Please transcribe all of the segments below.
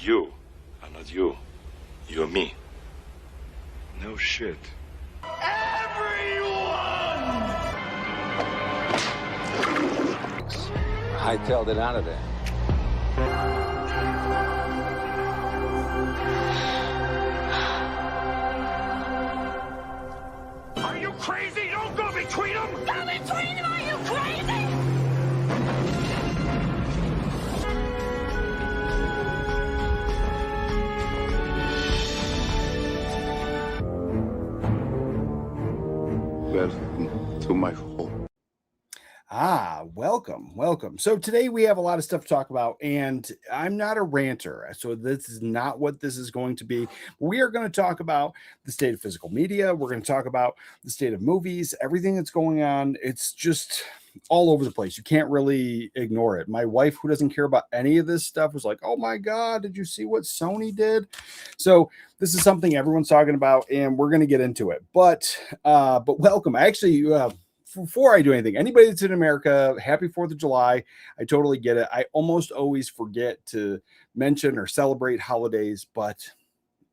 You are not you. You're me. No shit. Hightailed it out of there. Are you crazy? Don't go between them! Go between them! Are you crazy? Welcome to my home. Welcome. So today we have a lot of stuff to talk about, and I'm not a ranter, so this is not what this is going to be. We are going to talk about the state of physical media. We're going to talk about the state of movies, everything that's going on. It's just all over the place. You can't really ignore it. My wife, who doesn't care about any of this stuff, was like, "Oh my God, did you see what Sony did?" So this is something everyone's talking about, and we're going to get into it. But welcome. Actually, before I do anything, anybody that's in America, happy 4th of July. I totally get it. I almost always forget to mention or celebrate holidays, but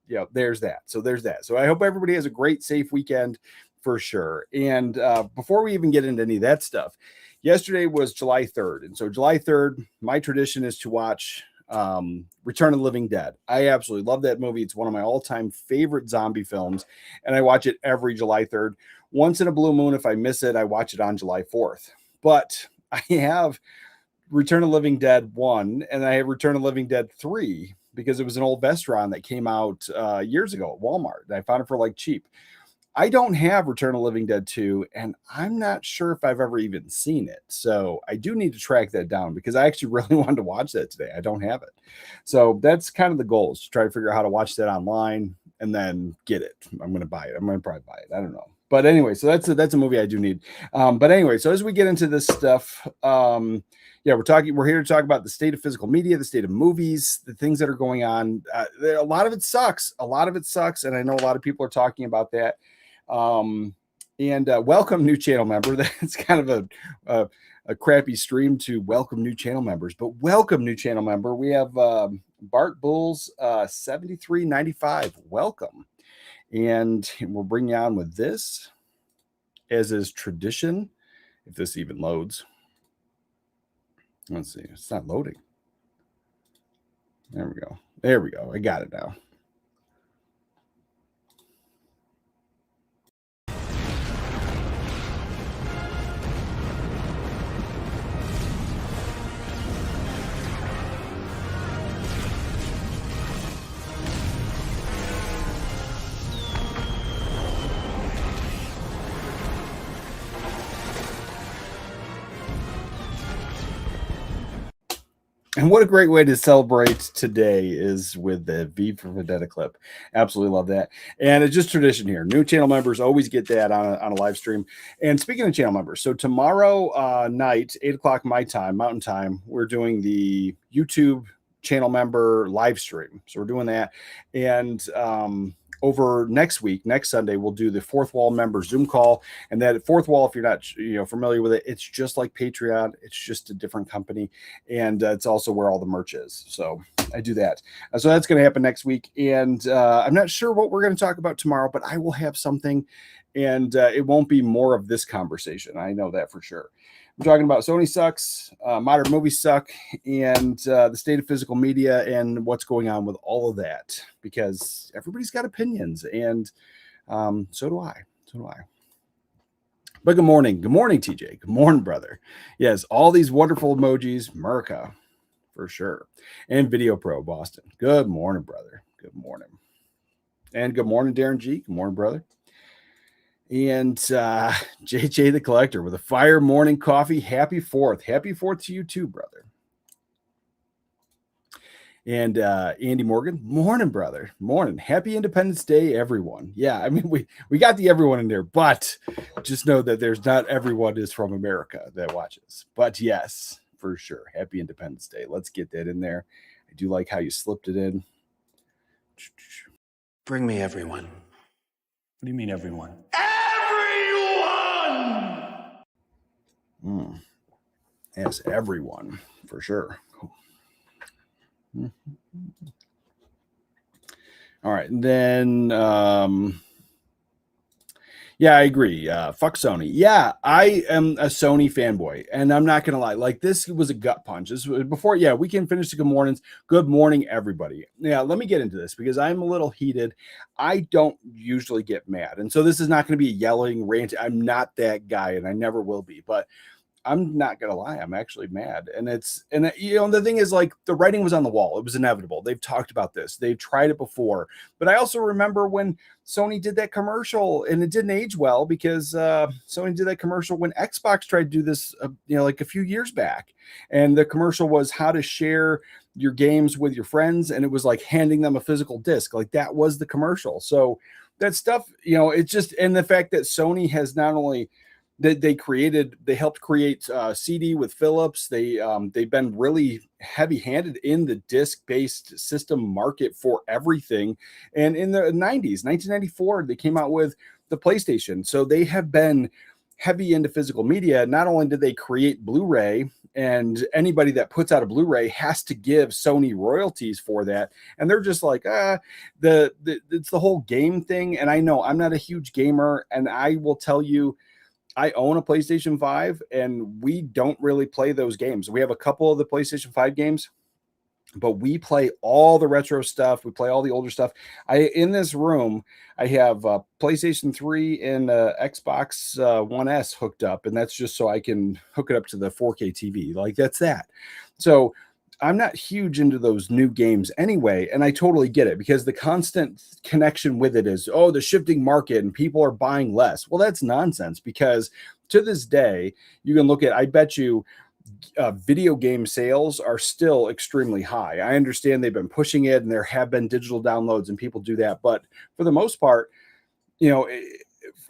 yeah, there's that. So I hope everybody has a great, safe weekend for sure. And before we even get into any of that stuff, yesterday was July 3rd. And so July 3rd, my tradition is to watch Return of the Living Dead. I absolutely love that movie. It's one of my all-time favorite zombie films, and I watch it every July 3rd. Once in a blue moon, if I miss it, I watch it on July 4th. But I have Return of the Living Dead 1, and I have Return of the Living Dead 3 because it was an old Vestron that came out years ago at Walmart. And I found it for like cheap. I don't have Return of the Living Dead 2, and I'm not sure if I've ever even seen it. So I do need to track that down because I actually really wanted to watch that today. I don't have it. So that's kind of the goal, is to try to figure out how to watch that online and then get it. I'm going to buy it. I'm going to probably buy it. I don't know. But anyway, so that's a movie I do need. But anyway, so as we get into this stuff, we're here to talk about the state of physical media, the state of movies, the things that are going on. A lot of it sucks. And I know a lot of people are talking about that. Welcome new channel member. That's kind of a crappy stream to welcome new channel members, but welcome new channel member. We have Bart Bulls 7395. Welcome. And we'll bring you on with this, as is tradition, if this even loads. Let's see. It's not loading. There we go. I got it now. And what a great way to celebrate today is with the V for Vendetta clip. Absolutely love that. And it's just tradition here. New channel members always get that on a live stream. And speaking of channel members, so tomorrow night, 8 o'clock my time, Mountain Time, we're doing the YouTube channel member live stream. So we're doing that. And over next week, next Sunday, we'll do the Fourth Wall member Zoom call. And that Fourth Wall, if you're not familiar with it, it's just like Patreon. It's just a different company. And it's also where all the merch is. So I do that. So that's going to happen next week. And I'm not sure what we're going to talk about tomorrow, but I will have something. And it won't be more of this conversation. I know that for sure. We're talking about Sony sucks, modern movies suck, and the state of physical media and what's going on with all of that, because everybody's got opinions, and so do I. But good morning, TJ. Good morning, brother. Yes, all these wonderful emojis, America, for sure, and Video Pro Boston. Good morning, brother. Good morning, and good morning, Darren G. Good morning, brother. And JJ the Collector with a fire morning coffee. Happy 4th. Happy 4th to you too, brother. And Andy Morgan, morning, brother. Morning. Happy Independence Day, everyone. Yeah, I mean, we got the everyone in there, but just know that there's not everyone is from America that watches. But yes, for sure. Happy Independence Day. Let's get that in there. I do like how you slipped it in. Bring me everyone. What do you mean, everyone? Yes, everyone, for sure. All right. And then, yeah, I agree. Fuck Sony. Yeah, I am a Sony fanboy, and I'm not gonna lie. Like, this was a gut punch. This was before. Yeah, we can finish the good mornings. Good morning, everybody. Yeah, let me get into this because I'm a little heated. I don't usually get mad, and so this is not going to be a yelling rant. I'm not that guy, and I never will be. But I'm not gonna lie, I'm actually mad. The thing is, like, the writing was on the wall. It was inevitable. They've talked about this. They've tried it before. But I also remember when Sony did that commercial, and it didn't age well because Sony did that commercial when Xbox tried to do this, like a few years back. And the commercial was how to share your games with your friends, and it was like handing them a physical disc. Like, that was the commercial. So that stuff, it's just, and the fact that Sony has not only they helped create CD with Philips. They've been really heavy-handed in the disc-based system market for everything. And in the 90s, 1994, they came out with the PlayStation. So they have been heavy into physical media. Not only did they create Blu-ray, and anybody that puts out a Blu-ray has to give Sony royalties for that. And they're just like, it's the whole game thing. And I know I'm not a huge gamer, and I will tell you, I own a PlayStation 5, and we don't really play those games. We have a couple of the PlayStation 5 games, but we play all the retro stuff. We play all the older stuff. In this room, I have PlayStation 3 and Xbox One S hooked up, and that's just so I can hook it up to the 4K TV. Like, that's that. So I'm not huge into those new games anyway, and I totally get it because the constant connection with it is, the shifting market and people are buying less. Well, that's nonsense because to this day, you can look at, I bet you, video game sales are still extremely high. I understand they've been pushing it and there have been digital downloads and people do that, but for the most part,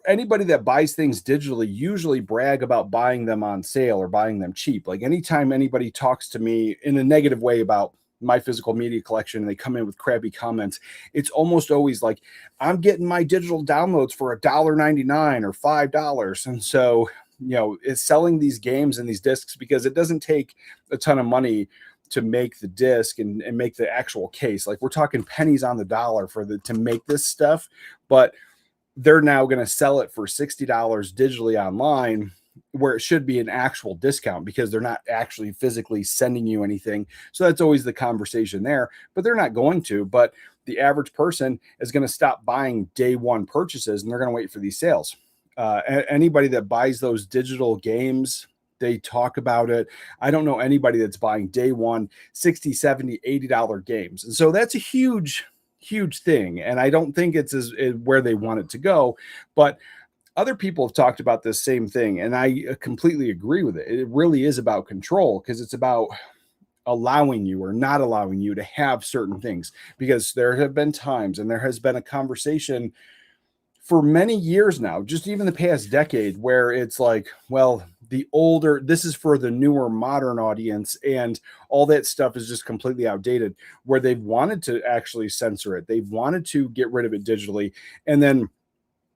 anybody that buys things digitally usually brag about buying them on sale or buying them cheap. Like, anytime anybody talks to me in a negative way about my physical media collection and they come in with crappy comments, it's almost always like, I'm getting my digital downloads for $1.99 or $5. And so, it's selling these games and these discs because it doesn't take a ton of money to make the disc and make the actual case. Like, we're talking pennies on the dollar to make this stuff, but they're now going to sell it for $60 digitally online, where it should be an actual discount because they're not actually physically sending you anything. So that's always the conversation there, but they're not going to. But the average person is going to stop buying day one purchases, and they're going to wait for these sales. Anybody that buys those digital games, they talk about it. I don't know anybody that's buying day one $60, $70, $80 games. And so that's a huge thing. And I don't think it's where they want it to go. But other people have talked about this same thing, and I completely agree with it. It really is about control because it's about allowing you or not allowing you to have certain things, because there have been times and there has been a conversation for many years now, just even the past decade, where it's like, well, this is for the newer modern audience, and all that stuff is just completely outdated, where they've wanted to actually censor it. They've wanted to get rid of it digitally. And then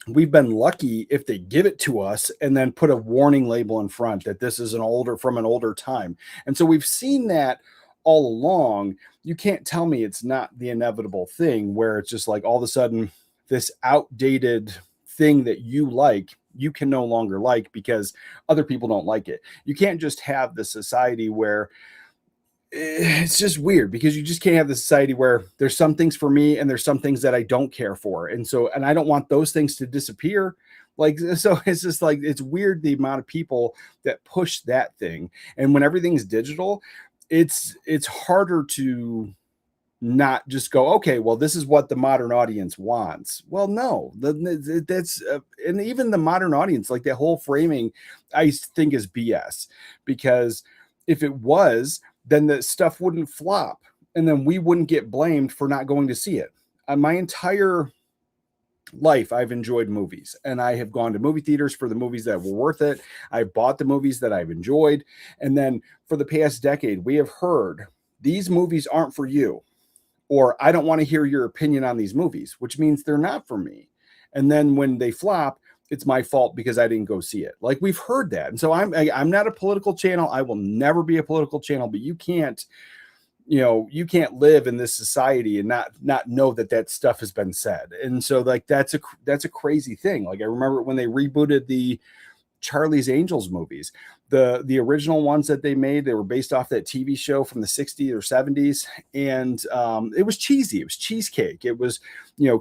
we've been lucky if they give it to us and then put a warning label in front that this is from an older time. And so we've seen that all along. You can't tell me it's not the inevitable thing where it's just like all of a sudden this outdated thing that you can no longer like because other people don't like it. You can't just have the society where it's just weird, because you just can't have the society where there's some things for me and there's some things that I don't care for. And I don't want those things to disappear. Like, so it's just like, it's weird the amount of people that push that thing. And when everything's digital, it's harder to not just go, okay, well, this is what the modern audience wants. Well, no, that's and even the modern audience, like that whole framing, I think is BS, because if it was, then the stuff wouldn't flop, and then we wouldn't get blamed for not going to see it. My entire life, I've enjoyed movies, and I have gone to movie theaters for the movies that were worth it. I bought the movies that I've enjoyed. And then for the past decade, we have heard these movies aren't for you, or I don't want to hear your opinion on these movies, which means they're not for me. And then when they flop, it's my fault because I didn't go see it. Like, we've heard that. And so I'm not a political channel. I will never be a political channel, but you can't, you can't live in this society and not know that stuff has been said. And so like that's a crazy thing. Like I remember when they rebooted the Charlie's Angels movies, the original ones that they made, they were based off that TV show from the 60s or 70s, and it was cheesy. It was cheesecake. It was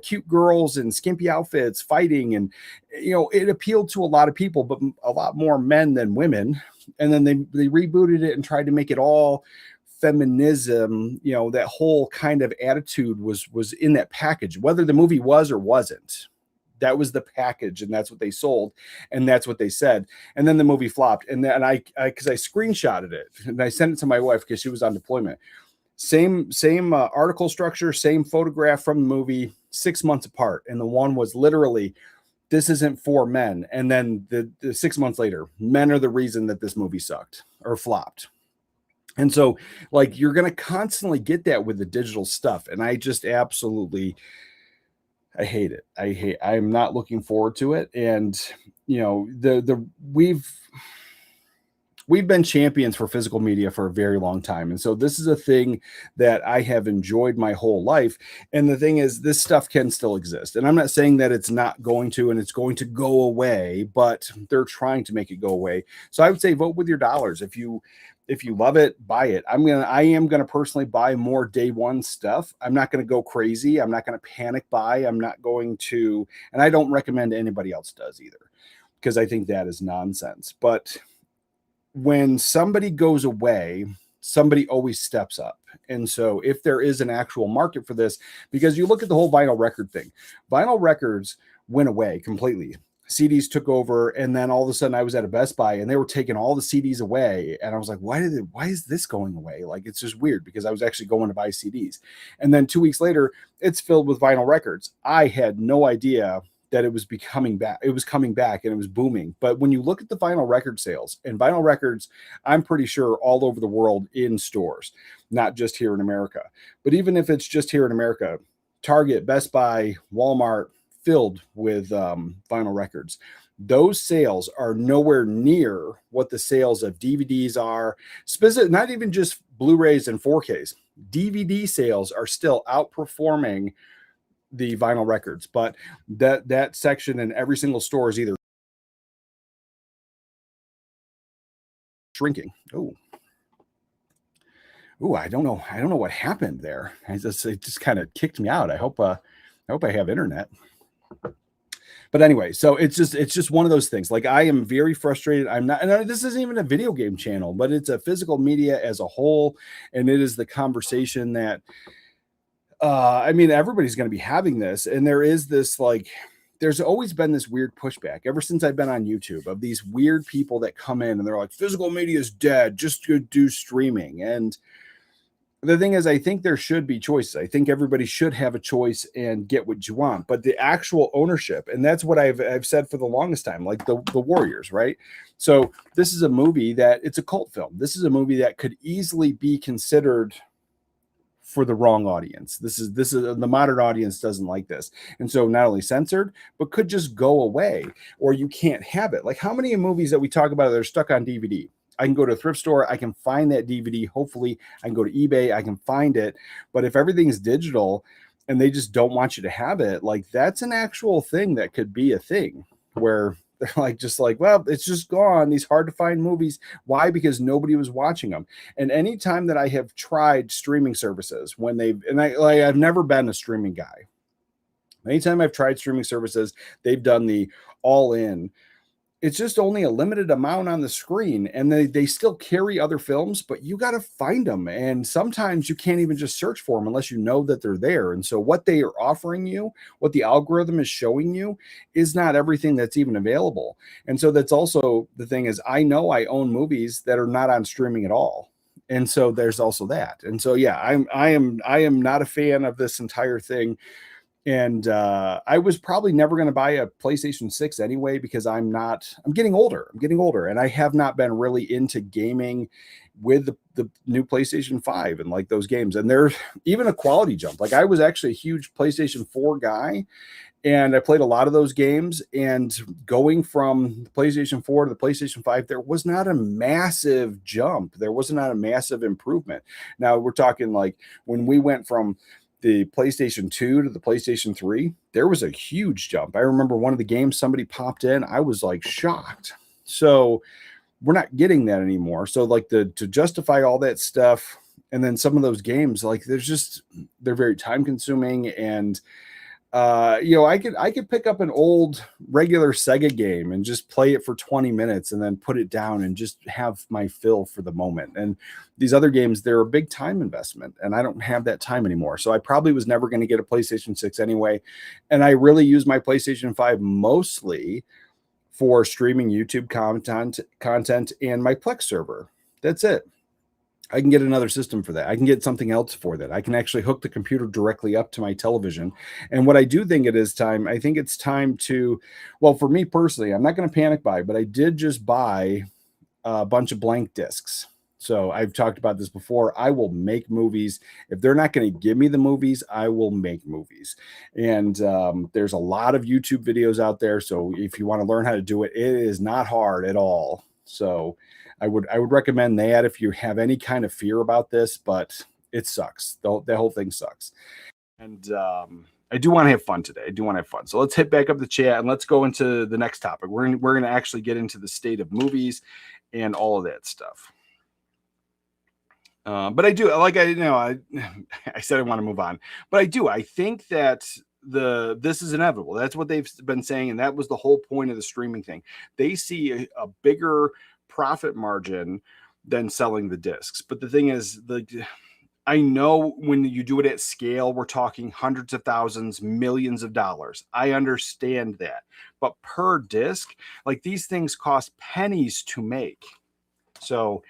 cute girls in skimpy outfits fighting, and it appealed to a lot of people, but a lot more men than women. And then they rebooted it and tried to make it all feminism. That whole kind of attitude was in that package, whether the movie was or wasn't. That was the package, and that's what they sold, and that's what they said. And then the movie flopped, and then I because I screenshotted it and I sent it to my wife because she was on deployment. Same article structure, same photograph from the movie, 6 months apart, and the one was literally, "This isn't for men," and then the 6 months later, "Men are the reason that this movie sucked or flopped." And so, like, you're going to constantly get that with the digital stuff, and I just absolutely. I hate it. I'm not looking forward to it. And we've been champions for physical media for a very long time. And so this is a thing that I have enjoyed my whole life. And the thing is, this stuff can still exist. And I'm not saying that it's not going to, and it's going to go away, but they're trying to make it go away. So I would say vote with your dollars. If you love it, buy it. I am gonna personally buy more day one stuff. I'm not gonna go crazy. I'm not gonna panic buy. I'm not going to, and I don't recommend anybody else does either, because I think that is nonsense. But when somebody goes away, somebody always steps up. And so if there is an actual market for this, because you look at the whole vinyl record thing, vinyl records went away completely. CDs took over, and then all of a sudden I was at a Best Buy and they were taking all the CDs away, and I was like, why is this going away? Like, it's just weird, because I was actually going to buy CDs, and then 2 weeks later it's filled with vinyl records. I had no idea that it was coming back, and it was booming. But when you look at the vinyl record sales, and vinyl records, I'm pretty sure all over the world in stores, not just here in America, but even if it's just here in America, Target, Best Buy, Walmart, filled with vinyl records. Those sales are nowhere near what the sales of DVDs are, not even just Blu-rays and 4Ks. DVD sales are still outperforming the vinyl records, but that section in every single store is either shrinking. Oh, I don't know what happened there. It just kind of kicked me out. I hope I have internet. But anyway, so it's just one of those things. Like, I am very frustrated. I'm not, and this isn't even a video game channel, but it's a physical media as a whole, and it is the conversation that everybody's going to be having this. And there is this, like, there's always been this weird pushback ever since I've been on YouTube of these weird people that come in and they're like, physical media is dead, just go do streaming. And the thing is, I think there should be choices. I think everybody should have a choice and get what you want, but the actual ownership, and that's what I've said for the longest time, like the Warriors, right? So this is a movie that, it's a cult film. This is a movie that could easily be considered for the wrong audience. This is the modern audience doesn't like this. And so not only censored, but could just go away, or you can't have it. Like, how many movies that we talk about that are stuck on DVD? I can go to a thrift store, I can find that DVD. Hopefully I can go to eBay, I can find it. But if everything's digital and they just don't want you to have it, like, that's an actual thing that could be a thing where they're like, well, it's just gone. These hard to find movies. Why? Because nobody was watching them. And anytime that I have tried streaming services, I've never been a streaming guy. Anytime I've tried streaming services, they've done the all in. It's just only a limited amount on the screen, and they still carry other films, but you got to find them. And sometimes you can't even just search for them unless you know that they're there. And so what they are offering you, what the algorithm is showing you, is not everything that's even available. And so that's also the thing is, I know I own movies that are not on streaming at all. And so there's also that. And so, yeah, I am not a fan of this entire thing. And I was probably never going to buy a PlayStation 6 anyway, because I'm getting older. I'm getting older, and I have not been really into gaming with the new PlayStation 5 and like those games. And there's even a quality jump. Like, I was actually a huge PlayStation 4 guy, and I played a lot of those games. And going from the PlayStation 4 to the PlayStation 5, there was not a massive jump. There was not a massive improvement. Now we're talking like when we went from the PlayStation 2 to the PlayStation 3, there was a huge jump. I remember one of the games somebody popped in, I was like shocked. So we're not getting that anymore. So like to justify all that stuff, and then some of those games, like they're very time consuming. And I could pick up an old regular Sega game and just play it for 20 minutes and then put it down and just have my fill for the moment. And these other games, they're a big time investment, and I don't have that time anymore. So I probably was never going to get a PlayStation 6 anyway. And I really use my PlayStation 5 mostly for streaming YouTube content and my Plex server. That's it. I can get another system for that. I can get something else for that. I can actually hook the computer directly up to my television. And what I do think it is time, I think it's time to, well, for me personally, I'm not going to panic buy, but I did just buy a bunch of blank discs. So I've talked about this before. I will make movies. If they're not going to give me the movies, I will make movies. And there's a lot of YouTube videos out there. So if you want to learn how to do it, it is not hard at all. So I would recommend that if you have any kind of fear about this, but it sucks. The whole thing sucks. And I do want to have fun today. I do want to have fun. So let's hit back up the chat and let's go into the next topic. We're going to actually get into the state of movies and all of that stuff. But I do, like, I said I want to move on, but I think that this is inevitable. That's what they've been saying, and that was the whole point of the streaming thing. They see a bigger profit margin than selling the discs. But the thing is, I know when you do it at scale, we're talking hundreds of thousands, millions of dollars. I understand that. But per disc, like, these things cost pennies to make. So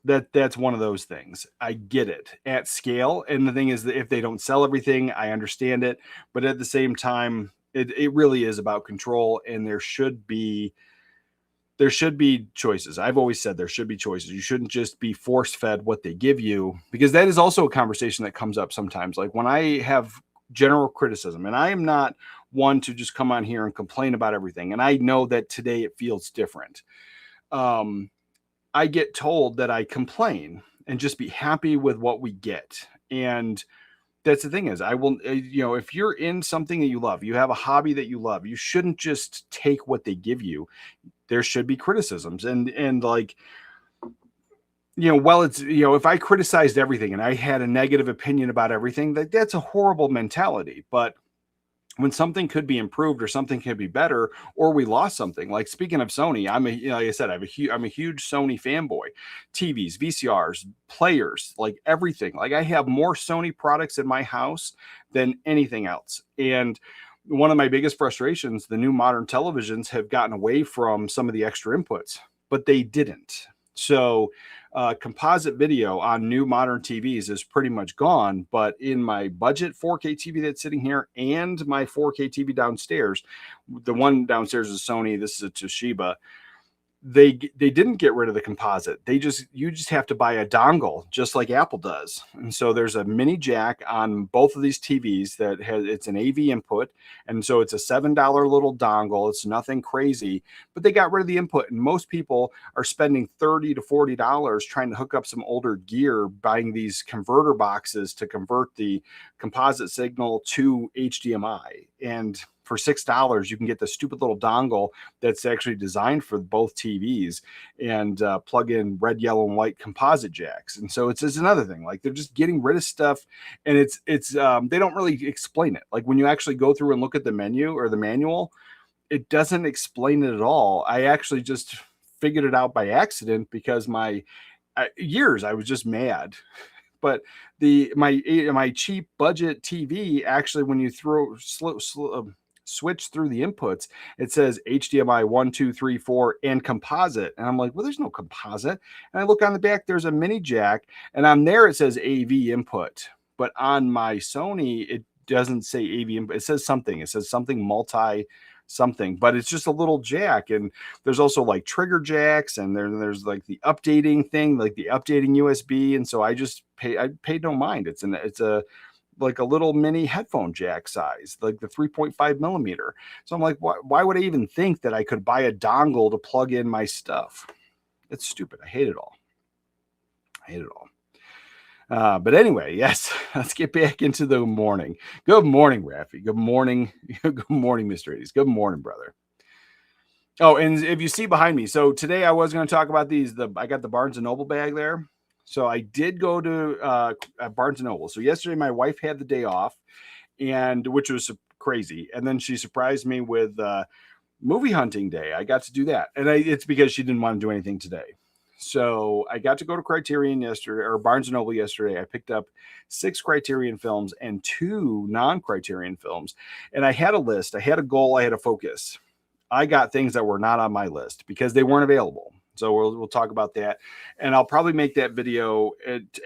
that's one of those things. I get it at scale. And the thing is that if they don't sell everything, I understand it. But at the same time, it really is about control, and there should be choices. I've always said there should be choices. You shouldn't just be force-fed what they give you, because that is also a conversation that comes up sometimes. Like when I have general criticism, and I am not one to just come on here and complain about everything. And I know that today it feels different. I get told that I complain and just be happy with what we get. And that's the thing is, I will, if you're in something that you love, you have a hobby that you love, you shouldn't just take what they give you. There should be criticisms. And like, it's, if I criticized everything and I had a negative opinion about everything, that's a horrible mentality. But when something could be improved or something could be better, or we lost something, like speaking of Sony, like I said, I'm a huge Sony fanboy. TVs, VCRs, players, like everything. Like I have more Sony products in my house than anything else. And one of my biggest frustrations, the new modern televisions have gotten away from some of the extra inputs, but they didn't. So composite video on new modern TVs is pretty much gone. But in my budget 4K TV that's sitting here and my 4K TV downstairs, the one downstairs is Sony, this is a Toshiba. They didn't get rid of the composite. You just have to buy a dongle, just like Apple does. And so there's a mini jack on both of these TVs it's an AV input. And so it's a $7 little dongle. It's nothing crazy, but they got rid of the input. And most people are spending $30 to $40 trying to hook up some older gear, buying these converter boxes to convert the composite signal to HDMI. And for $6, you can get the stupid little dongle that's actually designed for both TVs and plug in red, yellow, and white composite jacks. And so it's another thing. Like they're just getting rid of stuff, and it's they don't really explain it. Like when you actually go through and look at the menu or the manual, it doesn't explain it at all. I actually just figured it out by accident because I was just mad. But my cheap budget TV actually, when you switch through the inputs, it says HDMI 1, 2, 3, 4 and composite. And I'm like, well, there's no composite. And I look on the back, there's a mini jack, and on there it says AV input. But on my Sony, doesn't say AV, it says something. It says something multi something, but it's just a little jack. And there's also like trigger jacks, and there's like the updating thing, like the updating USB. And so I paid no mind. It's a like a little mini headphone jack size, like the 3.5 millimeter. So I'm like, why would I even think that I could buy a dongle to plug in my stuff? It's stupid. I hate it all. But anyway, yes, let's get back into the morning. Good morning, Rafi. Good morning. Good morning, Mr. 80s. Good morning, brother. Oh, and if you see behind me, so today I was going to talk about these. I got the Barnes & Noble bag there. So I did go to Barnes & Noble. So yesterday my wife had the day off, and which was crazy. And then she surprised me with movie hunting day. I got to do that. And it's because she didn't want to do anything today. So I got to go to Criterion yesterday, or Barnes & Noble yesterday. I picked up 6 Criterion films and 2 non-Criterion films. And I had a list. I had a goal. I had a focus. I got things that were not on my list because they weren't available. So we'll talk about that, and I'll probably make that video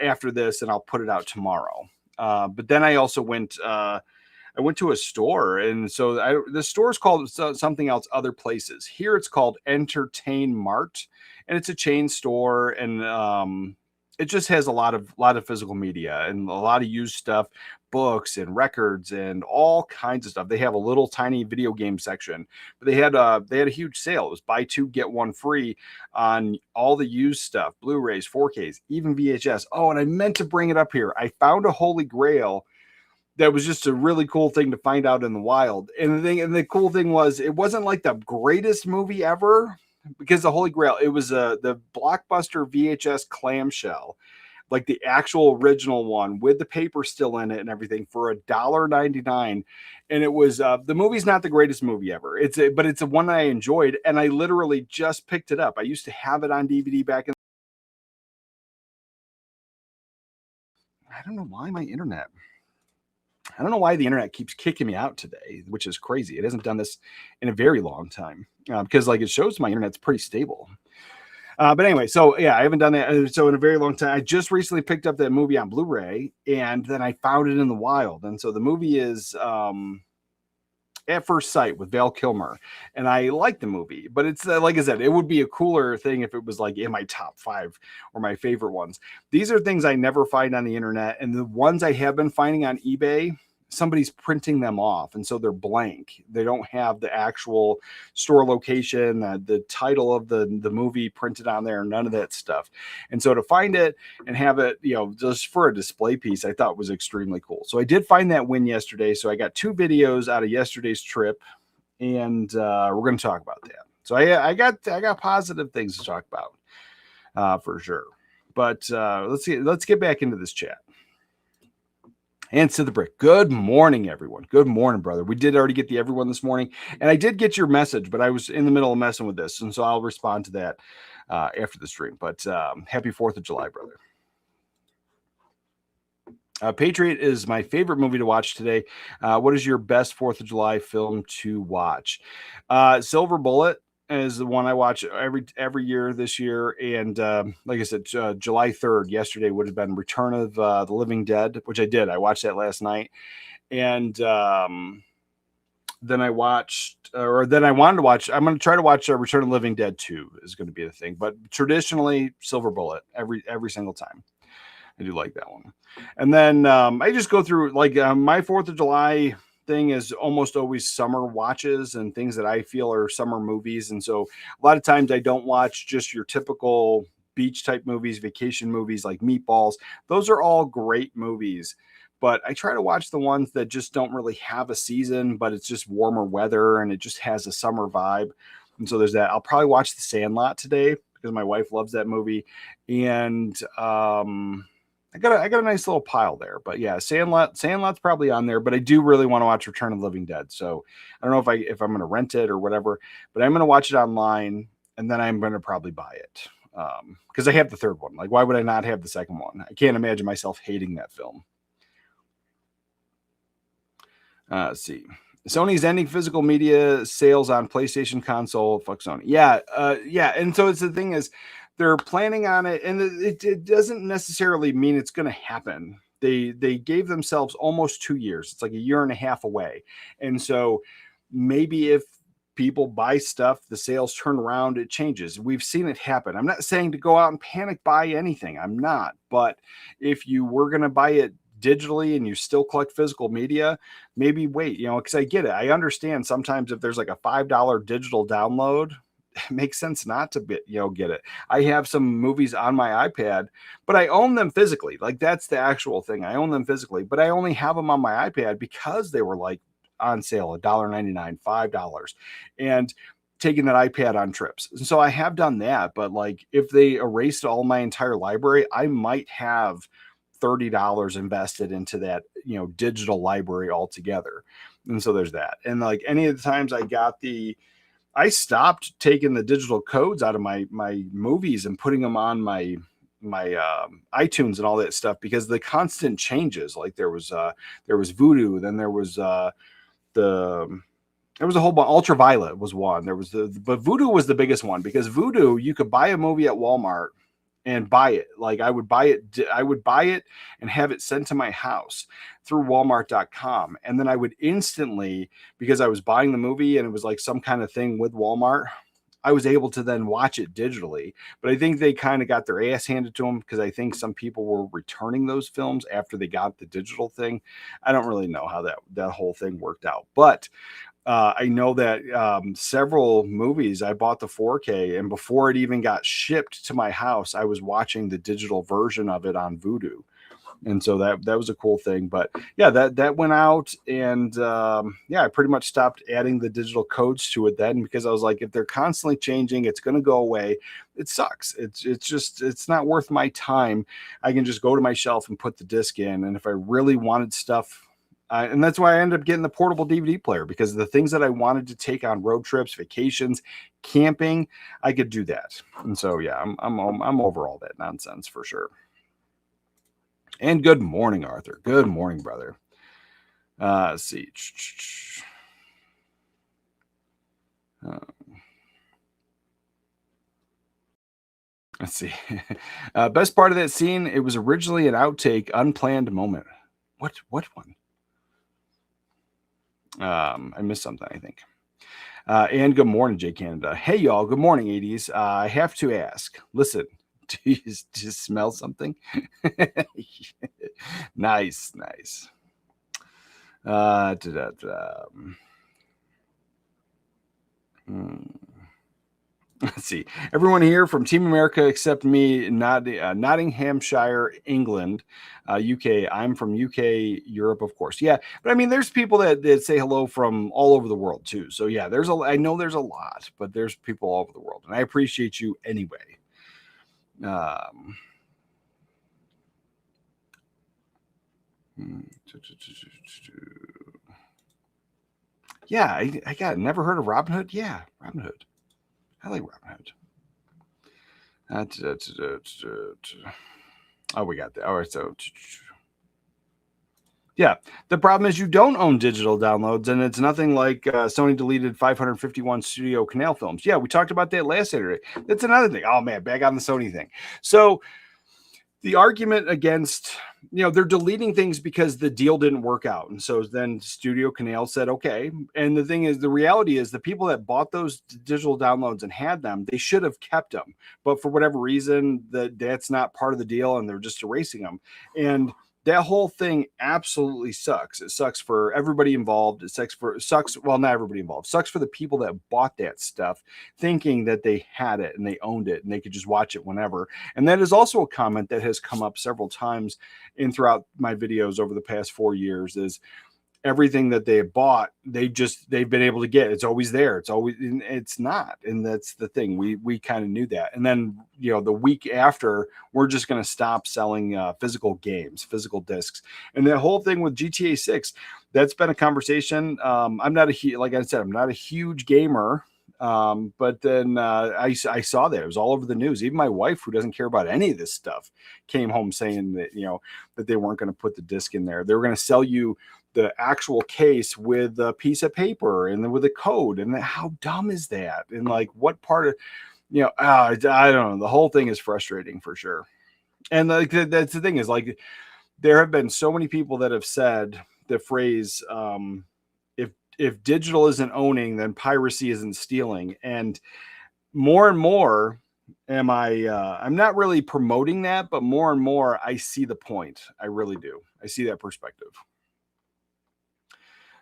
after this, and I'll put it out tomorrow. But then I also went to a store, and so the store is called something else, Other Places. Here it's called Entertain Mart, and it's a chain store, and it just has a lot of physical media and a lot of used stuff, books and records and all kinds of stuff. They have a little tiny video game section, but they had a huge sale. It was buy 2 get 1 free on all the used stuff, Blu-rays, 4Ks, even VHS. Oh, and I meant to bring it up here. I found a Holy Grail that was just a really cool thing to find out in the wild. And the cool thing was, it wasn't like the greatest movie ever, because the Holy Grail, it was the Blockbuster VHS clamshell, like the actual original one with the paper still in it and everything, for $1.99. And it was the movie's not the greatest movie ever. But it's a one I enjoyed, and I literally just picked it up. I used to have it on DVD back in. I don't know why the internet keeps kicking me out today, which is crazy. It hasn't done this in a very long time, because like it shows my internet's pretty stable. But anyway, so yeah, I haven't done that. So in a very long time, I just recently picked up that movie on Blu-ray, and then I found it in the wild. And so the movie is At First Sight with Val Kilmer. And I like the movie, but it's like I said, it would be a cooler thing if it was like in my top 5 or my favorite ones. These are things I never find on the internet. And the ones I have been finding on eBay, somebody's printing them off, and so they're blank. They don't have the actual store location, the title of the movie printed on there, none of that stuff. And so to find it and have it, just for a display piece, I thought was extremely cool. So I did find that win yesterday. So I got 2 videos out of yesterday's trip, and we're going to talk about that. So I got positive things to talk about for sure. But let's get back into this chat. And to the brick. Good morning, everyone. Good morning, brother. We did already get the everyone this morning, and I did get your message, but I was in the middle of messing with this, and so I'll respond to that after the stream. But happy 4th of July, brother. Patriot is my favorite movie to watch today. What is your best 4th of July film to watch? Silver Bullet is the one I watch every year this year. And like I said, July 3rd, yesterday, would have been Return of the Living Dead, which I did. I watched that last night. And then I wanted to watch, I'm going to try to watch Return of the Living Dead 2 is going to be the thing. But traditionally, Silver Bullet every single time. I do like that one. And then I just go through like my 4th of July thing is almost always summer watches and things that I feel are summer movies. And so a lot of times I don't watch just your typical beach type movies, vacation movies like Meatballs. Those are all great movies, but I try to watch the ones that just don't really have a season, but it's just warmer weather and it just has a summer vibe. And so there's that. I'll probably watch The Sandlot today because my wife loves that movie. And I got a nice little pile there, but yeah, Sandlot's probably on there, but I do really want to watch Return of the Living Dead. So I don't know if I'm going to rent it or whatever, but I'm going to watch it online, and then I'm going to probably buy it. Because I have the 3rd one. Like, why would I not have the 2nd one? I can't imagine myself hating that film. Let's see. Sony's ending physical media sales on PlayStation console. Fuck Sony. Yeah. And so it's the thing is, they're planning on it, and it doesn't necessarily mean it's going to happen. They gave themselves almost 2 years. It's like a year and a half away. And so maybe if people buy stuff, the sales turn around, it changes. We've seen it happen. I'm not saying to go out and panic buy anything. I'm not. But if you were going to buy it digitally and you still collect physical media, maybe wait, because I get it. I understand sometimes if there's like a $5 digital download, it makes sense not to get it. I have some movies on my iPad, but I own them physically. Like that's the actual thing. I own them physically, but I only have them on my iPad because they were like on sale, $1.99, $5, and taking that iPad on trips. And so I have done that, but like if they erased all my entire library, I might have $30 invested into that, digital library altogether. And so there's that. And like any of the times I stopped taking the digital codes out of my movies and putting them on my iTunes and all that stuff because the constant changes. Like there was Voodoo, then there was there was a whole bunch. Ultraviolet was one. But Voodoo was the biggest one because Voodoo, you could buy a movie at Walmart and buy it. Like I would buy it and have it sent to my house through Walmart.com. And then I would instantly, because I was buying the movie and it was like some kind of thing with Walmart, I was able to then watch it digitally. But I think they kind of got their ass handed to them because I think some people were returning those films after they got the digital thing. I don't really know how that whole thing worked out. But I know that several movies I bought the 4K, and before it even got shipped to my house, I was watching the digital version of it on Vudu. And so that was a cool thing. But yeah, that went out, and I pretty much stopped adding the digital codes to it then because I was like, if they're constantly changing, it's going to go away. It sucks. It's not worth my time. I can just go to my shelf and put the disc in. And if I really wanted stuff, and that's why I ended up getting the portable DVD player, because the things that I wanted to take on road trips, vacations, camping, I could do that. And so, yeah, I'm over all that nonsense for sure. And good morning, Arthur. Good morning, brother. Let's see. Let's see. Best part of that scene, it was originally an outtake, unplanned moment. What one? I missed something, I think. And good morning, Jay Canada. Hey, y'all. Good morning, 80s. I have to ask. Listen, do you just smell something? Nice. Let's see. Everyone here from Team America except me, Nottinghamshire, England, UK. I'm from UK, Europe, of course. Yeah, but I mean, there's people that say hello from all over the world too. So yeah, I know there's a lot, but there's people all over the world, and I appreciate you anyway. Yeah, I got never heard of Robin Hood. Yeah, Robin Hood. I like Robin Hood. Oh, we got that. All right, so yeah, the problem is you don't own digital downloads, and it's nothing like Sony deleted 551 Studio Canal films. Yeah, we talked about that last Saturday. That's another thing. Oh man, back on the Sony thing. So the argument against, they're deleting things because the deal didn't work out. And so then Studio Canal said, okay. And the thing is, the reality is the people that bought those digital downloads and had them, they should have kept them. But for whatever reason, that's not part of the deal, and they're just erasing them. And that whole thing absolutely sucks. It sucks for everybody involved. Well, not everybody involved. Sucks for the people that bought that stuff thinking that they had it and they owned it and they could just watch it whenever. And that is also a comment that has come up several times throughout my videos over the past 4 years is everything that they have bought, they've been able to get. It's always there. It's not. And that's the thing. We kind of knew that. And then, the week after, we're just going to stop selling physical games, physical discs. And the whole thing with GTA 6, that's been a conversation. I'm not a huge gamer. But then I saw that it was all over the news. Even my wife, who doesn't care about any of this stuff, came home saying that, that they weren't going to put the disc in there. They were going to sell you the actual case with a piece of paper and then with a code. And how dumb is that? And like, what part of, I don't know. The whole thing is frustrating for sure. And like, that's the thing is like, there have been so many people that have said the phrase, if digital isn't owning, then piracy isn't stealing. And more I'm not really promoting that, but more and more I see the point. I really do. I see that perspective.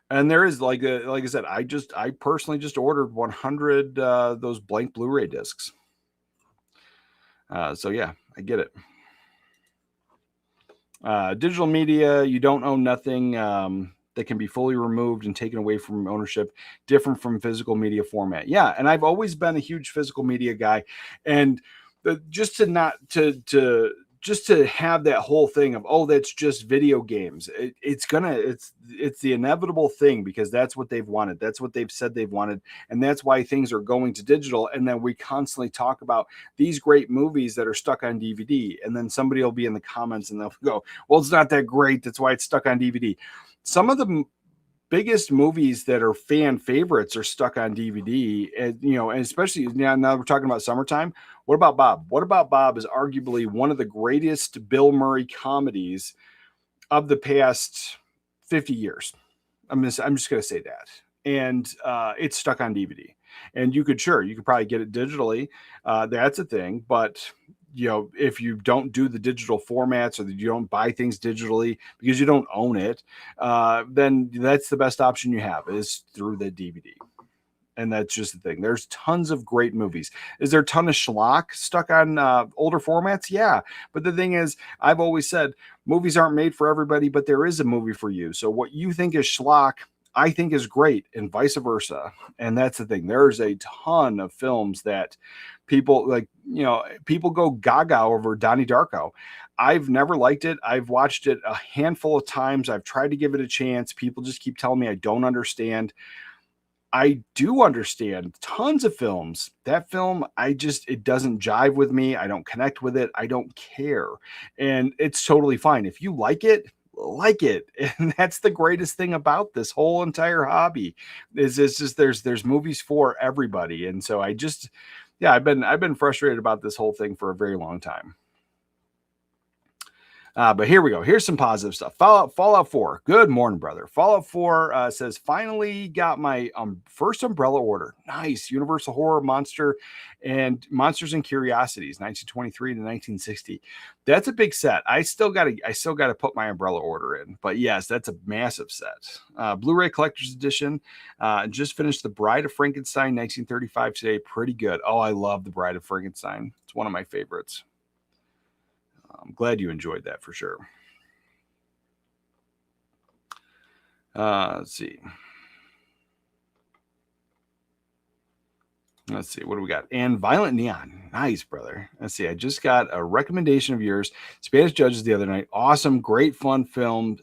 And there is, like I said, I personally just ordered 100 those blank Blu-ray discs. So yeah, I get it. Digital media, you don't own nothing that can be fully removed and taken away from ownership, different from physical media format. Yeah, and I've always been a huge physical media guy, and just to have that whole thing of, oh, that's just video games. It's the inevitable thing, because that's what they've wanted. That's what they've said they've wanted. And that's why things are going to digital. And then we constantly talk about these great movies that are stuck on DVD. And then somebody will be in the comments and they'll go, well, it's not that great. That's why it's stuck on DVD. Some of the biggest movies that are fan favorites are stuck on DVD, and and especially now we're talking about summertime. What about Bob? What About Bob is arguably one of the greatest Bill Murray comedies of the past 50 years. I'm just going to say that. And it's stuck on DVD. And you could probably get it digitally. That's a thing. But if you don't do the digital formats, or you don't buy things digitally because you don't own it, then that's the best option you have, is through the DVD. And that's just the thing. There's tons of great movies. Is there a ton of schlock stuck on older formats? Yeah. But the thing is, I've always said movies aren't made for everybody, but there is a movie for you. So what you think is schlock, I think is great, and vice versa. And that's the thing. There's a ton of films that people people go gaga over Donnie Darko. I've never liked it. I've watched it a handful of times. I've tried to give it a chance. People just keep telling me I don't understand. I do understand tons of films. That film, it doesn't jive with me. I don't connect with it. I don't care. And it's totally fine. If you like it, like it. And that's the greatest thing about this whole entire hobby, is it's just there's movies for everybody. And so I've been frustrated about this whole thing for a very long time. But here we go. Here's some positive stuff. Fallout 4. Good morning, brother. Fallout 4 says, finally got my first Umbrella order. Nice. Universal Horror Monsters and Curiosities, 1923 to 1960. That's a big set. I still got to put my Umbrella order in. But yes, that's a massive set. Blu-ray Collector's Edition. Just finished The Bride of Frankenstein, 1935 today. Pretty good. Oh, I love The Bride of Frankenstein. It's one of my favorites. I'm glad you enjoyed that for sure. Let's see. What do we got? And Violent Neon. Nice, brother. Let's see. I just got a recommendation of yours. Spanish Judges the other night. Awesome. Great fun film.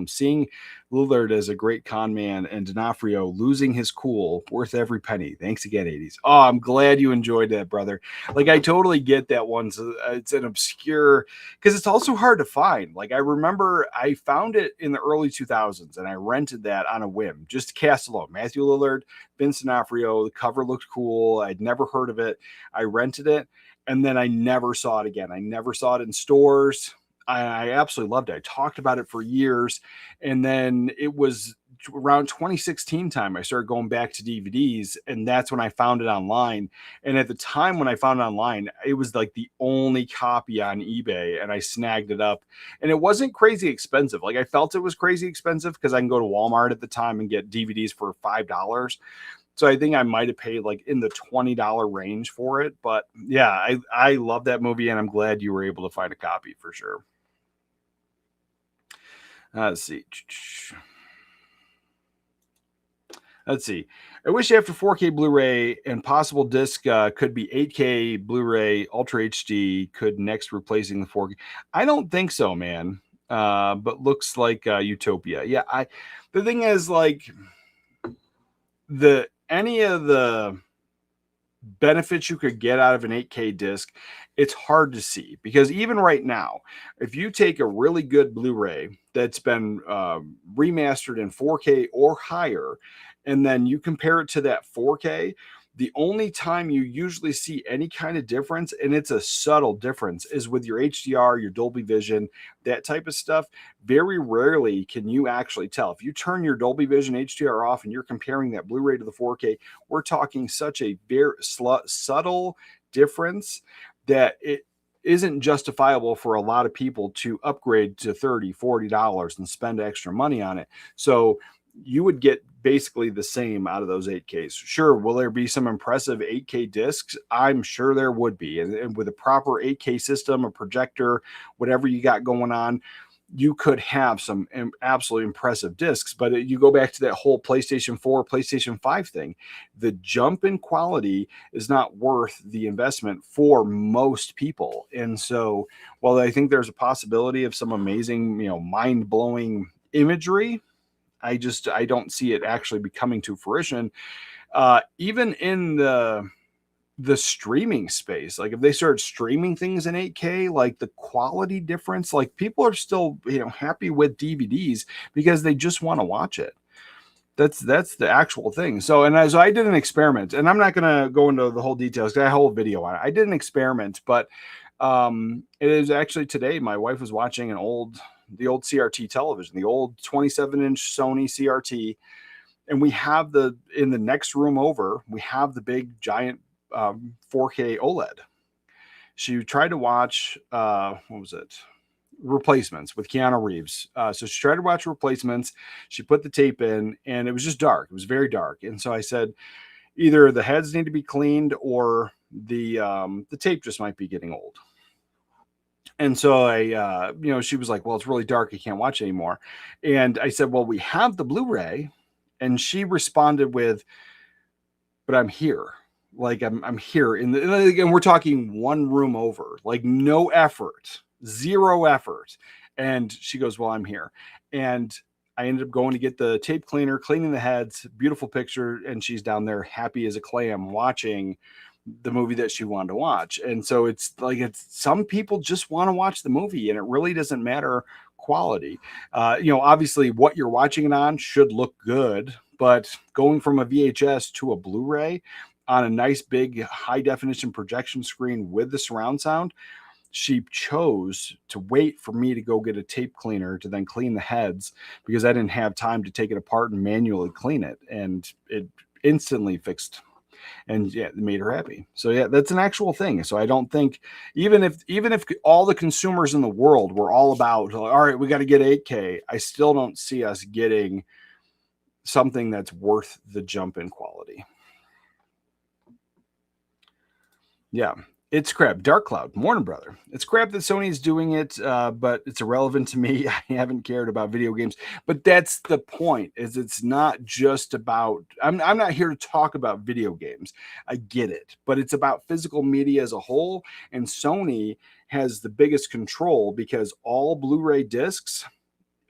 Seeing Lillard as a great con man and D'Onofrio losing his cool, worth every penny. Thanks again, 80s. Oh, I'm glad you enjoyed that, brother. Like, I totally get that one. So it's an obscure, because it's also hard to find. Like, I remember I found it in the early 2000s and I rented that on a whim, just to cast alone. Matthew Lillard, Vince D'Onofrio. The cover looked cool. I'd never heard of it. I rented it, and then I never saw it again. I never saw it in stores. I absolutely loved it. I talked about it for years. And then it was around 2016 time, I started going back to DVDs, and that's when I found it online. And at the time when I found it online, it was like the only copy on eBay, and I snagged it up. And it wasn't crazy expensive. Like, I felt it was crazy expensive because I can go to Walmart at the time and get DVDs for $5. So I think I might have paid like in the $20 range for it. But yeah, I love that movie, and I'm glad you were able to find a copy for sure. Let's see. I wish after 4K Blu-ray and possible disc could be 8K Blu-ray Ultra HD could next replacing the 4K. I don't think so, man. But looks like utopia. Yeah, the thing is, like, any of the benefits you could get out of an 8K disc, it's hard to see, because even right now, if you take a really good Blu-ray that's been remastered in 4K or higher, and then you compare it to that 4K, The only time you usually see any kind of difference, and it's a subtle difference, is with your HDR, your Dolby Vision, that type of stuff. Very rarely can you actually tell. If you turn your Dolby Vision HDR off and you're comparing that Blu-ray to the 4K, we're talking such a very subtle difference that it isn't justifiable for a lot of people to upgrade to $30, $40 and spend extra money on it. So you would get basically the same out of those 8Ks. Sure, will there be some impressive 8K discs? I'm sure there would be. And with a proper 8K system, a projector, whatever you got going on, you could have some absolutely impressive discs. But you go back to that whole PlayStation 4, PlayStation 5 thing. The jump in quality is not worth the investment for most people. And so, while I think there's a possibility of some amazing, mind-blowing imagery, I don't see it actually be coming to fruition. Even in the streaming space, like if they start streaming things in 8K, like the quality difference, like people are still happy with DVDs because they just want to watch it. That's the actual thing. So, and as I did an experiment, and I'm not going to go into the whole details because I have a whole video on it. I did an experiment, but it is actually today. My wife was watching the old CRT television, the old 27-inch Sony CRT, and we have in the next room over, we have the big giant 4K OLED. She tried to watch what was it? Replacements with Keanu Reeves. So she tried to watch Replacements. She put the tape in, and it was just dark. It was very dark. And so I said, either the heads need to be cleaned, or the tape just might be getting old. And so she was like, well, it's really dark. I can't watch anymore. And I said, well, we have the Blu-ray. And she responded with, but I'm here. Like I'm here and we're talking one room over, like no effort, zero effort. And she goes, well, I'm here. And I ended up going to get the tape cleaner, cleaning the heads, beautiful picture. And she's down there happy as a clam watching the movie that she wanted to watch. And so it's some people just want to watch the movie, and it really doesn't matter quality. Obviously what you're watching it on should look good, but going from a VHS to a Blu-ray on a nice big high definition projection screen with the surround sound, she chose to wait for me to go get a tape cleaner to then clean the heads, because I didn't have time to take it apart and manually clean it. And it instantly fixed, and it made her happy. So yeah, that's an actual thing. So I don't think, even if all the consumers in the world were all about, all right, we got to get 8K, I still don't see us getting something that's worth the jump in quality. Yeah, it's crap. Dark Cloud, morning, brother. It's crap that Sony's doing it, but it's irrelevant to me. I haven't cared about video games, but that's the point. Is it's not just about. I'm not here to talk about video games. I get it, but it's about physical media as a whole, and Sony has the biggest control because all Blu-ray discs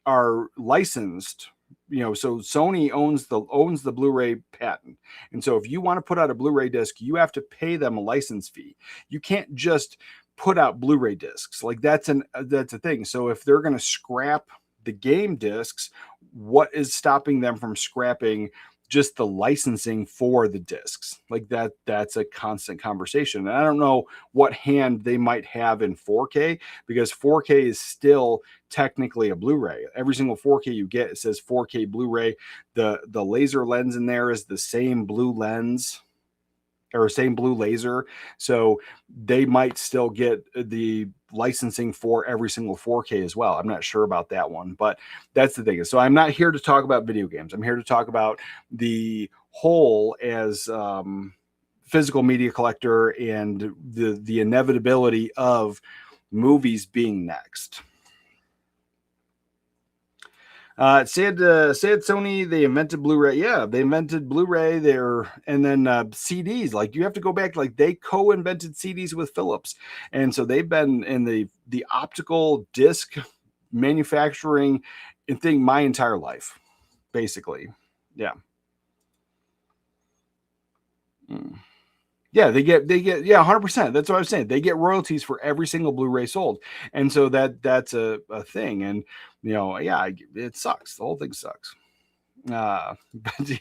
are licensed. So Sony owns the Blu-ray patent. And so if you want to put out a Blu-ray disc, you have to pay them a license fee. You can't just put out Blu-ray discs. Like that's a thing. So if they're going to scrap the game discs, what is stopping them from scrapping just the licensing for the discs? Like that's a constant conversation. And I don't know what hand they might have in 4K, because 4K is still technically a Blu-ray. Every single 4K you get, it says 4K Blu-ray. The laser lens in there is the same blue lens, or same blue laser. So they might still get the licensing for every single 4K as well. I'm not sure about that one, but that's the thing. So I'm not here to talk about video games. I'm here to talk about the whole as physical media collector and the inevitability of movies being next. Said Sony, they invented Blu-ray. Yeah, they invented Blu-ray there, and then CDs. Like you have to go back, like they co-invented CDs with Philips, and so they've been in the optical disc manufacturing thing my entire life, basically. Yeah. Yeah, they get 100%. That's what I was saying. They get royalties for every single Blu-ray sold, and so that's a thing. And it sucks. The whole thing sucks. But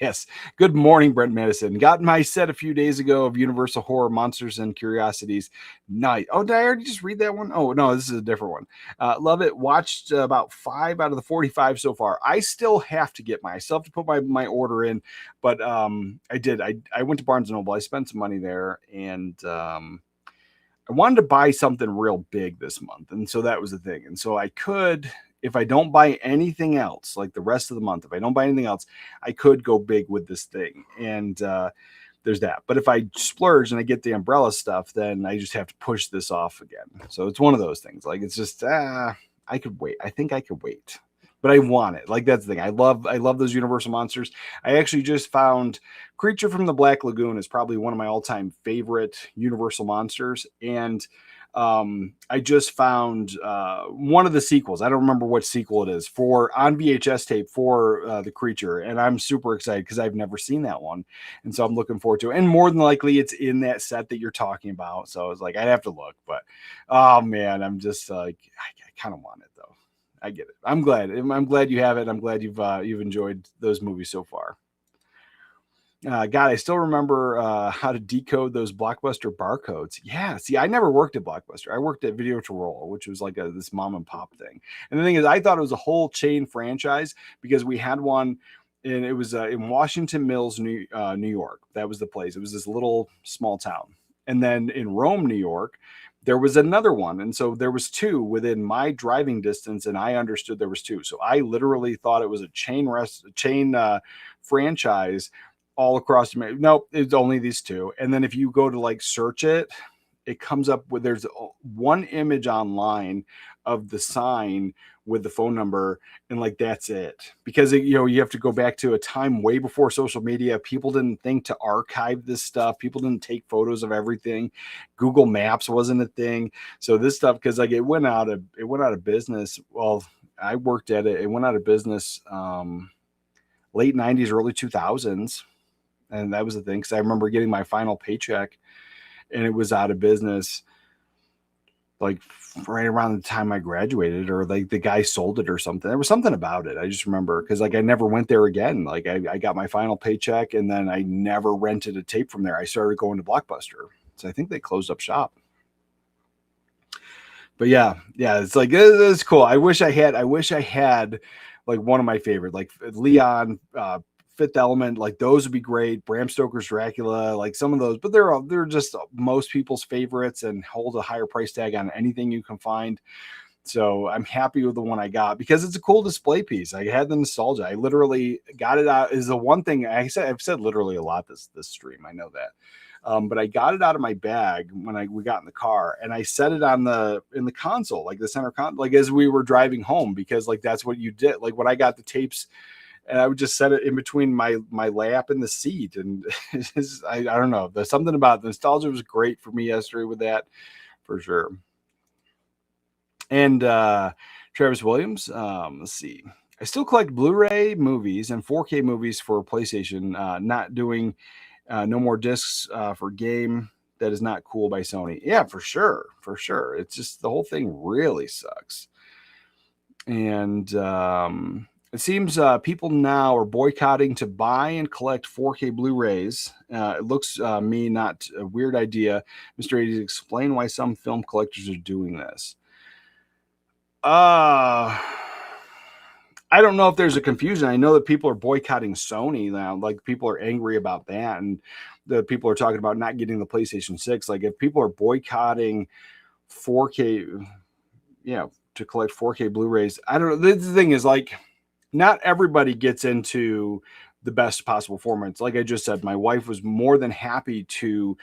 yes, good morning, Brent Madison. Got my set a few days ago of Universal Horror Monsters and Curiosities. Nice. Oh, did I already just read that one? Oh, no, this is a different one. Love it. Watched about 5 out of the 45 so far. I still have to get I still have to put my order in, but I did. I went to Barnes & Noble. I spent some money there, and I wanted to buy something real big this month. And so that was the thing. And so I could, if I don't buy anything else, like the rest of the month, if I don't buy anything else, I could go big with this thing. And there's that. But if I splurge and I get the umbrella stuff, then I just have to push this off again. So it's one of those things. Like, it's just, I could wait. I think I could wait. But I want it. Like, that's the thing. I love those Universal monsters. I actually just found Creature from the Black Lagoon is probably one of my all-time favorite Universal monsters. And I just found one of the sequels. I don't remember what sequel it is on VHS tape for the Creature. And I'm super excited because I've never seen that one. And so I'm looking forward to it. And more than likely it's in that set that you're talking about. So I was like, I'd have to look, but oh man, I'm just like, I kind of want it though. I get it. I'm glad you have it. I'm glad you've enjoyed those movies so far. God, I still remember how to decode those Blockbuster barcodes. Yeah, see, I never worked at Blockbuster. I worked at Video to Roll, which was like this mom and pop thing. And the thing is, I thought it was a whole chain franchise because we had one, and it was in Washington Mills, New York. That was the place. It was this little small town. And then in Rome, New York, there was another one. And so there was 2 within my driving distance, and I understood there was 2. So I literally thought it was a chain franchise all across America. No, it's only these 2. And then if you go to like search it, it comes up with, there's one image online of the sign with the phone number, and like that's it. Because you have to go back to a time way before social media. People didn't think to archive this stuff. People didn't take photos of everything. Google Maps wasn't a thing. So this stuff, because like it went out of business. Well, I worked at it. It went out of business late 90s, early 2000s. And that was the thing, because I remember getting my final paycheck and it was out of business like right around the time I graduated, or like the guy sold it or something. There was something about it. I just remember because like I never went there again. Like I got my final paycheck and then I never rented a tape from there. I started going to Blockbuster. So I think they closed up shop. But yeah, it's like, it's cool. I wish I had like one of my favorite, like Leon, Fifth Element, like those would be great. Bram Stoker's Dracula, like some of those, but they're just most people's favorites and hold a higher price tag on anything you can find. So I'm happy with the one I got because it's a cool display piece. I had the nostalgia. I literally got it out. Is the one thing I've said literally a lot this stream. I know that. But I got it out of my bag when we got in the car, and I set it in the console, like the center console, like as we were driving home, because like that's what you did. Like when I got the tapes, and I would just set it in between my lap and the seat, and I don't know. There's something about the nostalgia was great for me yesterday with that, for sure. And Travis Williams, let's see. I still collect Blu-ray movies and 4K movies for PlayStation. Not doing no more discs for game. That is not cool by Sony. Yeah, for sure. It's just the whole thing really sucks. And it seems people now are boycotting to buy and collect 4K Blu-rays. It looks me not a weird idea. Mr. 80s, explain why some film collectors are doing this. I don't know if there's a confusion. I know that people are boycotting Sony now. Like people are angry about that, and the people are talking about not getting the PlayStation 6. Like if people are boycotting 4K, to collect 4K Blu-rays, I don't know. The thing is, like, not everybody gets into the best possible formats. Like I just said, my wife was more than happy to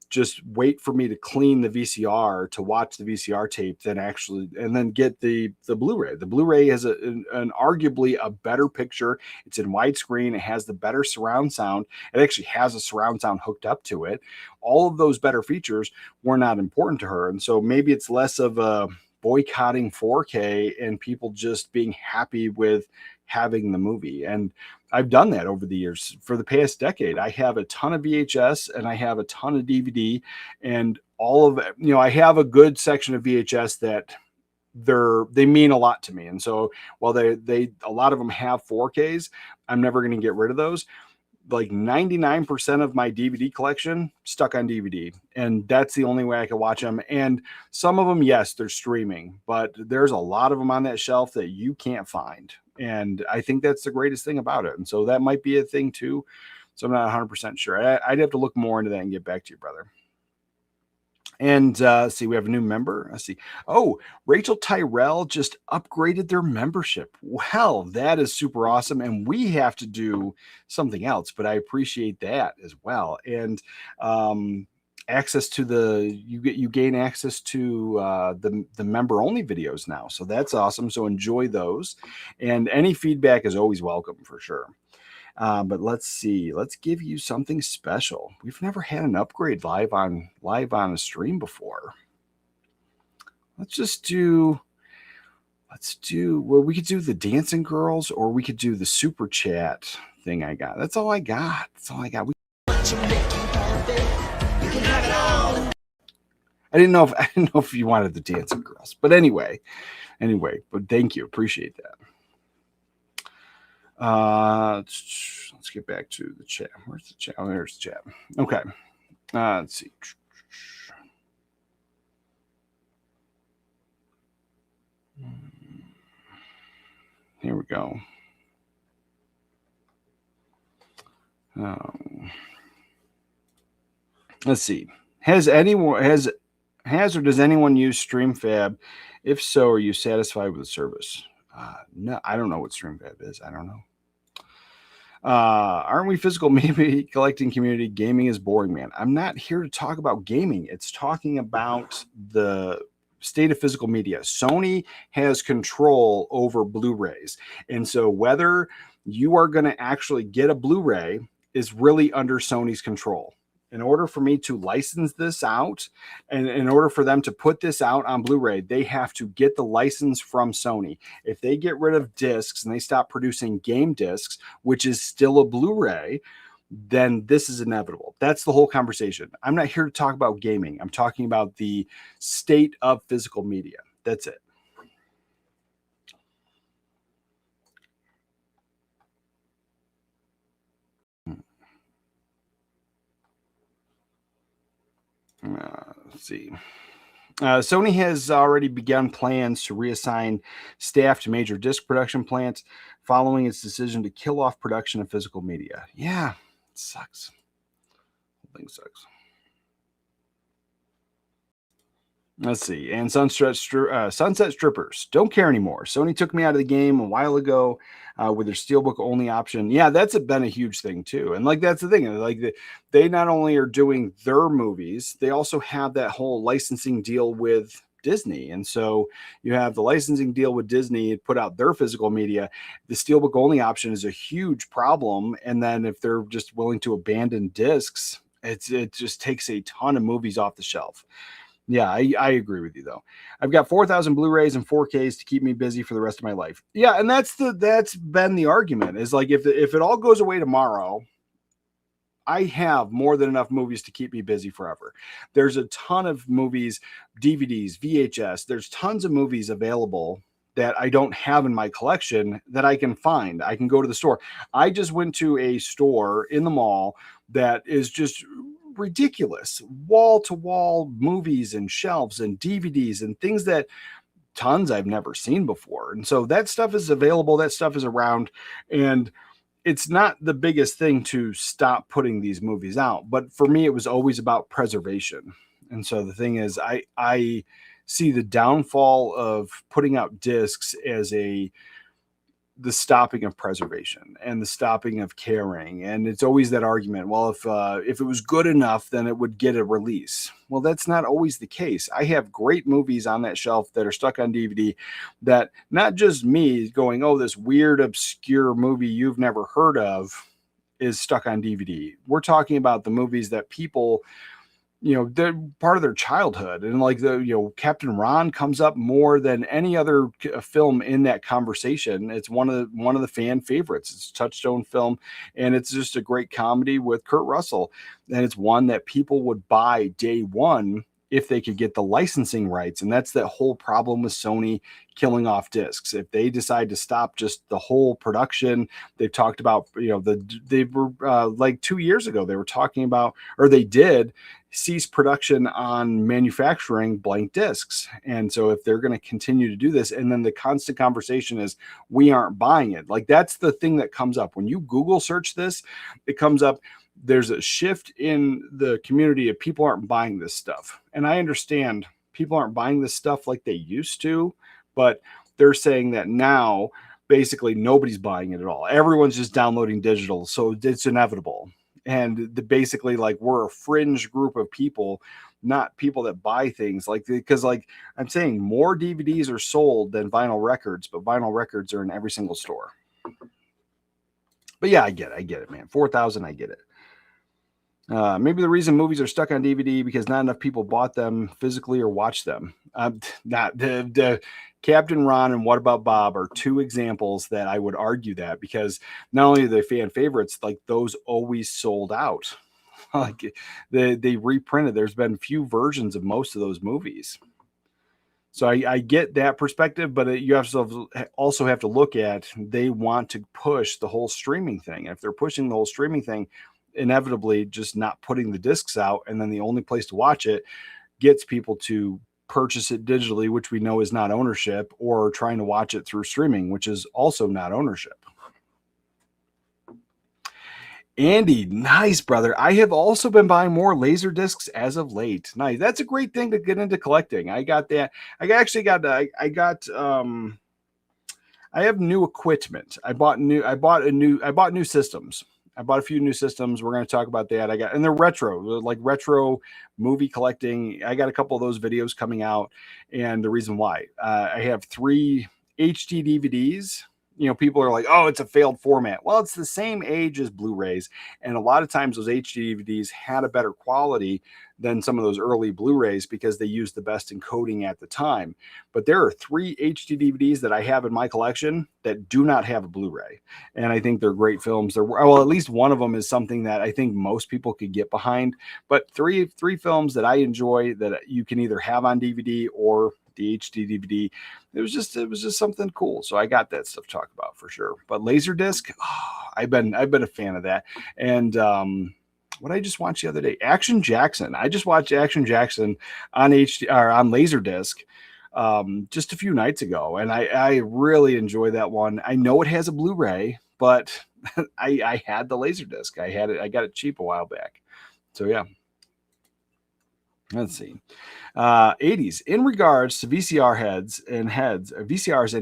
just wait for me to clean the VCR to watch the VCR tape and then get the Blu-ray. The Blu-ray has an arguably a better picture. It's in widescreen. It has the better surround sound. It actually has a surround sound hooked up to it. All of those better features were not important to her. And so maybe it's less of a boycotting 4K and people just being happy with having the movie. And I've done that over the years. For the past decade, I have a ton of VHS and I have a ton of DVD, and all of it. I have a good section of VHS that they mean a lot to me. And so while they a lot of them have 4Ks, I'm never going to get rid of those. Like 99% of my DVD collection stuck on DVD, and that's the only way I can watch them. And some of them, yes, they're streaming, but there's a lot of them on that shelf that you can't find. And I think that's the greatest thing about it. And so that might be a thing too. So I'm not 100% sure. I'd have to look more into that and get back to you, brother. And see, we have a new member. Let's see. Oh, Rachel Tyrell just upgraded their membership. Well, that is super awesome. And we have to do something else, but I appreciate that as well. And access to you gain access to the member only videos now. So that's awesome. So enjoy those. And any feedback is always welcome for sure. But let's see. Let's give you something special. We've never had an upgrade live on a stream before. Let's do. Well, we could do the dancing girls, or we could do the super chat thing. I got. That's all I got. I didn't know if you wanted the dancing girls, but anyway. But thank you. Appreciate that. Let's get back to the chat. Where's the chat? Oh, there's the chat. Okay. Let's see. Here we go. Let's see. Has or does anyone use StreamFab? If so, are you satisfied with the service? No, I don't know what StreamFab is. I don't know. Aren't we physical movie collecting community? Gaming is boring, man. I'm not here to talk about gaming. It's talking about the state of physical media. Sony has control over Blu-rays. And so whether you are going to actually get a Blu-ray is really under Sony's control. In order for me to license this out, and in order for them to put this out on Blu-ray, they have to get the license from Sony. If they get rid of discs and they stop producing game discs, which is still a Blu-ray, then this is inevitable. That's the whole conversation. I'm not here to talk about gaming. I'm talking about the state of physical media. That's it. Let's see. Sony has already begun plans to reassign staff to major disc production plants following its decision to kill off production of physical media. Yeah, it sucks. The whole thing sucks. Let's see. And Sunset Strippers don't care anymore. Sony took me out of the game a while ago with their Steelbook only option. Yeah, that's been a huge thing too. And like, that's the thing. Like, they not only are doing their movies, they also have that whole licensing deal with Disney. And so you have the licensing deal with Disney, put out their physical media. The Steelbook only option is a huge problem. And then if they're just willing to abandon discs, it just takes a ton of movies off the shelf. Yeah, I agree with you though. I've got 4,000 Blu-rays and 4Ks to keep me busy for the rest of my life. Yeah, and that's been the argument, is like, if it all goes away tomorrow, I have more than enough movies to keep me busy forever. There's a ton of movies, DVDs, VHS. There's tons of movies available that I don't have in my collection that I can find. I can go to the store. I just went to a store in the mall that is just ridiculous, wall-to-wall movies and shelves and DVDs and things that tons I've never seen before. And so that stuff is available, that stuff is around, and it's not the biggest thing to stop putting these movies out. But for me, it was always about preservation. And so the thing is, I see the downfall of putting out discs as the stopping of preservation and the stopping of caring. And it's always that argument. Well, if it was good enough, then it would get a release. Well, that's not always the case. I have great movies on that shelf that are stuck on DVD that not just me going, oh, this weird, obscure movie you've never heard of is stuck on DVD. We're talking about the movies that people, they're part of their childhood. And like Captain Ron comes up more than any other film in that conversation. It's one of the fan favorites. It's a touchstone film, and it's just a great comedy with Kurt Russell. And it's one that people would buy day one if they could get the licensing rights. And that's that whole problem with Sony killing off discs. If they decide to stop just the whole production, they've talked about, they were like 2 years ago, they were talking about, or they did cease production on manufacturing blank discs. And so if they're going to continue to do this, and then the constant conversation is, we aren't buying it. Like, that's the thing that comes up when you Google search this, it comes up. There's a shift in the community of people aren't buying this stuff. And I understand people aren't buying this stuff like they used to, but they're saying that now basically nobody's buying it at all. Everyone's just downloading digital. So it's inevitable. And basically, like, we're a fringe group of people, not people that buy things. Like, because like I'm saying, more DVDs are sold than vinyl records, but vinyl records are in every single store. But yeah, I get it, man. 4,000, I get it. Maybe the reason movies are stuck on DVD because not enough people bought them physically or watched them. Not the Captain Ron and What About Bob are two examples that I would argue that, because not only are they fan favorites, like, those always sold out. Like, they reprinted. There's been few versions of most of those movies. So I get that perspective, but you also have to look at, they want to push the whole streaming thing. If they're pushing the whole streaming thing, inevitably just not putting the discs out, and then the only place to watch it gets people to purchase it digitally, which we know is not ownership, or trying to watch it through streaming, which is also not ownership. Andy, nice, brother. I have also been buying more laser discs as of late. Nice. That's a great thing to get into collecting. I got that. I have new equipment. I bought new systems. I bought a few new systems. We're going to talk about that. And they're retro movie collecting. I got a couple of those videos coming out. And the reason why, I have 3 HD DVDs. People are like, oh, it's a failed format. Well, it's the same age as Blu-rays. And a lot of times those HD DVDs had a better quality than some of those early Blu-rays because they used the best encoding at the time. But there are 3 HD DVDs that I have in my collection that do not have a Blu-ray. And I think they're great films. Well, at least one of them is something that I think most people could get behind. But three films that I enjoy that you can either have on DVD or the HD DVD. It was just something cool. So I got that stuff to talk about for sure. But Laserdisc, I've been a fan of that. And what I just watched the other day, Action Jackson. I just watched Action Jackson on Laserdisc just a few nights ago, and I really enjoy that one. I know it has a Blu-ray, but I had the Laserdisc. I got it cheap a while back. So yeah. Let's see. 80s. In regards to VCRs and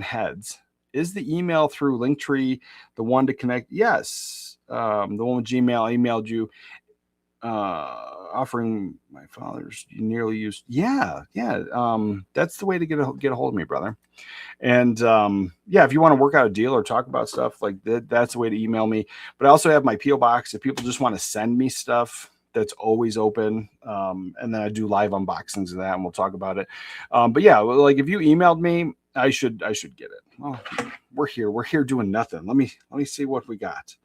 heads, is the email through Linktree the one to connect? Yes. The one with Gmail emailed you offering my father's nearly used. Yeah. That's the way to get a hold of me, brother. And if you want to work out a deal or talk about stuff like that, that's the way to email me. But I also have my PO box if people just want to send me stuff. That's always open. And then I do live unboxings of that, and we'll talk about it. But yeah, like, if you emailed me, I should get it. Oh, we're here doing nothing. Let me see what we got.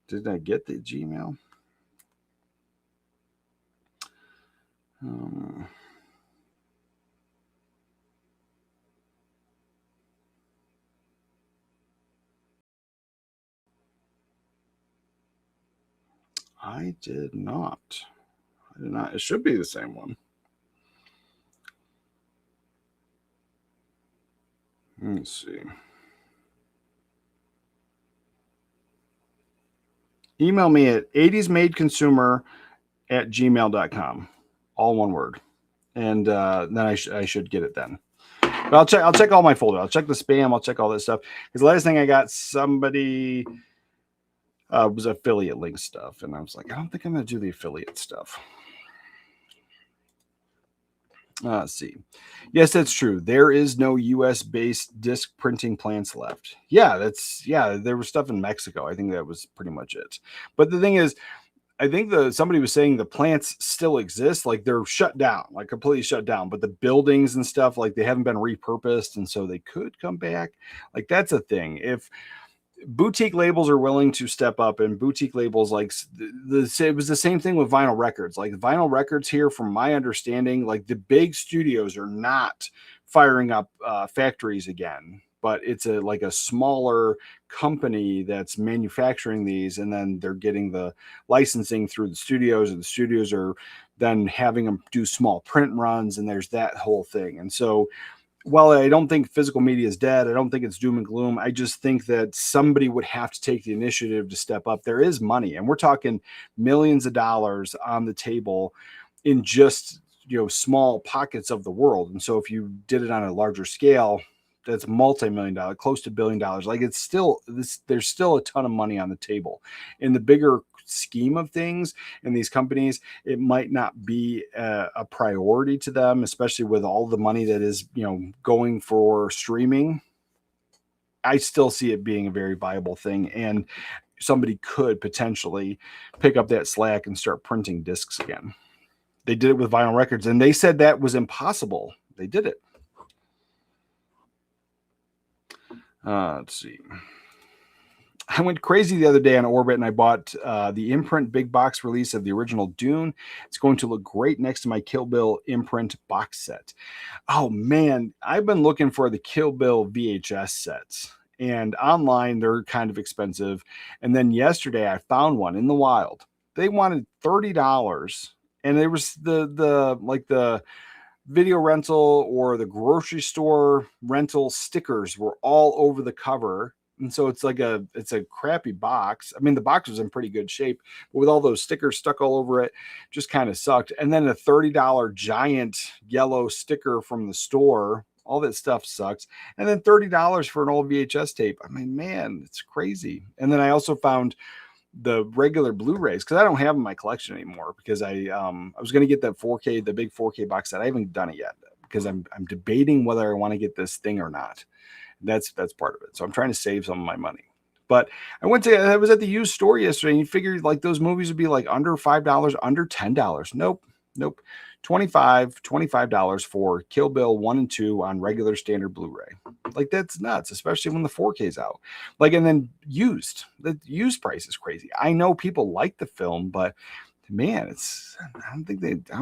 Did I get the Gmail? I did not. It should be the same one. Let's see. Email me at 80smadeconsumer@gmail.com. All one word. And then I should get it then. But I'll check all my folder. I'll check the spam. I'll check all this stuff. Because the last thing I got, somebody was affiliate link stuff. And I was like, I don't think I'm going to do the affiliate stuff. Let's see. Yes, that's true. There is no US-based disc printing plants left. Yeah, there was stuff in Mexico. I think that was pretty much it. But the thing is, I think somebody was saying the plants still exist, like they're shut down, like completely shut down, but the buildings and stuff, like they haven't been repurposed, and so they could come back. Like, that's a thing. If boutique labels are willing to step up, and boutique labels like it was the same thing with vinyl records. Like vinyl records here, from my understanding, like the big studios are not firing up factories again, but it's like a smaller company that's manufacturing these, and then they're getting the licensing through the studios, and the studios are then having them do small print runs, and there's that whole thing. And so while I don't think physical media is dead, I don't think it's doom and gloom. I just think that somebody would have to take the initiative to step up. There is money, and we're talking millions of dollars on the table in just, small pockets of the world. And so if you did it on a larger scale, that's multi-million dollar, close to $1 billion. Like there's still a ton of money on the table. In the bigger scheme of things in these companies, it might not be a priority to them, especially with all the money that is, going for streaming. I still see it being a very viable thing, and somebody could potentially pick up that slack and start printing discs again. They did it with vinyl records, and they said that was impossible. They did it. Let's see. I went crazy the other day on Orbit, and I bought the imprint big box release of the original Dune. It's going to look great next to my Kill Bill imprint box set. Oh man, I've been looking for the Kill Bill VHS sets, and online they're kind of expensive. And then yesterday I found one in the wild. They wanted $30, and there was the video rental or the grocery store rental stickers were all over the cover. And so it's a crappy box. I mean, the box was in pretty good shape, but with all those stickers stuck all over it, just kind of sucked. And then a $30 giant yellow sticker from the store, all that stuff sucks. And then $30 for an old VHS tape. I mean, man, it's crazy. And then I also found the regular Blu-rays, because I don't have them in my collection anymore, because I was going to get that 4K, the big 4K box set. I haven't done it yet because I'm debating whether I want to get this thing or not. That's part of it. So I'm trying to save some of my money. But I was at the used store yesterday, and you figured like those movies would be like under $5, under $10. Nope. $25 for Kill Bill 1 and 2 on regular standard Blu-ray. Like that's nuts, especially when the 4K is out. Like, and then the used price is crazy. I know people like the film, but man, I don't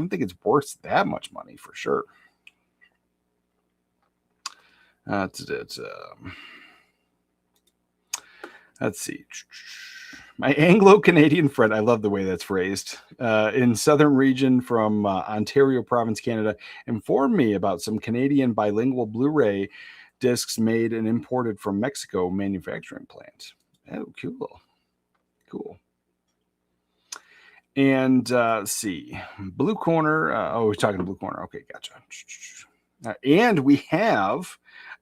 think it's worth that much money for sure. Let's see. My Anglo-Canadian friend, I love the way that's phrased, in southern region from Ontario province, Canada, informed me about some Canadian bilingual Blu-ray discs made and imported from Mexico manufacturing plant. Oh, cool. And let's see. Blue Corner. We're talking to Blue Corner. Okay, gotcha. And we have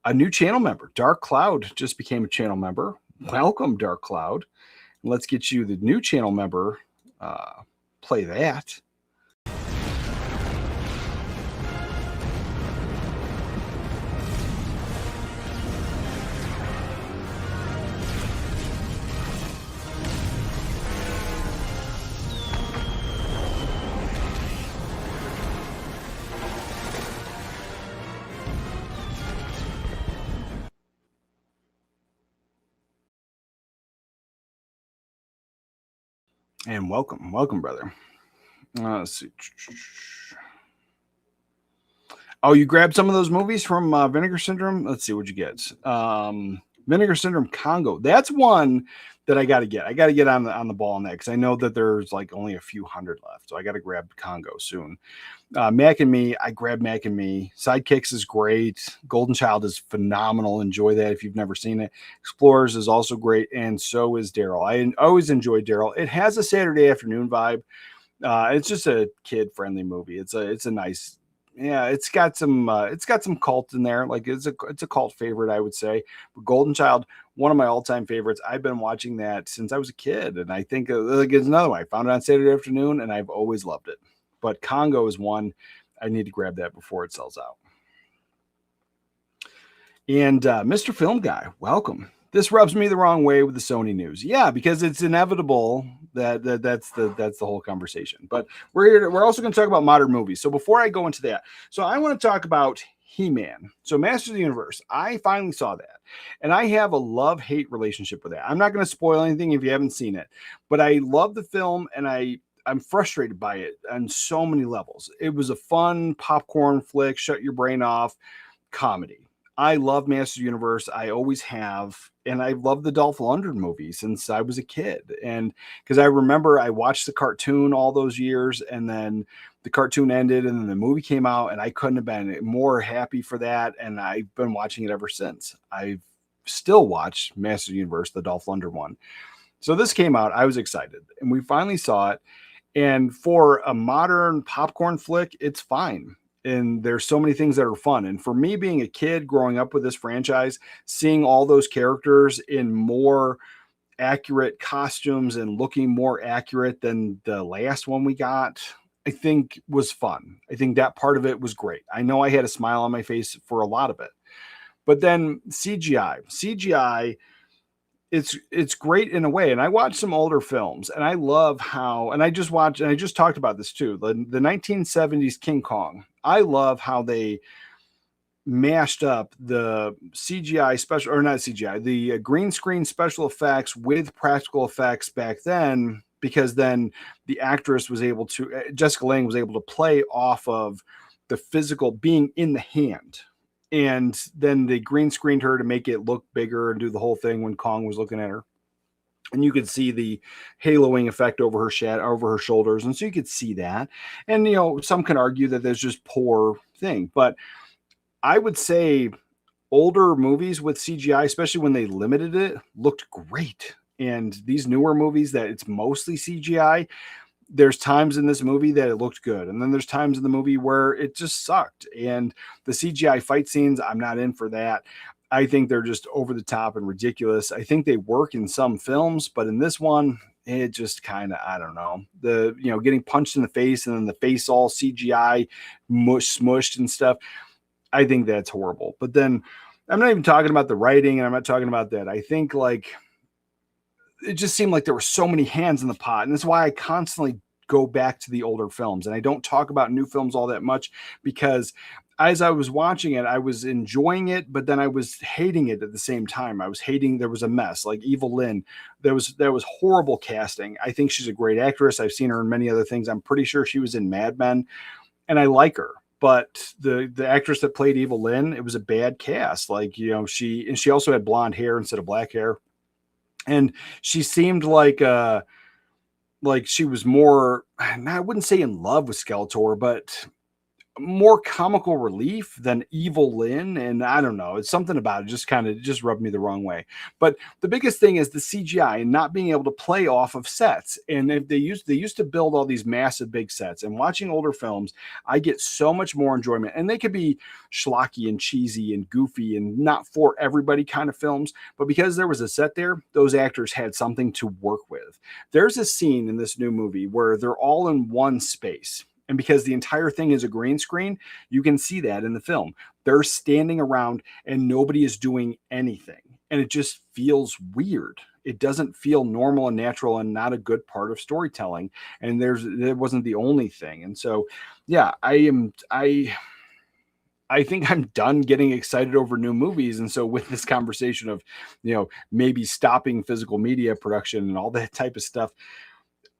a new channel member. Dark Cloud just became a channel member. Welcome, Dark Cloud. Let's get you the new channel member. Play that. And welcome, brother. Let's see. Oh, you grabbed some of those movies from Vinegar Syndrome? Let's see what you get. Vinegar Syndrome Congo. That's one that I got to get. I got to get on the ball on that, because I know that there's like only a few hundred left. So I got to grab Congo soon. Mac and Me. I grabbed Mac and Me. Sidekicks is great. Golden Child is phenomenal. Enjoy that if you've never seen it. Explorers is also great, and so is Daryl. I always enjoy Daryl. It has a Saturday afternoon vibe. It's just a kid-friendly movie. It's a nice. Yeah, it's got some cult in there. Like it's a cult favorite, I would say. But Golden Child, one of my all-time favorites. I've been watching that since I was a kid, and I think it's another one. I found it on Saturday afternoon, and I've always loved it. But Congo is one. I need to grab that before it sells out. And Mr. Film Guy, welcome. This rubs me the wrong way with the Sony news. Yeah, because it's inevitable that's the whole conversation. But we're also going to talk about modern movies. So before I go into that, so I want to talk about He-Man. So Masters of the Universe, I finally saw that. And I have a love-hate relationship with that. I'm not going to spoil anything if you haven't seen it, but I love the film and I'm frustrated by it on so many levels. It was a fun popcorn flick, shut your brain off comedy. I love Masters of the Universe. I always have. And I love the Dolph Lundgren movie since I was a kid. And because I remember I watched the cartoon all those years, and then the cartoon ended and then the movie came out, and I couldn't have been more happy for that. And I've been watching it ever since. I've still watched Masters of the Universe, the Dolph Lundgren one. So this came out. I was excited. And we finally saw it. And for a modern popcorn flick, it's fine. And there's so many things that are fun. And for me, being a kid growing up with this franchise, seeing all those characters in more accurate costumes and looking more accurate than the last one we got, I think was fun. I think that part of it was great. I know I had a smile on my face for a lot of it. But then CGI, it's great in a way. And I watched some older films, and I love how, and I just talked about this too, the 1970s King Kong. I love how they mashed up the CGI special, or not CGI, the green screen special effects with practical effects back then, because then the actress was able to, Jessica Lange was able to play off of the physical being in the hand. And then they green screened her to make it look bigger and do the whole thing when Kong was looking at her. And you could see the haloing effect over her shoulders. And so you could see that. And, you know, some can argue that there's just poor thing. But I would say older movies with CGI, especially when they limited it, looked great. And these newer movies that it's mostly CGI, there's times in this movie that it looked good. And then there's times in the movie where it just sucked. And the CGI fight scenes, I'm not in for that. I think they're just over the top and ridiculous. I think they work in some films, but in this one, it just kind of, I don't know, getting punched in the face and then the face all CGI smushed and stuff. I think that's horrible. But then I'm not even talking about the writing, and I'm not talking about that. I think it just seemed like there were so many hands in the pot. And that's why I constantly go back to the older films. And I don't talk about new films all that much, because as I was watching it, I was enjoying it, but then I was hating it at the same time. I was hating, there was a mess, like Evil Lynn. There was horrible casting. I think she's a great actress. I've seen her in many other things. I'm pretty sure she was in Mad Men, and I like her. But the actress that played Evil Lynn, it was a bad cast. She also had blonde hair instead of black hair. And she seemed like she was more, I wouldn't say in love with Skeletor, but more comical relief than Evil Lynn. And I don't know, it's something about it just rubbed me the wrong way. But the biggest thing is the CGI and not being able to play off of sets. And if they used to build all these massive big sets, and watching older films, I get so much more enjoyment. And they could be schlocky and cheesy and goofy and not for everybody kind of films, but because there was a set there, those actors had something to work with. There's a scene in this new movie where they're all in one space. And because the entire thing is a green screen, you can see that in the film. They're standing around and nobody is doing anything. And it just feels weird. It doesn't feel normal and natural, and not a good part of storytelling. And there wasn't the only thing. And so, yeah, I think I'm done getting excited over new movies. And so with this conversation of, maybe stopping physical media production and all that type of stuff,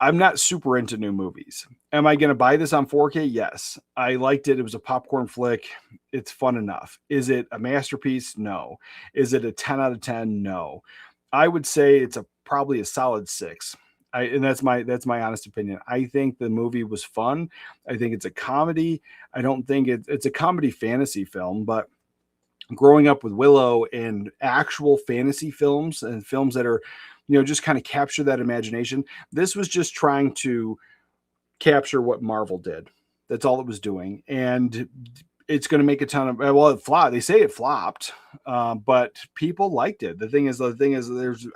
I'm not super into new movies. Am I going to buy this on 4K? Yes. I liked it. It was a popcorn flick. It's fun enough. Is it a masterpiece? No. Is it a 10 out of 10? No. I would say it's probably a solid 6. And that's my honest opinion. I think the movie was fun. I think it's a comedy. I don't think it's a comedy fantasy film, but growing up with Willow and actual fantasy films and films that are, just kind of capture that imagination. This was just trying to capture what Marvel did. That's all it was doing. And it's going to make a ton of, it flopped. They say it flopped, but people liked it. The thing is,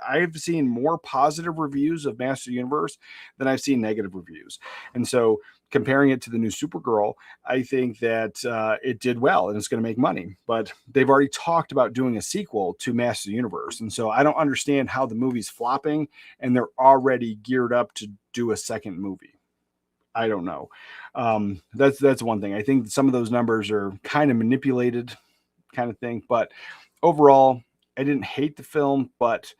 I've seen more positive reviews of Master Universe than I've seen negative reviews. And so comparing it to the new Supergirl, I think that it did well and it's going to make money. But they've already talked about doing a sequel to Master Universe. And so I don't understand how the movie's flopping and they're already geared up to do a second movie. I don't know. That's one thing. I think some of those numbers are kind of manipulated, kind of thing. But overall, I didn't hate the film, but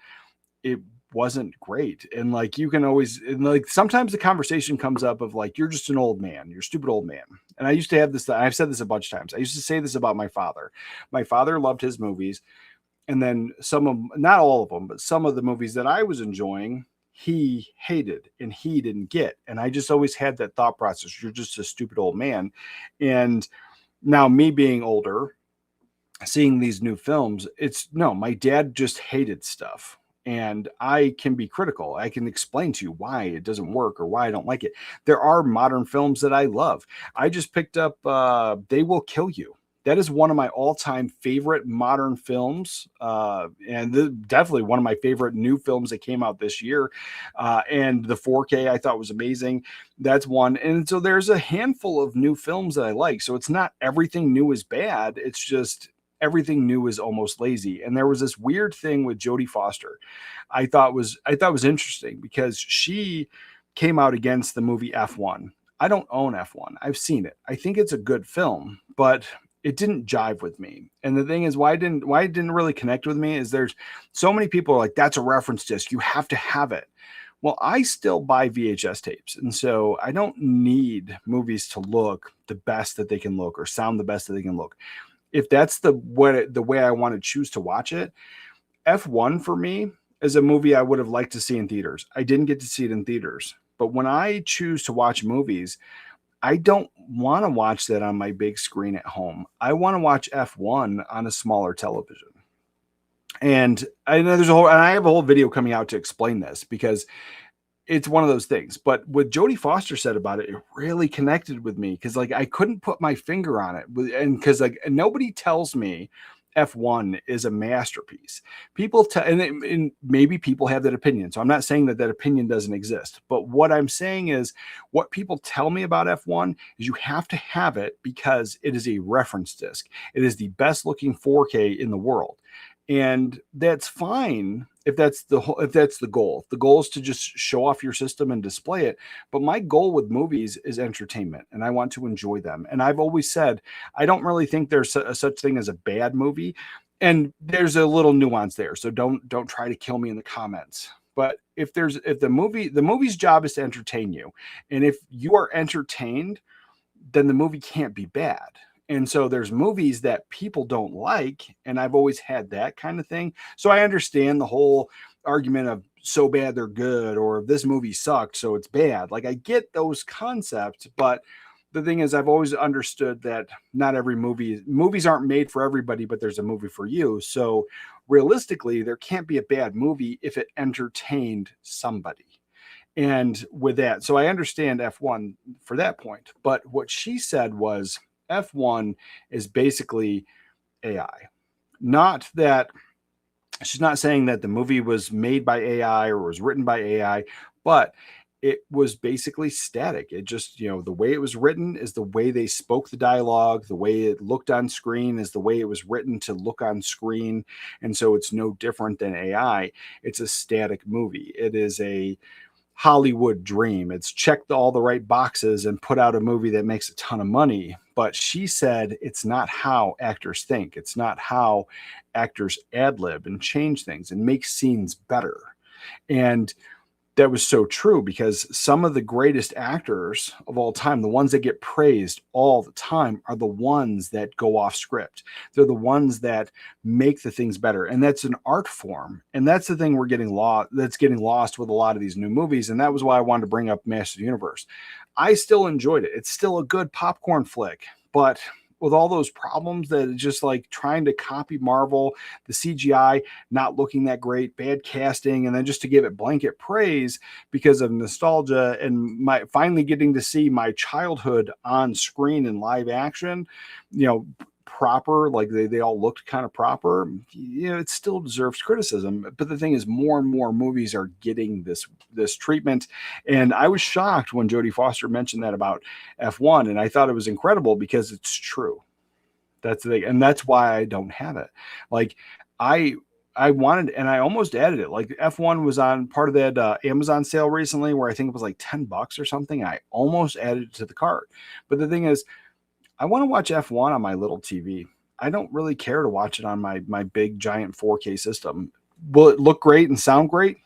it wasn't great. And like you can always, and like sometimes the conversation comes up of like, you're just an old man, you're a stupid old man. And I used to have this, I've said this a bunch of times. I used to say this about my father. My father loved his movies. And then some of, not all of them, but some of the movies that I was enjoying, he hated and he didn't get. And I just always had that thought process. You're just a stupid old man. And now me being older, seeing these new films, it's no, my dad just hated stuff. And I can be critical. I can explain to you why it doesn't work or why I don't like it. There are modern films that I love. I just picked up They Will Kill You. That is one of my all-time favorite modern films, and definitely one of my favorite new films that came out this year. And the 4K I thought was amazing. That's one. And so there's a handful of new films that I like. So it's not everything new is bad. It's just everything new is almost lazy. And there was this weird thing with Jodie Foster. I thought was interesting because she came out against the movie F1. I don't own F1. I've seen it. I think it's a good film, but it didn't jive with me. And the thing is, why it didn't really connect with me is there's so many people are like, that's a reference disc. You have to have it. Well, I still buy VHS tapes. And so I don't need movies to look the best that they can look or sound the best that they can look. If that's the way I want to choose to watch it, F1 for me is a movie I would have liked to see in theaters. I didn't get to see it in theaters. But when I choose to watch movies, I don't want to watch that on my big screen at home. I want to watch F1 on a smaller television. And I know I have a whole video coming out to explain this because it's one of those things. But what Jodie Foster said about it, it really connected with me because like I couldn't put my finger on it. And because like nobody tells me F1 is a masterpiece. People tell, and maybe people have that opinion. So I'm not saying that opinion doesn't exist. But what I'm saying is what people tell me about F1 is you have to have it because it is a reference disc. It is the best looking 4K in the world. And that's fine if that's the goal. If the goal is to just show off your system and display it. But my goal with movies is entertainment, and I want to enjoy them. And I've always said I don't really think there's a such thing as a bad movie, and there's a little nuance there. So don't try to kill me in the comments. But if the movie's job is to entertain you, and if you are entertained, then the movie can't be bad. And so there's movies that people don't like, and I've always had that kind of thing. So I understand the whole argument of so bad they're good, or this movie sucked, so it's bad. Like I get those concepts, but the thing is, I've always understood that not every movies aren't made for everybody, but there's a movie for you. So realistically, there can't be a bad movie if it entertained somebody. And with that, so I understand F1 for that point. But what she said was, F1 is basically AI. Not that she's not saying that the movie was made by AI or was written by AI, but it was basically static. It just, the way it was written is the way they spoke the dialogue. The way it looked on screen is the way it was written to look on screen. And so it's no different than AI. It's a static movie. It is a Hollywood dream. It's checked all the right boxes and put out a movie that makes a ton of money. But she said it's not how actors think. It's not how actors ad-lib and change things and make scenes better. And that was so true because some of the greatest actors of all time, the ones that get praised all the time, are the ones that go off script. They're the ones that make the things better. And that's an art form. And that's the thing that's getting lost with a lot of these new movies. And that was why I wanted to bring up Master of the Universe. I still enjoyed it. It's still a good popcorn flick, but with all those problems that it's just like trying to copy Marvel, the CGI not looking that great, bad casting, and then just to give it blanket praise because of nostalgia and my finally getting to see my childhood on screen in live action, proper, like they all looked kind of proper, it still deserves criticism. But the thing is, more and more movies are getting this treatment. And I was shocked when Jodie Foster mentioned that about F1, and I thought it was incredible because it's true. That's the thing. And that's why I don't have it. Like I wanted, and I almost added it. Like F1 was on part of that Amazon sale recently where I think it was like $10 or something. I almost added it to the cart. But the thing is, I want to watch F1 on my little TV. I don't really care to watch it on my big giant 4K system. Will it look great and sound great?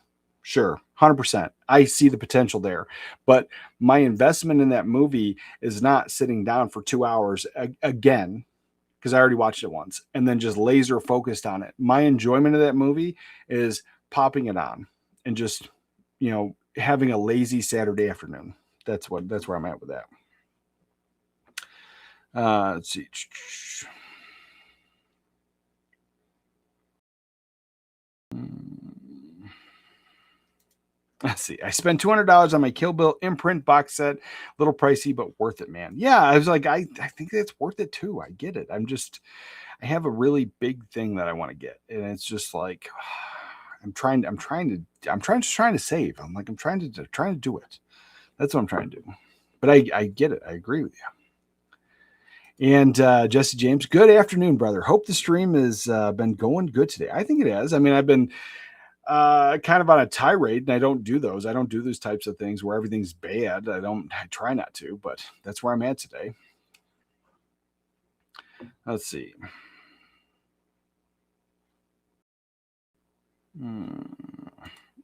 Sure, 100%. I see the potential there. But my investment in that movie is not sitting down for 2 hours again, because I already watched it once, and then just laser focused on it. My enjoyment of that movie is popping it on and just, having a lazy Saturday afternoon. That's where I'm at with that. Let's see. Let's see. I spent $200 on my Kill Bill imprint box set. Little pricey, but worth it, man. Yeah, I was like, I think it's worth it too. I get it. I have a really big thing that I want to get, and it's just like I'm trying to save. I'm trying to do it. That's what I'm trying to do. But I get it. I agree with you. And Jesse James, good afternoon, brother. Hope the stream has been going good today. I think it has. I mean, I've been kind of on a tirade, and I don't do those. I don't do those types of things where everything's bad. I try not to, but that's where I'm at today. Let's see.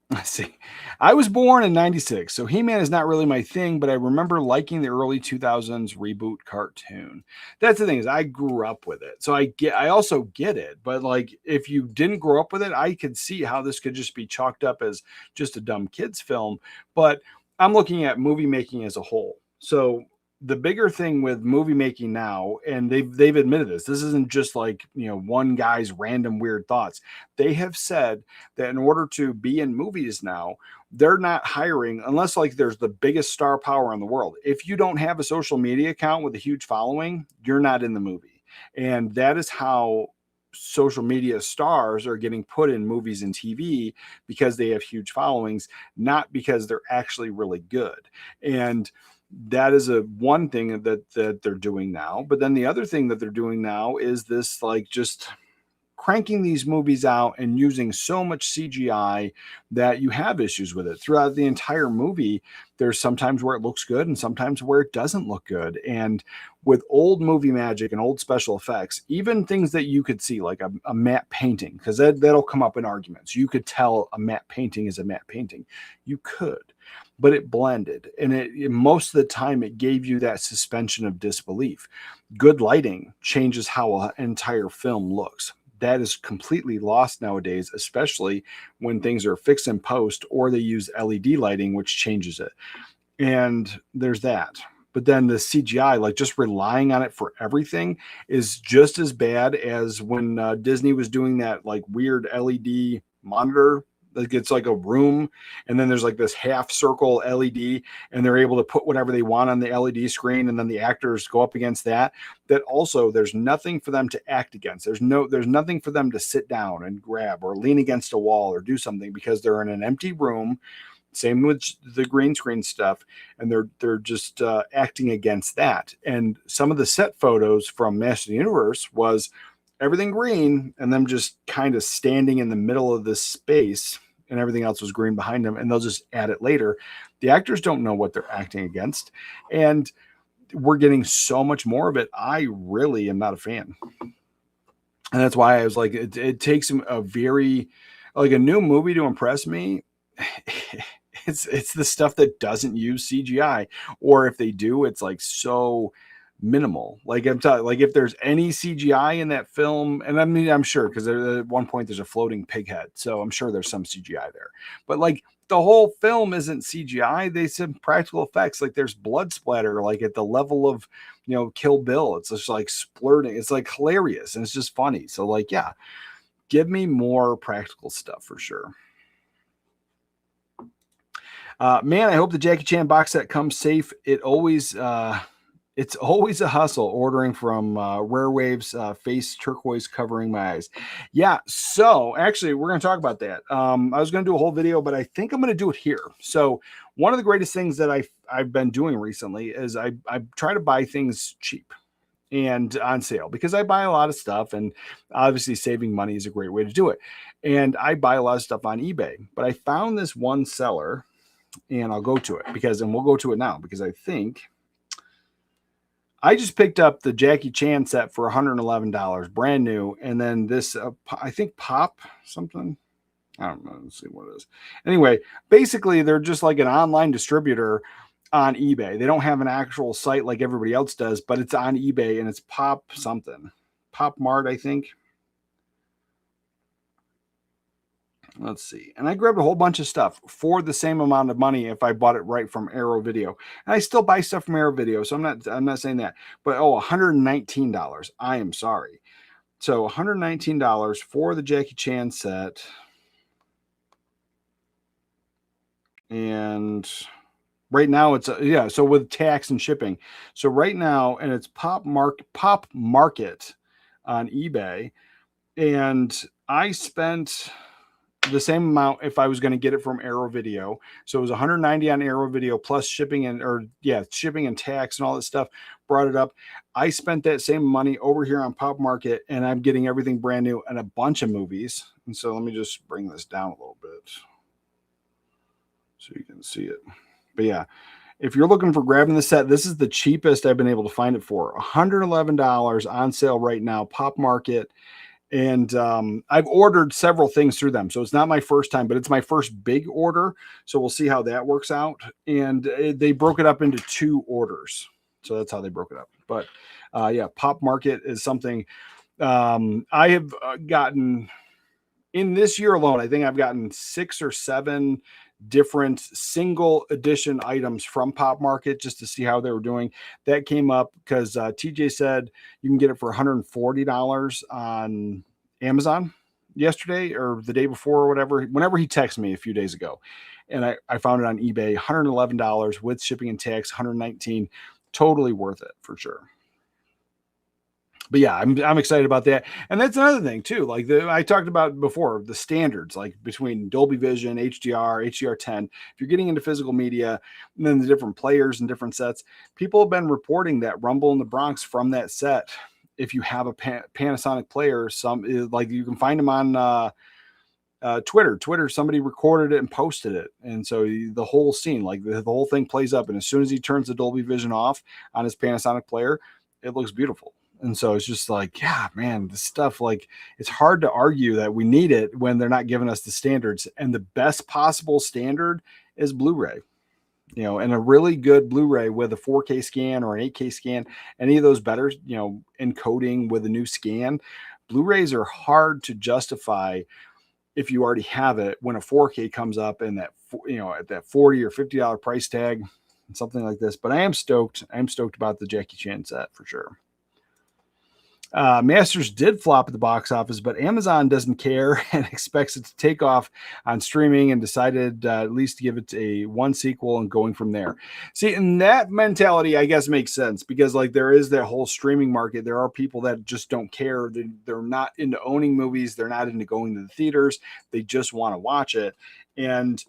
Let's see. I was born in 96, so He-Man is not really my thing, but I remember liking the early 2000s reboot cartoon. That's the thing, is I grew up with it. So I also get it, but like if you didn't grow up with it, I could see how this could just be chalked up as just a dumb kids film, but I'm looking at movie making as a whole. So the bigger thing with movie making now, and they've admitted this isn't just like, one guy's random weird thoughts. They have said that in order to be in movies now, they're not hiring unless like there's the biggest star power in the world. If you don't have a social media account with a huge following, you're not in the movie. And that is how social media stars are getting put in movies and TV, because they have huge followings, not because they're actually really good. And that is one thing that they're doing now. But then the other thing that they're doing now is this, like, just cranking these movies out and using so much CGI that you have issues with it throughout the entire movie. There's sometimes where it looks good and sometimes where it doesn't look good. And with old movie magic and old special effects, even things that you could see like a matte painting, because that'll come up in arguments. You could tell a matte painting is a matte painting. You could, but it blended, and it most of the time it gave you that suspension of disbelief. Good lighting changes how an entire film looks. That is completely lost nowadays, especially when things are fixed in post or they use LED lighting, which changes it. And there's that. But then the CGI, like just relying on it for everything, is just as bad as when Disney was doing that like weird LED monitor. Like it's like a room, and then there's like this half circle LED, and they're able to put whatever they want on the LED screen, and then the actors go up against that. That also, there's nothing for them to act against. There's nothing for them to sit down and grab or lean against a wall or do something, because they're in an empty room. Same with the green screen stuff, and they're just acting against that. And some of the set photos from Master of the Universe was everything green and them just kind of standing in the middle of this space, and everything else was green behind them, and they'll just add it later. The actors don't know what they're acting against, and we're getting so much more of it. I really am not a fan. And that's why I was like, it takes a very, like, a new movie to impress me. It's the stuff that doesn't use CGI, or if they do, it's like so minimal. Like I'm talking, like if there's any CGI in that film, and I mean, I'm sure, because at one point there's a floating pig head, so I'm sure there's some CGI there. But like the whole film isn't CGI. They said practical effects. Like there's blood splatter, like at the level of, Kill Bill. It's just like splurting. It's like hilarious, and it's just funny. So like, yeah, give me more practical stuff for sure. Man, I hope the Jackie Chan box set comes safe. It's always a hustle ordering from Rare Waves face turquoise covering my eyes. Yeah, so actually we're going to talk about that. I was going to do a whole video, but I think I'm going to do it here. So one of the greatest things that I've been doing recently is I try to buy things cheap. and on sale, because I buy a lot of stuff, and obviously saving money is a great way to do it. And I buy a lot of stuff on eBay, but I found this one seller, and I'll go to it and we'll go to it now, because I think I just picked up the Jackie Chan set for $111, brand new. And then this, I think Pop something. I don't know. Let's see what it is. Anyway, basically, they're just like an online distributor on eBay. They don't have an actual site like everybody else does, but it's on eBay, and it's Pop something. Pop Mart, I think. Let's see. And I grabbed a whole bunch of stuff for the same amount of money if I bought it right from Arrow Video. And I still buy stuff from Arrow Video, so I'm not saying that. But $119. I am sorry. So $119 for the Jackie Chan set. And right now it's so with tax and shipping. So right now, and it's Pop Market on eBay, and I spent the same amount if I was going to get it from Arrow Video. So it was $190 on Arrow Video plus shipping shipping and tax and all that stuff brought it up. I spent that same money over here on Pop Market, and I'm getting everything brand new and a bunch of movies. And so let me just bring this down a little bit so you can see it. But yeah, if you're looking for grabbing the set, this is the cheapest I've been able to find it for. $111 on sale right now, Pop Market. And I've ordered several things through them. So it's not my first time, but it's my first big order. So we'll see how that works out. And they broke it up into 2 orders. So that's how they broke it up. But yeah, Pop Market is something I have gotten in this year alone. I think I've gotten 6 or 7 different single edition items from Pop Market just to see how they were doing. That came up because TJ said you can get it for $140 on Amazon yesterday or the day before or whatever, whenever he texted me a few days ago. And I found it on eBay, $111 with shipping and tax, $119. Totally worth it for sure. But yeah, I'm excited about that. And that's another thing too. Like I talked about before, the standards, like between Dolby Vision, HDR, HDR10, if you're getting into physical media, and then the different players and different sets, people have been reporting that Rumble in the Bronx from that set. If you have a Panasonic player, like you can find them on Twitter, somebody recorded it and posted it. And so the whole scene, like the whole thing plays up. And as soon as he turns the Dolby Vision off on his Panasonic player, it looks beautiful. And so it's just like, yeah, man, this stuff, like, it's hard to argue that we need it when they're not giving us the standards. And the best possible standard is Blu-ray, and a really good Blu-ray with a 4K scan or an 8K scan, any of those better, encoding with a new scan. Blu-rays are hard to justify if you already have it when a 4K comes up in that, at that $40 or $50 price tag, something like this. But I am stoked. I'm stoked about the Jackie Chan set for sure. Masters did flop at the box office, but Amazon doesn't care and expects it to take off on streaming, and decided at least to give it one sequel and going from there. See, and that mentality, I guess, makes sense, because like there is that whole streaming market. There are people that just don't care. They're not into owning movies. They're not into going to the theaters. They just want to watch it. And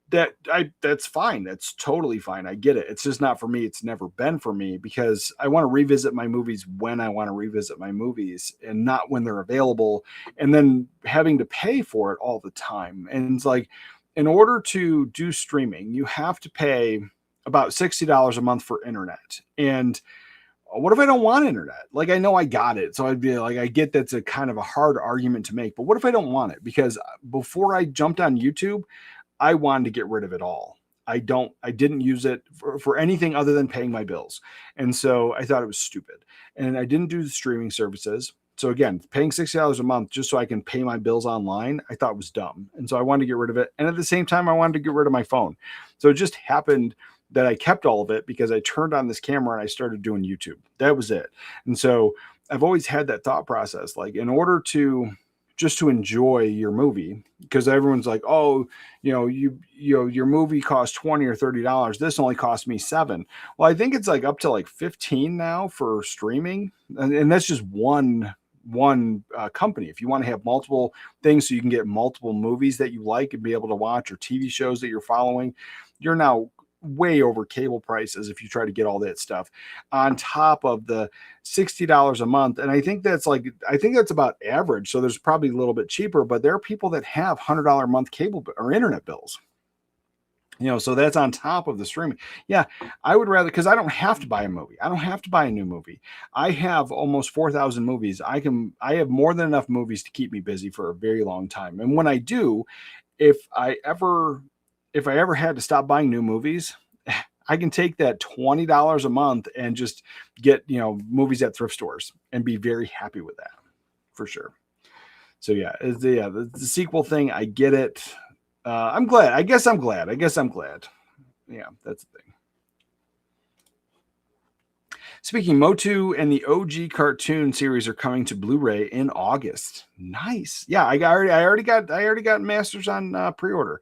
that's fine. That's totally fine. I get it. It's just not for me. It's never been for me, because I want to revisit my movies when I want to revisit my movies, and not when they're available, and then having to pay for it all the time. And it's like, in order to do streaming, you have to pay about $60 a month for internet. And what if I don't want internet? Like, I know I got it. So I'd be like, I get that's a kind of a hard argument to make, but what if I don't want it? Because before I jumped on YouTube, I wanted to get rid of it all. I didn't use it for anything other than paying my bills. And so I thought it was stupid. And I didn't do the streaming services. So again, paying $60 a month just so I can pay my bills online, I thought was dumb. And so I wanted to get rid of it. And at the same time, I wanted to get rid of my phone. So it just happened that I kept all of it because I turned on this camera and I started doing YouTube. That was it. And so I've always had that thought process, like, in order to just to enjoy your movie, because everyone's like, oh, your movie costs $20 or $30. This only cost me $7. Well, I think it's like up to like 15 now for streaming. And that's just one company. If you want to have multiple things so you can get multiple movies that you like and be able to watch, or TV shows that you're following, you're now way over cable prices if you try to get all that stuff on top of the $60 a month. And I think that's about average. So there's probably a little bit cheaper, but there are people that have $100 a month cable or internet bills. So that's on top of the streaming. Yeah, I would rather, because I don't have to buy a movie. I don't have to buy a new movie. I have almost 4,000 movies. I have more than enough movies to keep me busy for a very long time. And when I do, if I ever had to stop buying new movies, I can take that $20 a month and just get, movies at thrift stores and be very happy with that for sure. So the sequel thing, I get it. I'm glad. I guess I'm glad. Yeah, that's the thing. Speaking, Motu and the OG cartoon series are coming to Blu-ray in August. Nice. Yeah, I already got Masters on pre-order.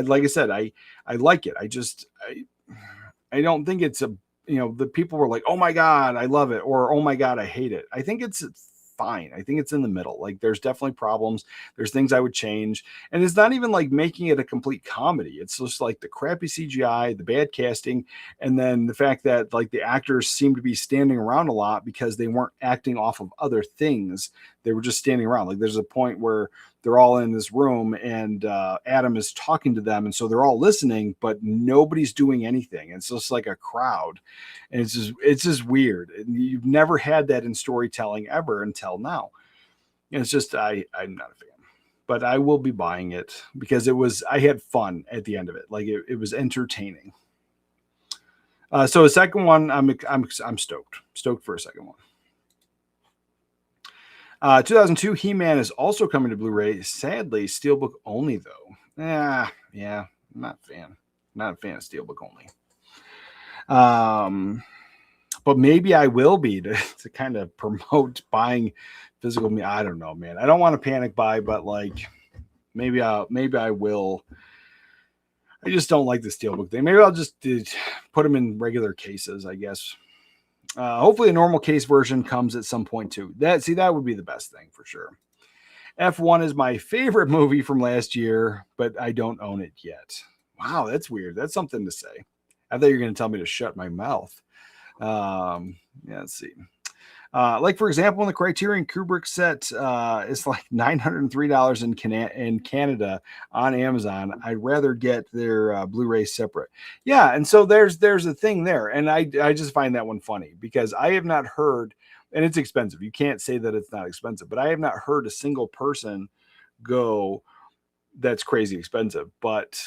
Like I said, I like it. I don't think it's the people were like, oh my God, I love it, or oh my God, I hate it. I think it's fine. I think it's in the middle. Like there's definitely problems. There's things I would change. And it's not even like making it a complete comedy. It's just like the crappy CGI, the bad casting, and then the fact that like the actors seem to be standing around a lot because they weren't acting off of other things. They were just standing around. Like there's a point where they're all in this room and Adam is talking to them. And so they're all listening, but nobody's doing anything. It's just like a crowd. And it's just weird. And you've never had that in storytelling ever until now. And it's just, I'm not a fan, but I will be buying it because I had fun at the end of it. Like it was entertaining. So a second one, I'm stoked for a second one. 2002 He-Man is also coming to Blu-ray. Sadly, Steelbook only though. Yeah, I'm not a fan. Not a fan of Steelbook only. But maybe I will be to kind of promote buying physical media. I don't know, man. I don't want to panic buy, but like maybe I will. I just don't like the Steelbook thing. Maybe I'll just put them in regular cases, I guess. Hopefully a normal case version comes at some point too. That would be the best thing for sure. F1 is my favorite movie from last year, but I don't own it yet. Wow, that's weird. That's something to say. I thought you were going to tell me to shut my mouth. Let's see. Like for example, in the Criterion Kubrick set, it's like $903 in Canada on Amazon. I'd rather get their Blu-ray separate. Yeah, and so there's a thing there, and I just find that one funny because I have not heard, and it's expensive. You can't say that it's not expensive, but I have not heard a single person go, that's crazy expensive. But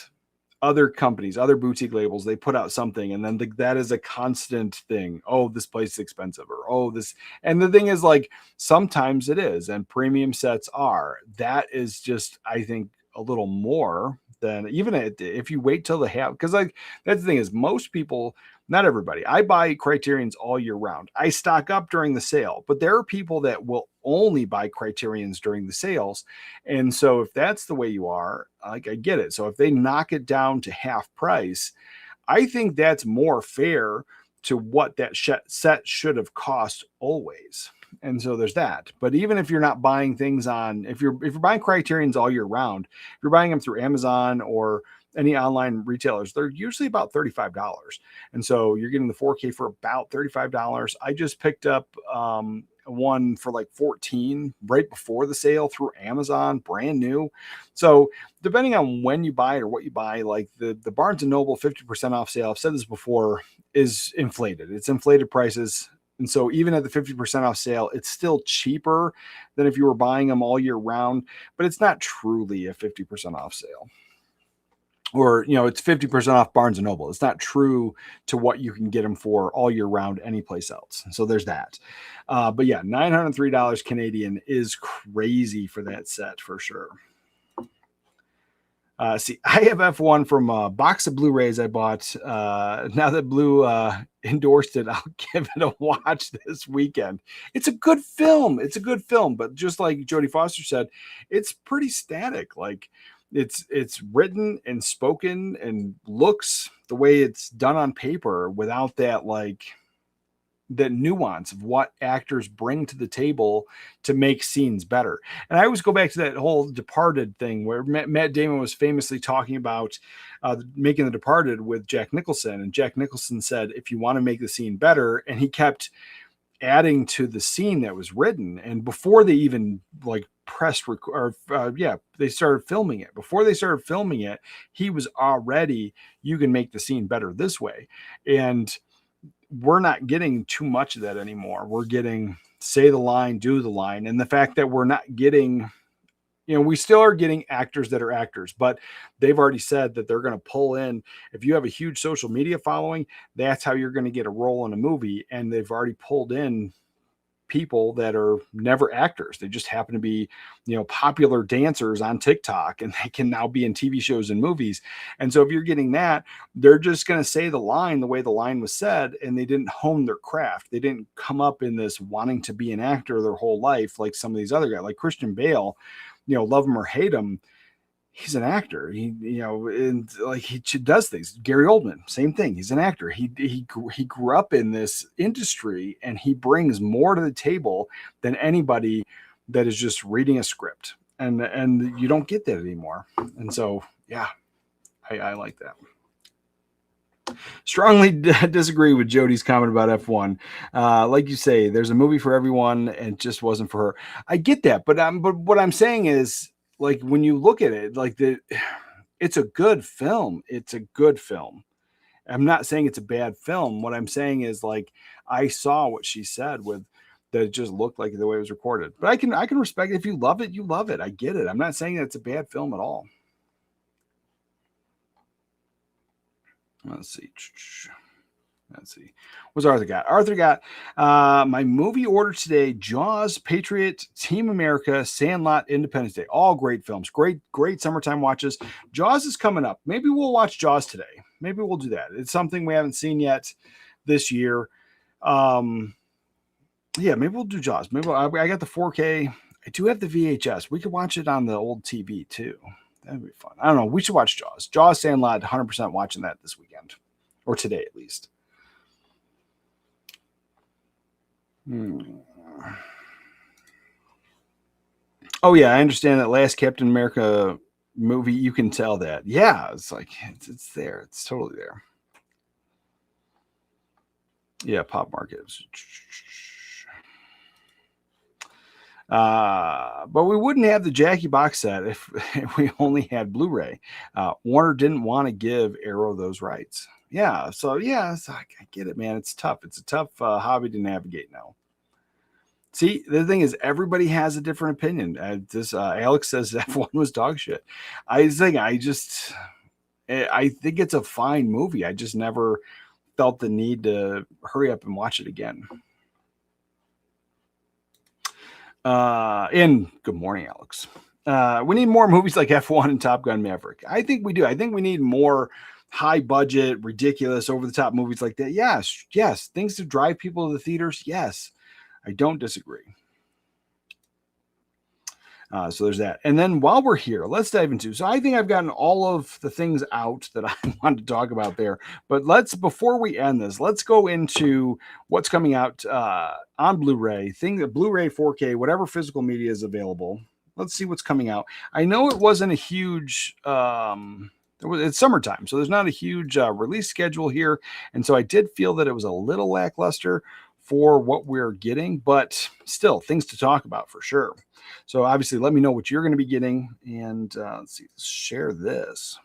other companies, other boutique labels, they put out something and then that is a constant thing. Oh, this place is expensive, or oh, this. And the thing is, like, sometimes it is, and premium sets are. That is just, I think, a little more than even if you wait till they have, because like that's the thing is most people, not everybody. I buy Criterions all year round. I stock up during the sale, but there are people that will only buy Criterions during the sales. And so if that's the way you are, like, I get it. So if they knock it down to half price, I think that's more fair to what that set should have cost always. And so there's that. But even if you're not buying things on, if you're buying Criterions all year round, if you're buying them through Amazon or any online retailers, they're usually about $35. And so you're getting the 4K for about $35. I just picked up one for like $14 right before the sale through Amazon, brand new. So depending on when you buy it or what you buy, like the Barnes & Noble 50% off sale, I've said this before, is inflated. It's inflated prices. And so even at the 50% off sale, it's still cheaper than if you were buying them all year round, but it's not truly a 50% off sale. Or, it's 50% off Barnes & Noble. It's not true to what you can get them for all year round anyplace else. So there's that. But yeah, $903 Canadian is crazy for that set for sure. See, I have F1 from a box of Blu-rays I bought. Now that Blue endorsed it, I'll give it a watch this weekend. It's a good film. But just like Jodie Foster said, it's pretty static. Like, it's written and spoken and looks the way it's done on paper without that, like, the nuance of what actors bring to the table to make scenes better. And I always go back to that whole Departed thing where Matt Damon was famously talking about making The Departed with Jack Nicholson. And Jack Nicholson said, if you want to make the scene better, and he kept adding to the scene that was written. And before they even like pressed they started filming it. Before they started filming it, he was already, you can make the scene better this way. And we're not getting too much of that anymore. We're getting say the line, do the line. And the fact that we're not getting, we still are getting actors that are actors, but they've already said that they're going to pull in. If you have a huge social media following, that's how you're going to get a role in a movie. And they've already pulled in people that are never actors. They just happen to be, popular dancers on TikTok, and they can now be in TV shows and movies. And so if you're getting that, they're just going to say the line the way the line was said, and they didn't hone their craft. They didn't come up in this wanting to be an actor their whole life like some of these other guys, like Christian Bale. Love him or hate him, he's an actor. He does things. Gary Oldman, same thing. He's an actor. He grew up in this industry, and he brings more to the table than anybody that is just reading a script. And you don't get that anymore. And so, yeah, I like that. Strongly disagree with Jody's comment about F1. Like you say, there's a movie for everyone, and it just wasn't for her. I get that, but what I'm saying is, like, when you look at it, like it's a good film. It's a good film. I'm not saying it's a bad film. What I'm saying is, like, I saw what she said with that it just looked like the way it was recorded. But I can respect it. If you love it, you love it. I get it. I'm not saying that it's a bad film at all. Let's see. What's Arthur got? Arthur got my movie order today: Jaws, Patriot, Team America, Sandlot, Independence Day. All great films. Great summertime watches. Jaws is coming up. Maybe we'll watch Jaws today. Maybe we'll do that. It's something we haven't seen yet this year. Maybe we'll do Jaws. Maybe I got the 4K. I do have the VHS. We could watch it on the old TV too. That'd be fun. I don't know. We should watch Jaws. Jaws, Sandlot, 100% watching that this weekend. Or today, at least. Oh, yeah. I understand that last Captain America movie. You can tell that. Yeah. It's like, it's there. It's totally there. Yeah. Pop Market. But we wouldn't have the Jackie box set if we only had Blu-ray. Warner didn't want to give Arrow those rights. Yeah. So yeah, I get it, man. It's tough. It's a tough hobby to navigate now. See, the thing is, everybody has a different opinion. Alex says F1 was dog shit. I think it's a fine movie. I just never felt the need to hurry up and watch it again. And good morning, Alex. We need more movies like F1 and Top Gun Maverick. I think we do. I think we need more high budget, ridiculous, over the top movies like that. Yes. Things to drive people to the theaters. Yes. I don't disagree. So there's that. And then while we're here, let's dive into. So I think I've gotten all of the things out that I wanted to talk about there. But before we end this, let's go into what's coming out on Blu-ray, Blu-ray, 4K, whatever physical media is available. Let's see what's coming out. I know it wasn't a huge. It's summertime, so there's not a huge release schedule here, and so I did feel that it was a little lackluster for what we're getting, but still things to talk about for sure. So obviously let me know what you're going to be getting, and let's see, share this.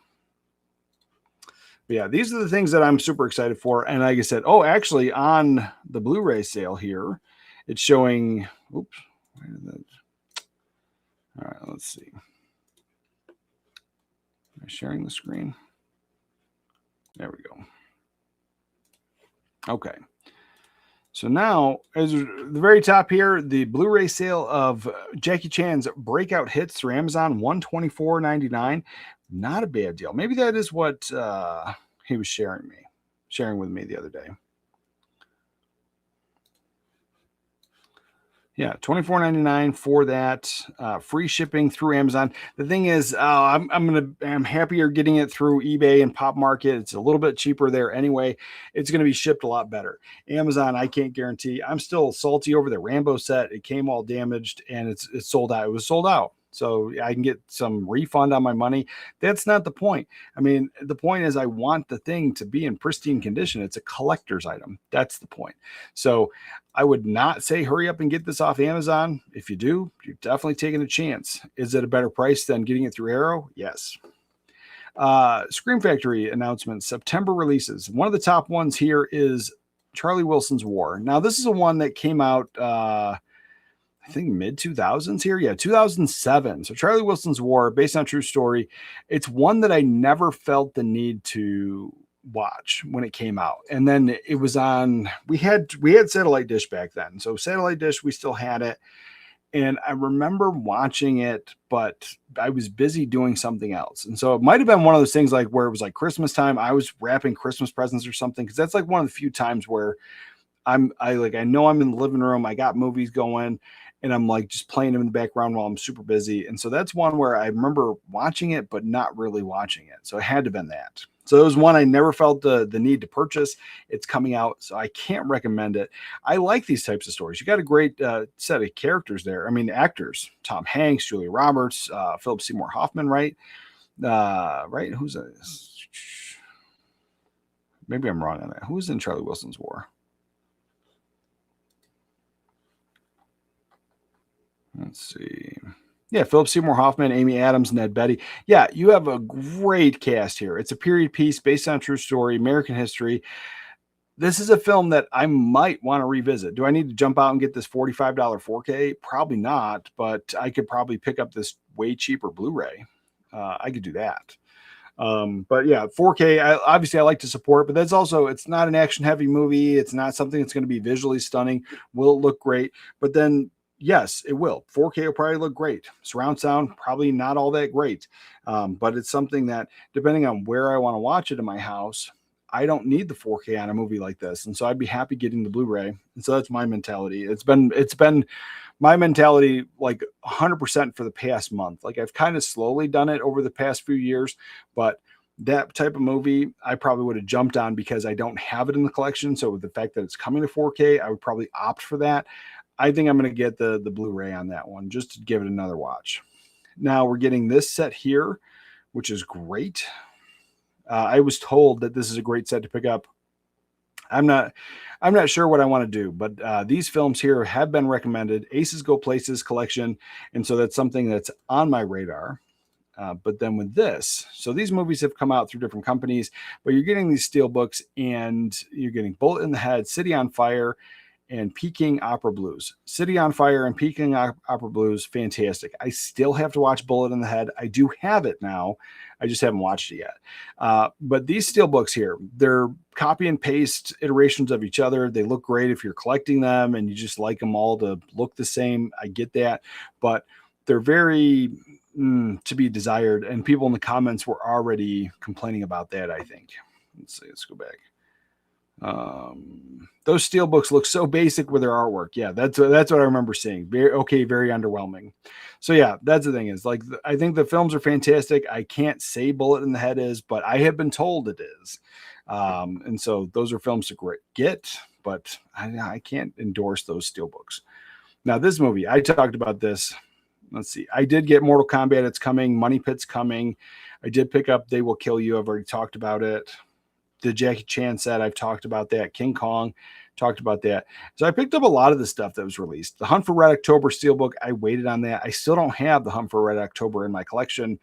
But yeah, these are the things that I'm super excited for. And like I said, actually on the Blu-ray sale here, it's showing, oops, where did that? All right, let's see. Am I sharing the screen? There we go. Okay. So now, as the very top here, the Blu-ray sale of Jackie Chan's breakout hits through Amazon, $124.99. Not a bad deal. Maybe that is what he was sharing with me the other day. Yeah, $24.99 for that. Free shipping through Amazon. The thing is, I'm happier getting it through eBay and Pop Market. It's a little bit cheaper there anyway. It's going to be shipped a lot better. Amazon, I can't guarantee. I'm still salty over the Rambo set. It came all damaged and it's sold out. It was sold out. So I can get some refund on my money. That's not the point. I mean, the point is I want the thing to be in pristine condition. It's a collector's item. That's the point. So I would not say hurry up and get this off Amazon. If you do, you're definitely taking a chance. Is it a better price than getting it through Arrow? Yes. Scream Factory announcements, September releases. One of the top ones here is Charlie Wilson's War. Now, this is a one that came out, I think mid 2000s here. Yeah, 2007. So Charlie Wilson's War, based on a true story. It's one that I never felt the need to watch when it came out. And then it was on, we had satellite dish back then. So satellite dish, we still had it. And I remember watching it, but I was busy doing something else. And so it might have been one of those things like where it was like Christmas time. I was wrapping Christmas presents or something. Cause that's like one of the few times where I know I'm in the living room. I got movies going and I'm like just playing them in the background while I'm super busy. And so that's one where I remember watching it, but not really watching it. So it had to have been that. So it was one I never felt the need to purchase. It's coming out, so I can't recommend it. I like these types of stories. You got a great set of characters there. I mean, actors: Tom Hanks, Julia Roberts, Philip Seymour Hoffman, right? Right? Who's a, maybe I'm wrong on that. Who's in Charlie Wilson's War? Let's see. Yeah, Philip Seymour Hoffman, Amy Adams, Ned Beatty. Yeah, you have a great cast here. It's a period piece based on a true story, American history. This is a film that I might want to revisit. Do I need to jump out and get this $45 4K? Probably not, but I could probably pick up this way cheaper Blu-ray. I could do that. But yeah, 4K, obviously I like to support, but that's also, it's not an action heavy movie. It's not something that's going to be visually stunning. Will it look great? But then yes, it will. 4K will probably look great. Surround sound, probably not all that great. But it's something that, depending on where I want to watch it in my house, I don't need the 4K on a movie like this. And so I'd be happy getting the Blu-ray. And so that's my mentality. It's been my mentality like 100% for the past month. Like I've kind of slowly done it over the past few years, but that type of movie I probably would have jumped on because I don't have it in the collection. So with the fact that it's coming to 4K, I would probably opt for that. I think I'm going to get the Blu-ray on that one just to give it another watch. Now we're getting this set here, which is great. I was told that this is a great set to pick up. I'm not sure what I want to do, but these films here have been recommended. Aces Go Places collection, and so that's something that's on my radar. But then with this, so these movies have come out through different companies, but you're getting these steelbooks, and you're getting Bullet in the Head, City on Fire, and Peking Opera Blues. City on Fire and Peking Opera Blues, fantastic. I still have to watch Bullet in the Head. I do have it now. I just haven't watched it yet. But these steelbooks here, they're copy and paste iterations of each other. They look great if you're collecting them and you just like them all to look the same. I get that. But they're very to be desired. And people in the comments were already complaining about that, I think. Let's see. Let's go back. Those steelbooks look so basic with their artwork. Yeah, that's what I remember seeing. Very underwhelming. So yeah, that's the thing is like, I think the films are fantastic. I can't say Bullet in the Head is, but I have been told it is. And so those are films to get, but I can't endorse those steelbooks. Now this movie, I talked about this. Let's see. I did get Mortal Kombat. It's coming. Money Pit's coming. I did pick up They Will Kill You. I've already talked about it. The Jackie Chan set, I've talked about that. King Kong, talked about that. So I picked up a lot of the stuff that was released. The Hunt for Red October Steelbook, I waited on that. I still don't have the Hunt for Red October in my collection.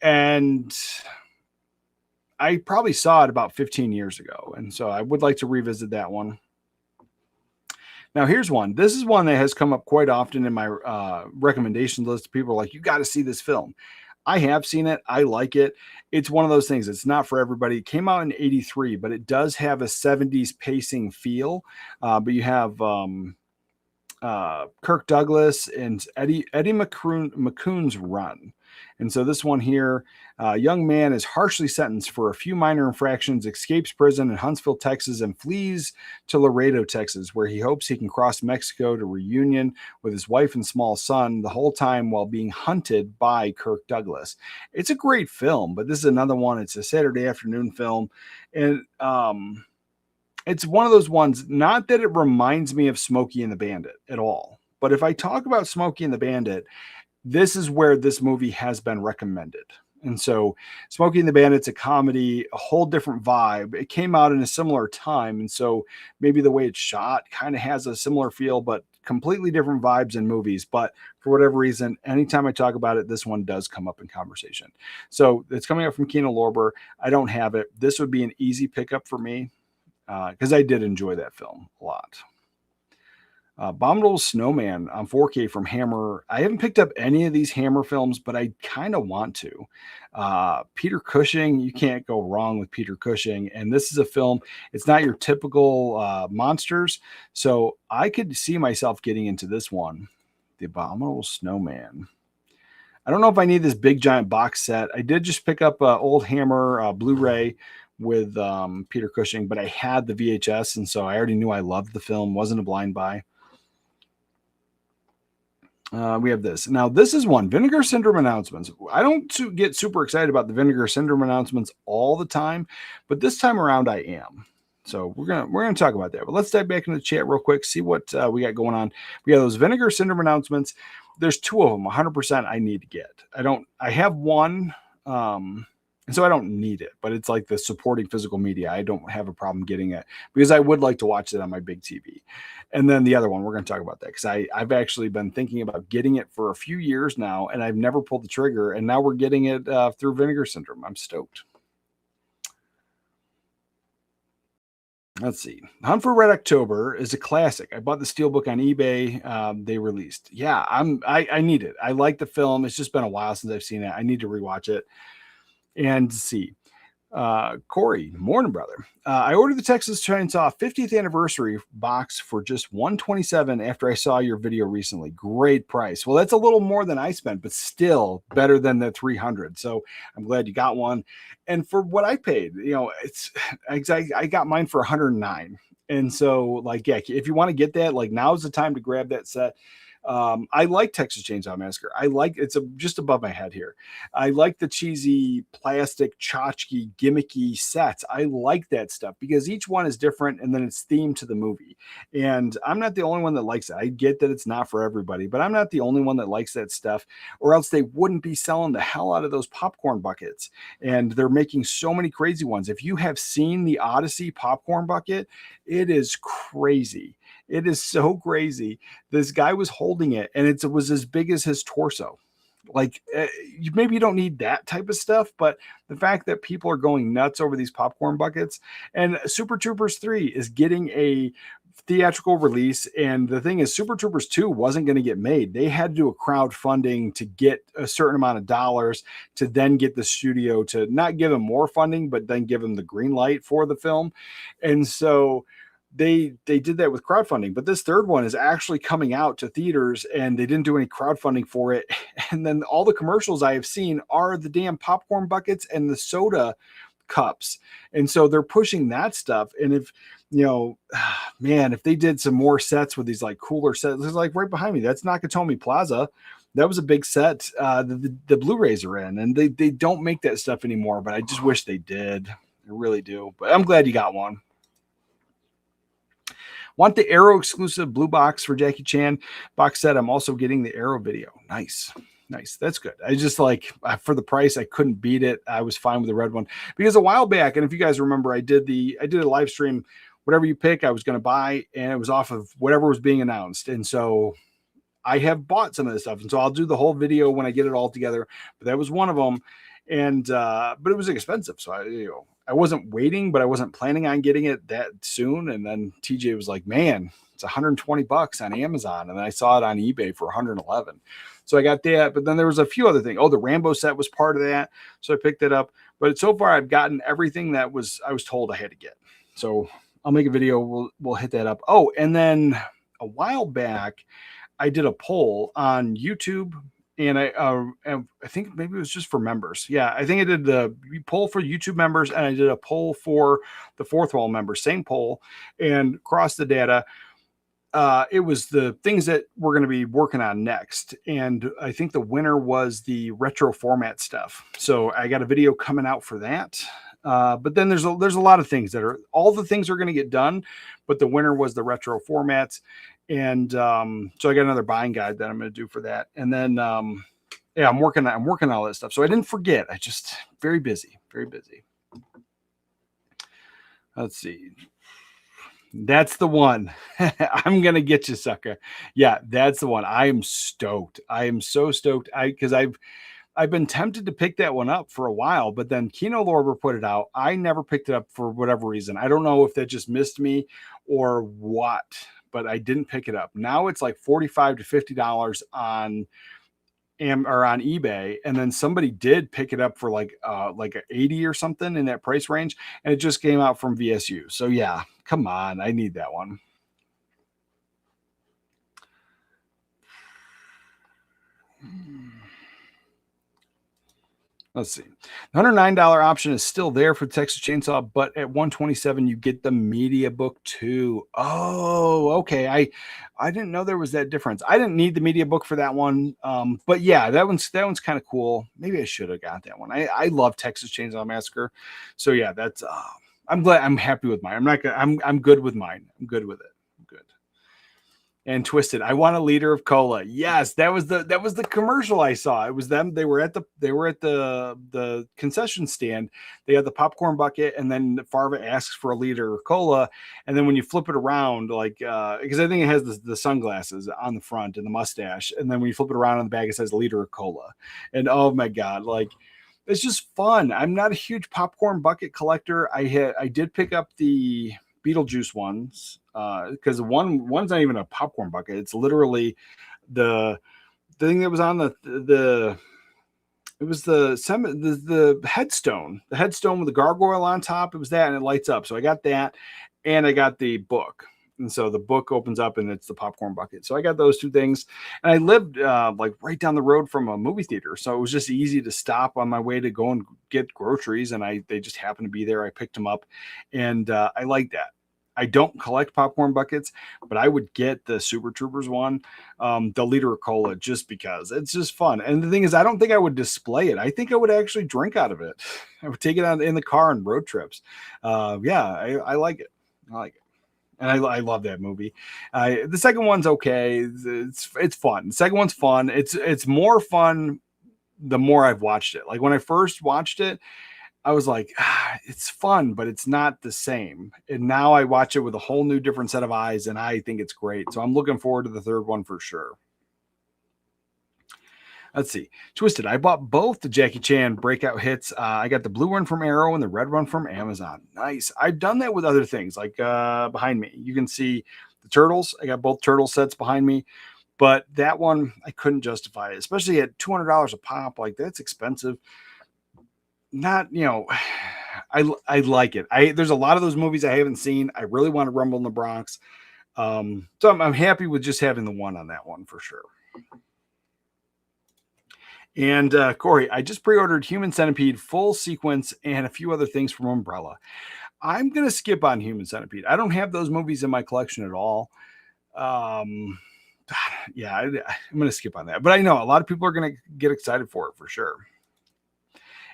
And I probably saw it about 15 years ago. And so I would like to revisit that one. Now, here's one. This is one that has come up quite often in my recommendation list. People are like, you got to see this film. I have seen it. I like it. It's one of those things. It's not for everybody. It came out in 83, but it does have a 70s pacing feel. But you have Kirk Douglas and Eddie McCoon's run. And so this one here, a young man is harshly sentenced for a few minor infractions, escapes prison in Huntsville, Texas, and flees to Laredo, Texas, where he hopes he can cross Mexico to reunion with his wife and small son, the whole time while being hunted by Kirk Douglas. It's a great film, but this is another one. It's a Saturday afternoon film. And it's one of those ones, not that it reminds me of Smokey and the Bandit at all, but if I talk about Smokey and the Bandit, this is where this movie has been recommended. And so Smokey and the Bandit's a comedy, a whole different vibe. It came out in a similar time. And so maybe the way it's shot kind of has a similar feel, but completely different vibes in movies. But for whatever reason, anytime I talk about it, this one does come up in conversation. So it's coming up from Kino Lorber. I don't have it. This would be an easy pickup for me because I did enjoy that film a lot. Abominable Snowman on 4K from Hammer. I haven't picked up any of these Hammer films, but I kind of want to. Peter Cushing, you can't go wrong with Peter Cushing. And this is a film, it's not your typical monsters. So I could see myself getting into this one, The Abominable Snowman. I don't know if I need this big giant box set. I did just pick up old Hammer Blu-ray with Peter Cushing, but I had the VHS. And so I already knew I loved the film, wasn't a blind buy. We have this. Now, this is one, Vinegar Syndrome announcements. I don't get super excited about the Vinegar Syndrome announcements all the time, but this time around I am. So we're gonna talk about that. But let's dive back into the chat real quick, see what we got going on. We got those Vinegar Syndrome announcements. There's two of them, 100% I need to get. I have one, and so I don't need it, but it's like the supporting physical media. I don't have a problem getting it because I would like to watch it on my big TV. And then the other one, we're going to talk about that because I've actually been thinking about getting it for a few years now, and I've never pulled the trigger. And now we're getting it through Vinegar Syndrome. I'm stoked. Let's see. Hunt for Red October is a classic. I bought the steelbook on eBay. They released. Yeah, I need it. I like the film. It's just been a while since I've seen it. I need to rewatch it. And see, Corey, morning, brother. I ordered the Texas Chainsaw 50th anniversary box for just $127 after I saw your video recently. Great price. Well, that's a little more than I spent, but still better than the $300. So I'm glad you got one. And for what I paid, I got mine for $109. And so, like, yeah, if you want to get that, like, now's the time to grab that set. I like Texas Chainsaw Massacre. It's just above my head here. I like the cheesy plastic tchotchke gimmicky sets. I like that stuff because each one is different and then it's themed to the movie. And I'm not the only one that likes it. I get that it's not for everybody, but I'm not the only one that likes that stuff, or else they wouldn't be selling the hell out of those popcorn buckets. And they're making so many crazy ones. If you have seen the Odyssey popcorn bucket, it is crazy. It is so crazy. This guy was holding it and it was as big as his torso. Like, maybe you don't need that type of stuff, but the fact that people are going nuts over these popcorn buckets. And Super Troopers 3 is getting a theatrical release. And the thing is, Super Troopers 2 wasn't going to get made. They had to do a crowdfunding to get a certain amount of dollars to then get the studio to not give them more funding, but then give them the green light for the film. And so they did that with crowdfunding, but this third one is actually coming out to theaters and they didn't do any crowdfunding for it. And then all the commercials I have seen are the damn popcorn buckets and the soda cups. And so they're pushing that stuff. And if, if they did some more sets with these like cooler sets, it's like right behind me, that's Nakatomi Plaza. That was a big set. The Blu-rays are in, and they don't make that stuff anymore, but I just wish they did. I really do. But I'm glad you got one. Want the Arrow exclusive blue box for Jackie Chan box set. I'm also getting the Arrow video. Nice. That's good. I just for the price, I couldn't beat it. I was fine with the red one because a while back, and if you guys remember, I did a live stream, whatever you pick, I was going to buy, and it was off of whatever was being announced. And so I have bought some of this stuff. And so I'll do the whole video when I get it all together, but that was one of them. And, but it was expensive. So I wasn't waiting, but I wasn't planning on getting it that soon. And then TJ was like, man, it's $120 on Amazon. And then I saw it on eBay for $111. So I got that, but then there was a few other things. Oh, the Rambo set was part of that. So I picked it up, but so far I've gotten everything that I was told I had to get. So I'll make a video. We'll hit that up. Oh, and then a while back, I did a poll on YouTube and I think maybe it was just for members. Yeah, I think I did the poll for YouTube members, and I did a poll for the Fourth Wall members, same poll, and across the data, it was the things that we're going to be working on next. And I think the winner was the retro format stuff. So I got a video coming out for that. But then there's a lot of things all the things are going to get done, but the winner was the retro formats. And so I got another buying guide that I'm going to do for that. And then, yeah, I'm working on all that stuff. So I didn't forget. I just very busy. Let's see. That's the one. I'm going to get you, sucker. Yeah, that's the one. I am stoked. I am so stoked. Because I've been tempted to pick that one up for a while, but then Kino Lorber put it out. I never picked it up for whatever reason. I don't know if that just missed me or what, but I didn't pick it up. Now it's like $45 to $50 on eBay, and then somebody did pick it up for like 80 or something in that price range, and it just came out from VSU. So yeah, come on, I need that one. Let's see. The $109 option is still there for Texas Chainsaw, but at $127 you get the media book too. Oh, okay. I didn't know there was that difference. I didn't need the media book for that one. But yeah, that one's kind of cool. Maybe I should have got that one. I love Texas Chainsaw Massacre. So yeah, that's I'm happy with mine. I'm good with mine. I'm good with it. Good. And Twisted, I want a liter of cola. Yes, that was the commercial I saw. It was them. They were at the concession stand. They had the popcorn bucket, and then Farva asks for a liter of cola. And then when you flip it around, like because I think it has the sunglasses on the front and the mustache, and then when you flip it around on the bag, it says liter of cola. And oh my god, like it's just fun. I'm not a huge popcorn bucket collector. I did pick up the Beetlejuice ones because one's not even a popcorn bucket. It's literally the thing that was on the headstone with the gargoyle on top. It was that, and it lights up. So I got that, and I got the book. And so the book opens up and it's the popcorn bucket. So I got those two things. And I lived like right down the road from a movie theater. So it was just easy to stop on my way to go and get groceries. And they just happened to be there. I picked them up, and I like that. I don't collect popcorn buckets, but I would get the Super Troopers one, the liter of cola, just because it's just fun. And the thing is, I don't think I would display it. I think I would actually drink out of it. I would take it out in the car on road trips. Yeah, I like it. I like it. And I love that movie. The second one's okay. It's fun. The second one's fun. It's more fun the more I've watched it. Like when I first watched it, I was like, it's fun, but it's not the same. And now I watch it with a whole new different set of eyes, and I think it's great. So I'm looking forward to the third one for sure. Let's see. Twisted. I bought both the Jackie Chan breakout hits. I got the blue one from Arrow and the red one from Amazon. Nice. I've done that with other things, like behind me. You can see the Turtles. I got both Turtle sets behind me. But that one, I couldn't justify it, especially at $200 a pop. Like, that's expensive. Not, I like it. There's a lot of those movies I haven't seen. I really want to Rumble in the Bronx. So I'm happy with just having the one on that one for sure. And Corey, I just pre-ordered Human Centipede full sequence and a few other things from Umbrella. I'm going to skip on Human Centipede. I don't have those movies in my collection at all. Yeah, I'm going to skip on that. But I know a lot of people are going to get excited for it for sure.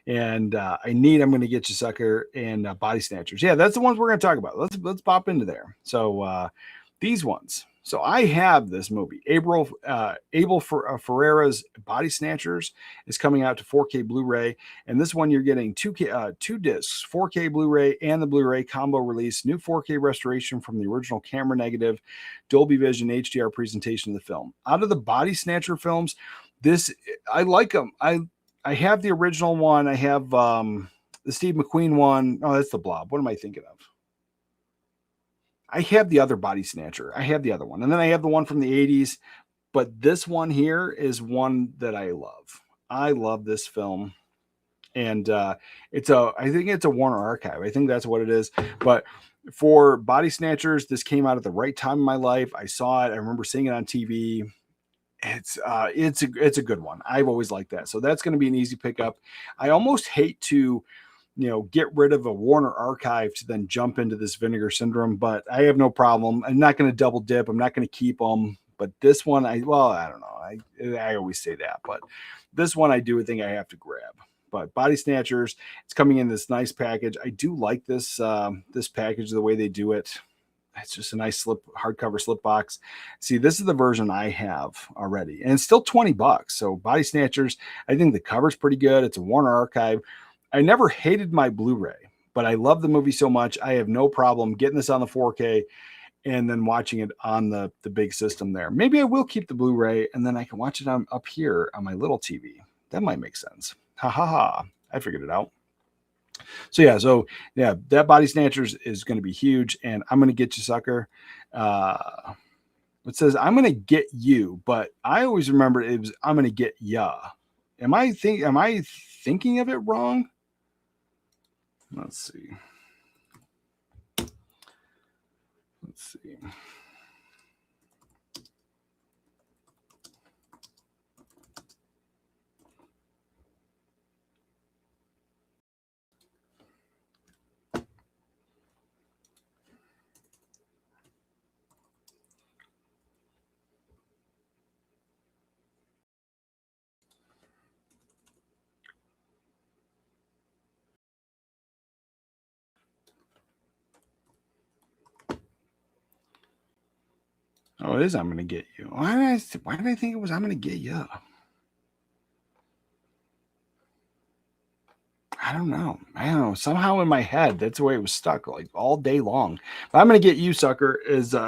And I'm going to get you, sucker, and Body Snatchers. Yeah, that's the ones we're going to talk about. Let's pop into there. So these ones. So I have this movie. Abel Ferreira's Body Snatchers is coming out to 4K Blu-ray, and this one you're getting two discs, 4K Blu-ray and the Blu-ray combo release, new 4K restoration from the original camera negative, Dolby Vision HDR presentation of the film. Out of the Body Snatcher films, I like them. I have the original one. I have the Steve McQueen one. Oh, that's the Blob. What am I thinking of? I have the other Body Snatcher. I have the other one. And then I have the one from the 80s. But this one here is one that I love. I love this film. And I think it's a Warner Archive. I think that's what it is. But for Body Snatchers, this came out at the right time in my life. I saw it. I remember seeing it on TV. it's a good one. I've always liked that. So that's going to be an easy pickup. I almost hate to, get rid of a Warner archive to then jump into this Vinegar Syndrome, but I have no problem. I'm not going to double dip. I'm not going to keep them. But this one, I don't know. I always say that, but this one I do think I have to grab. But Body Snatchers, it's coming in this nice package. I do like this this package, the way they do it. It's just a nice hardcover slip box. See, this is the version I have already, and it's still $20. So Body Snatchers, I think the cover's pretty good. It's a Warner archive. I never hated my Blu-ray, but I love the movie so much. I have no problem getting this on the 4K and then watching it on the big system there. Maybe I will keep the Blu-ray and then I can watch it up here on my little TV. That might make sense. Ha ha ha. I figured it out. So yeah, that Body Snatchers is going to be huge, and I'm going to get you, sucker. It says I'm going to get you, but I always remember it was I'm going to get ya. Am I thinking of it wrong? Let's see. Oh, it is I'm going to get you. Why did I think it was I'm going to get you? I don't know. Somehow in my head, that's the way it was stuck like all day long. But I'm going to get you, sucker.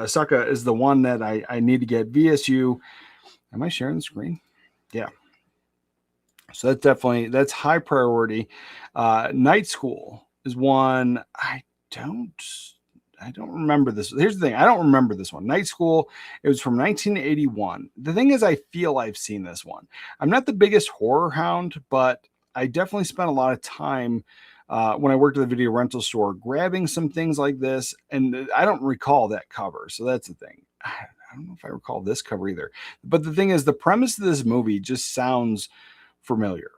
Sucker is the one that I need to get. VSU. Am I sharing the screen? Yeah. So that's high priority. Night School is one I don't remember this. Here's the thing. I don't remember this one. Night School. It was from 1981. The thing is, I feel I've seen this one. I'm not the biggest horror hound, but I definitely spent a lot of time when I worked at the video rental store grabbing some things like this. And I don't recall that cover. So that's the thing. I don't know if I recall this cover either. But the thing is, the premise of this movie just sounds familiar.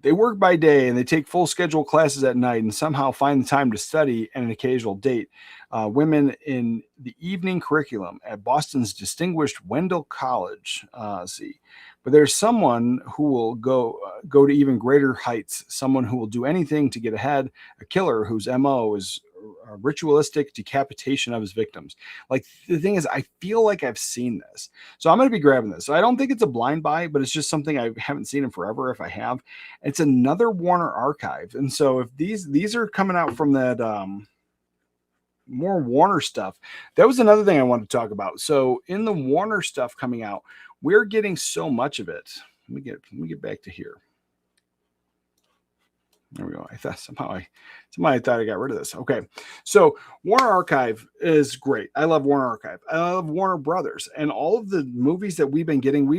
They work by day and they take full schedule classes at night and somehow find the time to study and an occasional date women in the evening curriculum at Boston's distinguished Wendell College. But there's someone who will go to even greater heights, someone who will do anything to get ahead, a killer whose MO is a ritualistic decapitation of his victims. Like, the thing is, I feel like I've seen this. So I'm going to be grabbing this. So I don't think it's a blind buy, but it's just something I haven't seen in forever. If I have, it's another Warner archive. And so if these are coming out from that, more Warner stuff, that was another thing I wanted to talk about. So in the Warner stuff coming out, we're getting so much of it. Let me get back to here. There we go. I thought somehow I thought I got rid of this. Okay. So Warner Archive is great. I love Warner Archive. I love Warner Brothers, and all of the movies that we've been getting,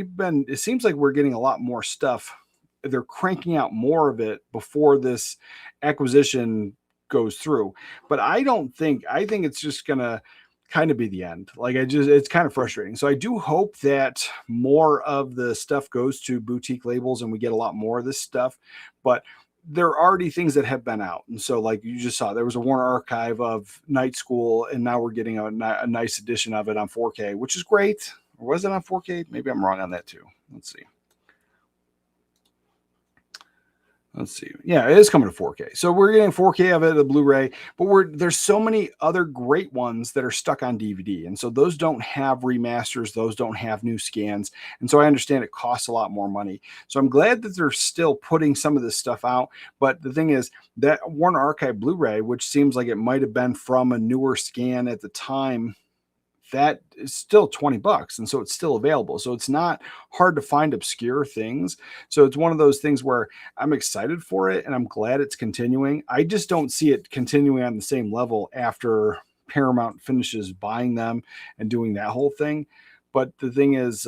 it seems like we're getting a lot more stuff. They're cranking out more of it before this acquisition goes through. But I think it's just going to kind of be the end. It's kind of frustrating. So I do hope that more of the stuff goes to boutique labels and we get a lot more of this stuff. But there are already things that have been out. And so, like you just saw, there was a Warner archive of Night School, and now we're getting a nice edition of it on 4K, which is great. Or was it on 4K? Maybe I'm wrong on that too. Let's see. Yeah, it is coming to 4K. So we're getting 4K of it, the Blu-ray, but there's so many other great ones that are stuck on DVD. And so those don't have remasters. Those don't have new scans. And so I understand it costs a lot more money. So I'm glad that they're still putting some of this stuff out. But the thing is, that Warner Archive Blu-ray, which seems like it might have been from a newer scan at the time, that is still $20, and so it's still available. So it's not hard to find obscure things. So it's one of those things where I'm excited for it and I'm glad it's continuing. I just don't see it continuing on the same level after Paramount finishes buying them and doing that whole thing. But the thing is,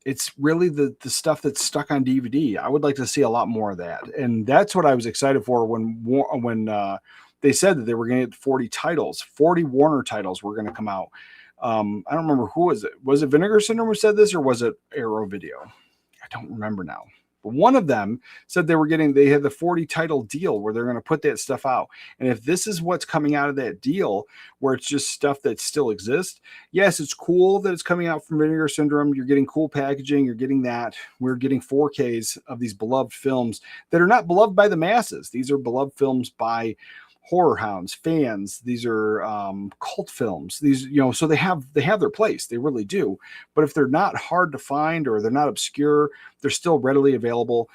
it's really the stuff that's stuck on DVD. I would like to see a lot more of that, and that's what I was excited for when they said that they were going to get 40 Warner titles were going to come out. I don't remember who was it. Was it Vinegar Syndrome who said this, or was it Arrow Video? I don't remember now. But one of them said they had the 40 title deal where they're going to put that stuff out. And if this is what's coming out of that deal, where it's just stuff that still exists, yes, it's cool that it's coming out from Vinegar Syndrome. You're getting cool packaging. You're getting that. We're getting 4Ks of these beloved films that are not beloved by the masses. These are beloved films by horror hounds, fans. These are cult films. These, so they have their place. They really do. But if they're not hard to find or they're not obscure, they're still readily available.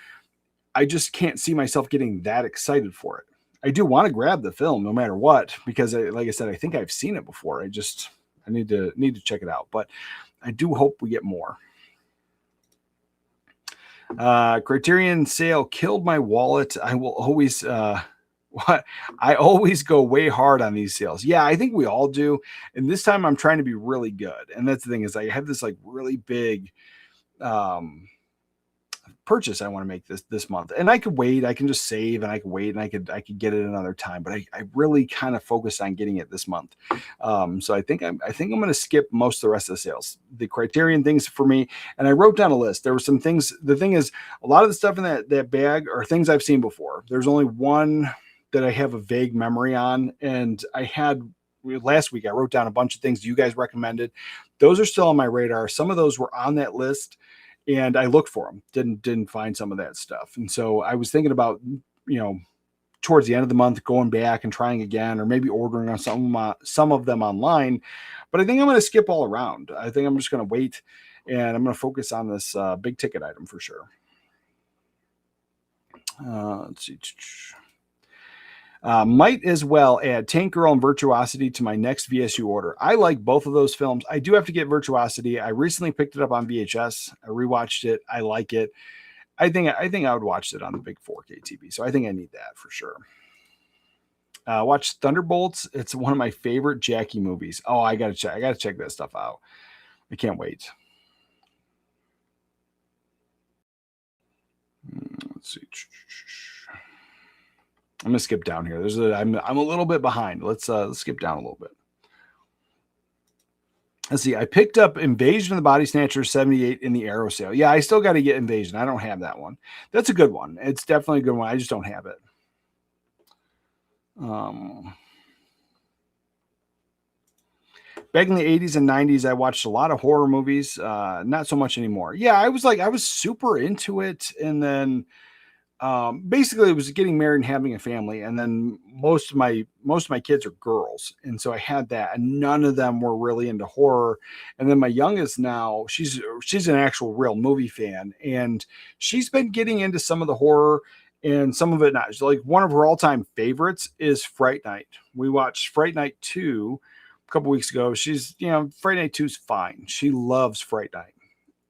I just can't see myself getting that excited for it. I do want to grab the film no matter what, because like I said, I think I've seen it before. I need to check it out, but I do hope we get more. Criterion sale killed my wallet. I will always, I always go way hard on these sales. Yeah, I think we all do. And this time I'm trying to be really good. And that's the thing, is I have this like really big purchase I want to make this month. And I could wait. I can just save, and I could wait, and I could get it another time. But I really kind of focused on getting it this month. So I think I'm going to skip most of the rest of the sales. The Criterion things for me, and I wrote down a list. There were some things. The thing is, a lot of the stuff in that bag are things I've seen before. There's only one that I have a vague memory on. And last week I wrote down a bunch of things you guys recommended. Those are still on my radar. Some of those were on that list, and I looked for them, didn't find some of that stuff. And so I was thinking about, towards the end of the month, going back and trying again, or maybe ordering on some of them online. But I think I'm going to skip all around. I think I'm just going to wait, and I'm going to focus on this big ticket item for sure. Let's see. Might as well add Tank Girl and Virtuosity to my next VSU order. I like both of those films. I do have to get Virtuosity. I recently picked it up on VHS. I rewatched it. I like it. I think I would watch it on the big 4K TV. So I think I need that for sure. Watch Thunderbolts. It's one of my favorite Jackie movies. Oh, I gotta check that stuff out. I can't wait. Let's see. I'm gonna skip down here. I'm a little bit behind. Let's skip down a little bit. Let's see. I picked up Invasion of the Body Snatchers 78 in the Arrow sale. Yeah, I still got to get Invasion. I don't have that one. That's a good one. It's definitely a good one. I just don't have it. Back in the 80s and 90s, I watched a lot of horror movies. Not so much anymore. Yeah, I was super into it, and then basically it was getting married and having a family, and then most of my kids are girls, and so I had that, and none of them were really into horror. And then my youngest now, she's an actual real movie fan, and she's been getting into some of the horror and some of it not. She's like, one of her all-time favorites is Fright Night. We watched Fright Night 2 a couple weeks ago. She's, Fright Night 2 is fine. She loves Fright Night.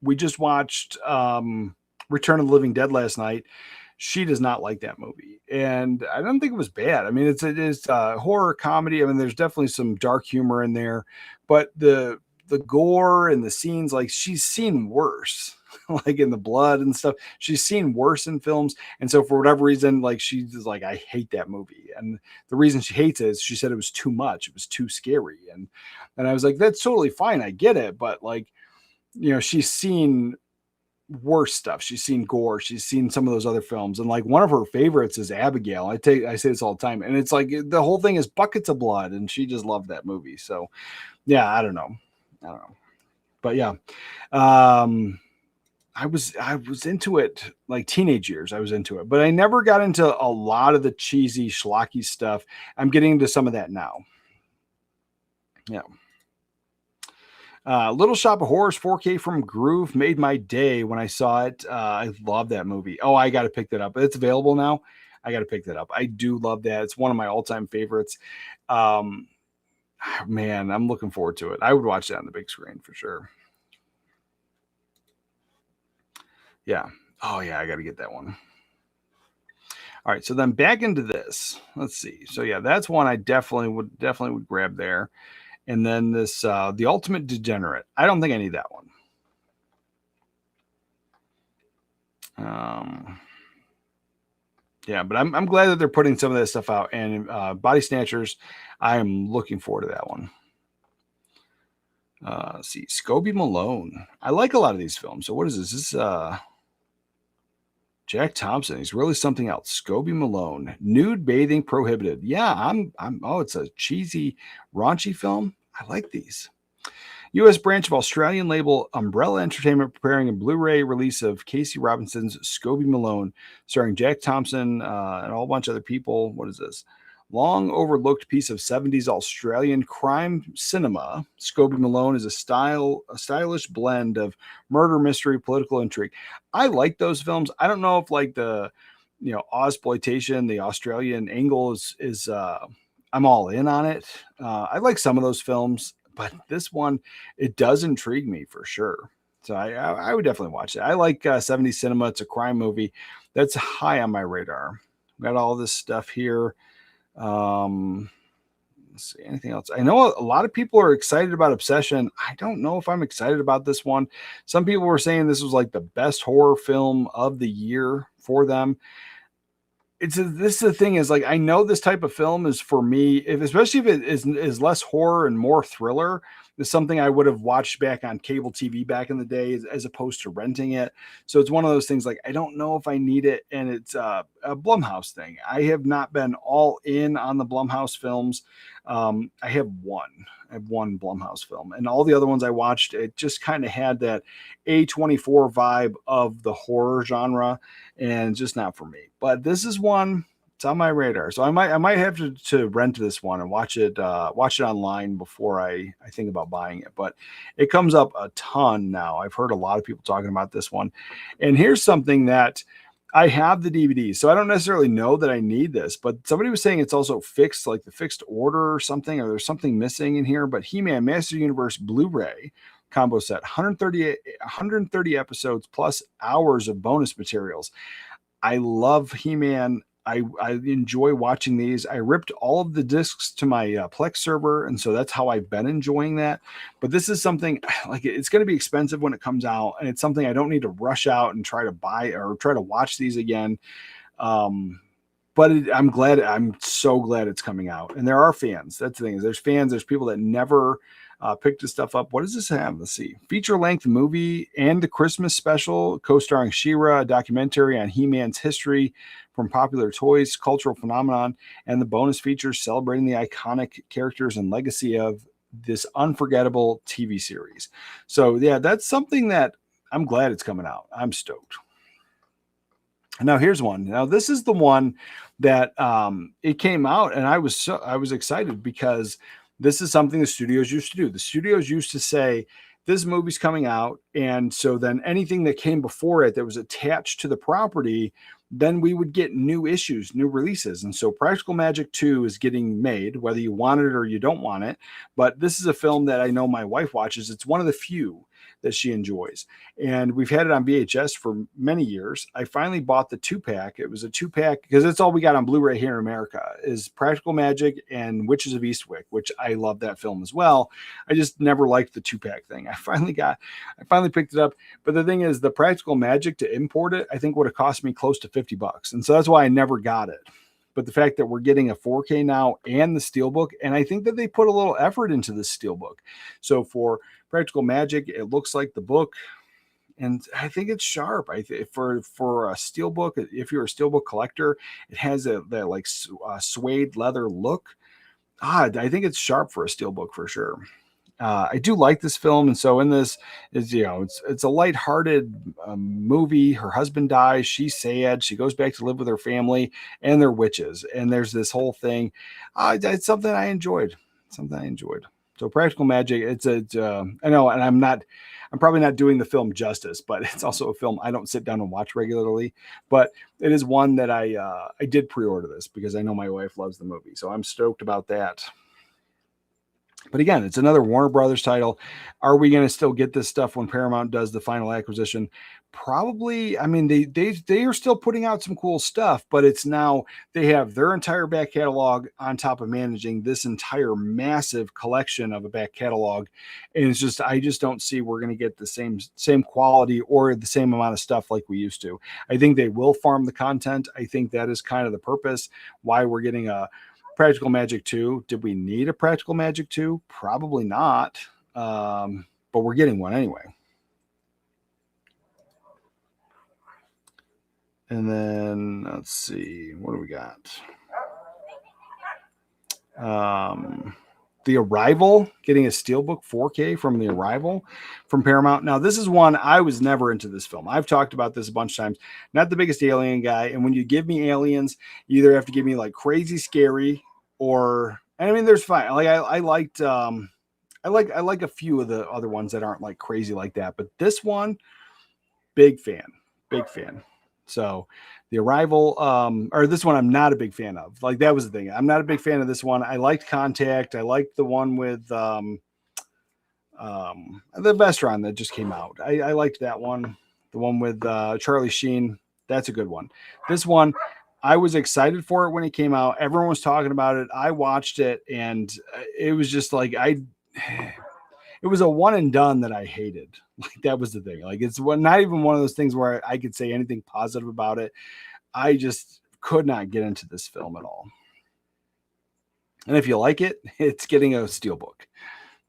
We just watched Return of the Living Dead last night. She does not like that movie, and I don't think it was bad. I mean, it is horror comedy. I mean, there's definitely some dark humor in there, but the gore and the scenes, like, she's seen worse, like in the blood and stuff. She's seen worse in films, and so for whatever reason, like, she's like, I hate that movie, and the reason she hates it is she said it was too much. It was too scary, and I was like, that's totally fine. I get it, but like, she's seen worse stuff. She's seen gore. She's seen some of those other films. And like, one of her favorites is Abigail. I say this all the time. And it's like, the whole thing is buckets of blood, and she just loved that movie. So yeah, I don't know. But yeah, I was into it like teenage years. I was into it, but I never got into a lot of the cheesy schlocky stuff. I'm getting into some of that now. Yeah. Little Shop of Horrors 4K from Groove made my day when I saw it. I love that movie. Oh, I got to pick that up. It's available now. I got to pick that up. I do love that. It's one of my all-time favorites. Man, I'm looking forward to it. I would watch that on the big screen for sure. Yeah. Oh yeah, I got to get that one. All right, so then back into this. Let's see. So yeah, that's one I definitely would grab there. And then this, The Ultimate Degenerate. I don't think I need that one. Yeah, but I'm glad that they're putting some of that stuff out. And Body Snatchers, I am looking forward to that one. Let's see, Scobie Malone. I like a lot of these films. So what is this? This is Jack Thompson. He's really something else. Scobie Malone. Nude bathing prohibited. Yeah, I'm oh, it's a cheesy, raunchy film. I like these. U.S. branch of Australian label Umbrella Entertainment preparing a Blu-ray release of Casey Robinson's Scobie Malone, starring Jack Thompson and a whole bunch of other people. What is this? Long overlooked piece of 70s Australian crime cinema. Scobie Malone is a stylish blend of murder mystery, political intrigue. I like those films. I don't know if like the Ozploitation, the Australian angle is I'm all in on it. I like some of those films, but this one, it does intrigue me for sure. So I would definitely watch it. I like 70s cinema. It's a crime movie. That's high on my radar. Got all this stuff here. Let's see, anything else? I know a lot of people are excited about Obsession. I don't know if I'm excited about this one. Some people were saying this was like the best horror film of the year for them. This is the thing is like, I know this type of film is for me, especially if it is less horror and more thriller. It's something I would have watched back on cable TV back in the day as opposed to renting it. So it's one of those things like, I don't know if I need it. And it's a Blumhouse thing. I have not been all in on the Blumhouse films. I have one Blumhouse film, and all the other ones I watched, it just kind of had that A24 vibe of the horror genre, and just not for me. But this is one, it's on my radar, so I might have to rent this one and watch it online before I think about buying it. But it comes up a ton now. I've heard a lot of people talking about this one, and here's something that I have the DVD, so I don't necessarily know that I need this, but somebody was saying it's also fixed, like the fixed order or something, or there's something missing in here. But He-Man Master Universe Blu-ray combo set, 130 episodes plus hours of bonus materials. I love He-Man. I enjoy watching these. I ripped all of the discs to my Plex server, and so that's how I've been enjoying that. But this is something like it's going to be expensive when it comes out, and it's something I don't need to rush out and try to buy or try to watch these again. But I'm so glad it's coming out, and there are fans. That's the thing is there's fans. There's people that never picked this stuff up. What does this have? Let's see. Feature-length movie and the Christmas special co-starring She-Ra, a documentary on He-Man's history from popular toys, cultural phenomenon, and the bonus features celebrating the iconic characters and legacy of this unforgettable TV series. So yeah, that's something that I'm glad it's coming out. I'm stoked. Now here's one. Now this is the one that it came out, and I was excited because this is something the studios used to do. The studios used to say, this movie's coming out, and so then anything that came before it that was attached to the property, then we would get new issues, new releases. And so Practical Magic 2 is getting made, whether you want it or you don't want it. But this is a film that I know my wife watches. It's one of the few that she enjoys. And we've had it on VHS for many years. I finally bought the 2-pack. It was a 2-pack because that's all we got on Blu-ray here in America is Practical Magic and Witches of Eastwick, which I love that film as well. I just never liked the 2-pack thing. I finally picked it up. But the thing is, the Practical Magic to import it, I think would have cost me close to $50. And so that's why I never got it. But the fact that we're getting a 4K now and the Steelbook, and I think that they put a little effort into this Steelbook. So for Practical Magic, it looks like the book, and I think it's sharp. For a Steelbook, if you're a Steelbook collector, it has that like suede leather look. I think it's sharp for a Steelbook for sure. I do like this film, and so in this is it's a lighthearted movie. Her husband dies, she's sad, she goes back to live with her family, and they're witches, and there's this whole thing. It's something I enjoyed. So Practical Magic, I know, and I'm probably not doing the film justice, but it's also a film I don't sit down and watch regularly. But it is one that I did pre-order this because I know my wife loves the movie, so I'm stoked about that. But again, it's another Warner Brothers title. Are we going to still get this stuff when Paramount does the final acquisition? Probably. I mean, they are still putting out some cool stuff, but it's now they have their entire back catalog on top of managing this entire massive collection of a back catalog. And it's just, I just don't see we're going to get the same quality or the same amount of stuff like we used to. I think they will farm the content. I think that is kind of the purpose why we're getting a Practical Magic 2. Did we need a Practical Magic 2? Probably not. but we're getting one anyway. And then let's see, what do we got? The Arrival, getting a Steelbook 4K from The Arrival from Paramount. Now, this is one I was never into this film. I've talked about this a bunch of times. Not the biggest alien guy. And when you give me aliens, you either have to give me like crazy scary or, and I mean, there's fine. Like I liked, I like a few of the other ones that aren't like crazy like that. But this one, big fan. So The Arrival, or this one I'm not a big fan of. Like that was the thing. I'm not a big fan of this one. I liked Contact. I liked the one with the restaurant that just came out. I liked that one. The one with Charlie Sheen. That's a good one. This one, I was excited for it when it came out. Everyone was talking about it. I watched it and it was just like it was a one and done that I hated. Like that was the thing. Like it's not even one of those things where I could say anything positive about it. I just could not get into this film at all. And if you like it, it's getting a Steelbook.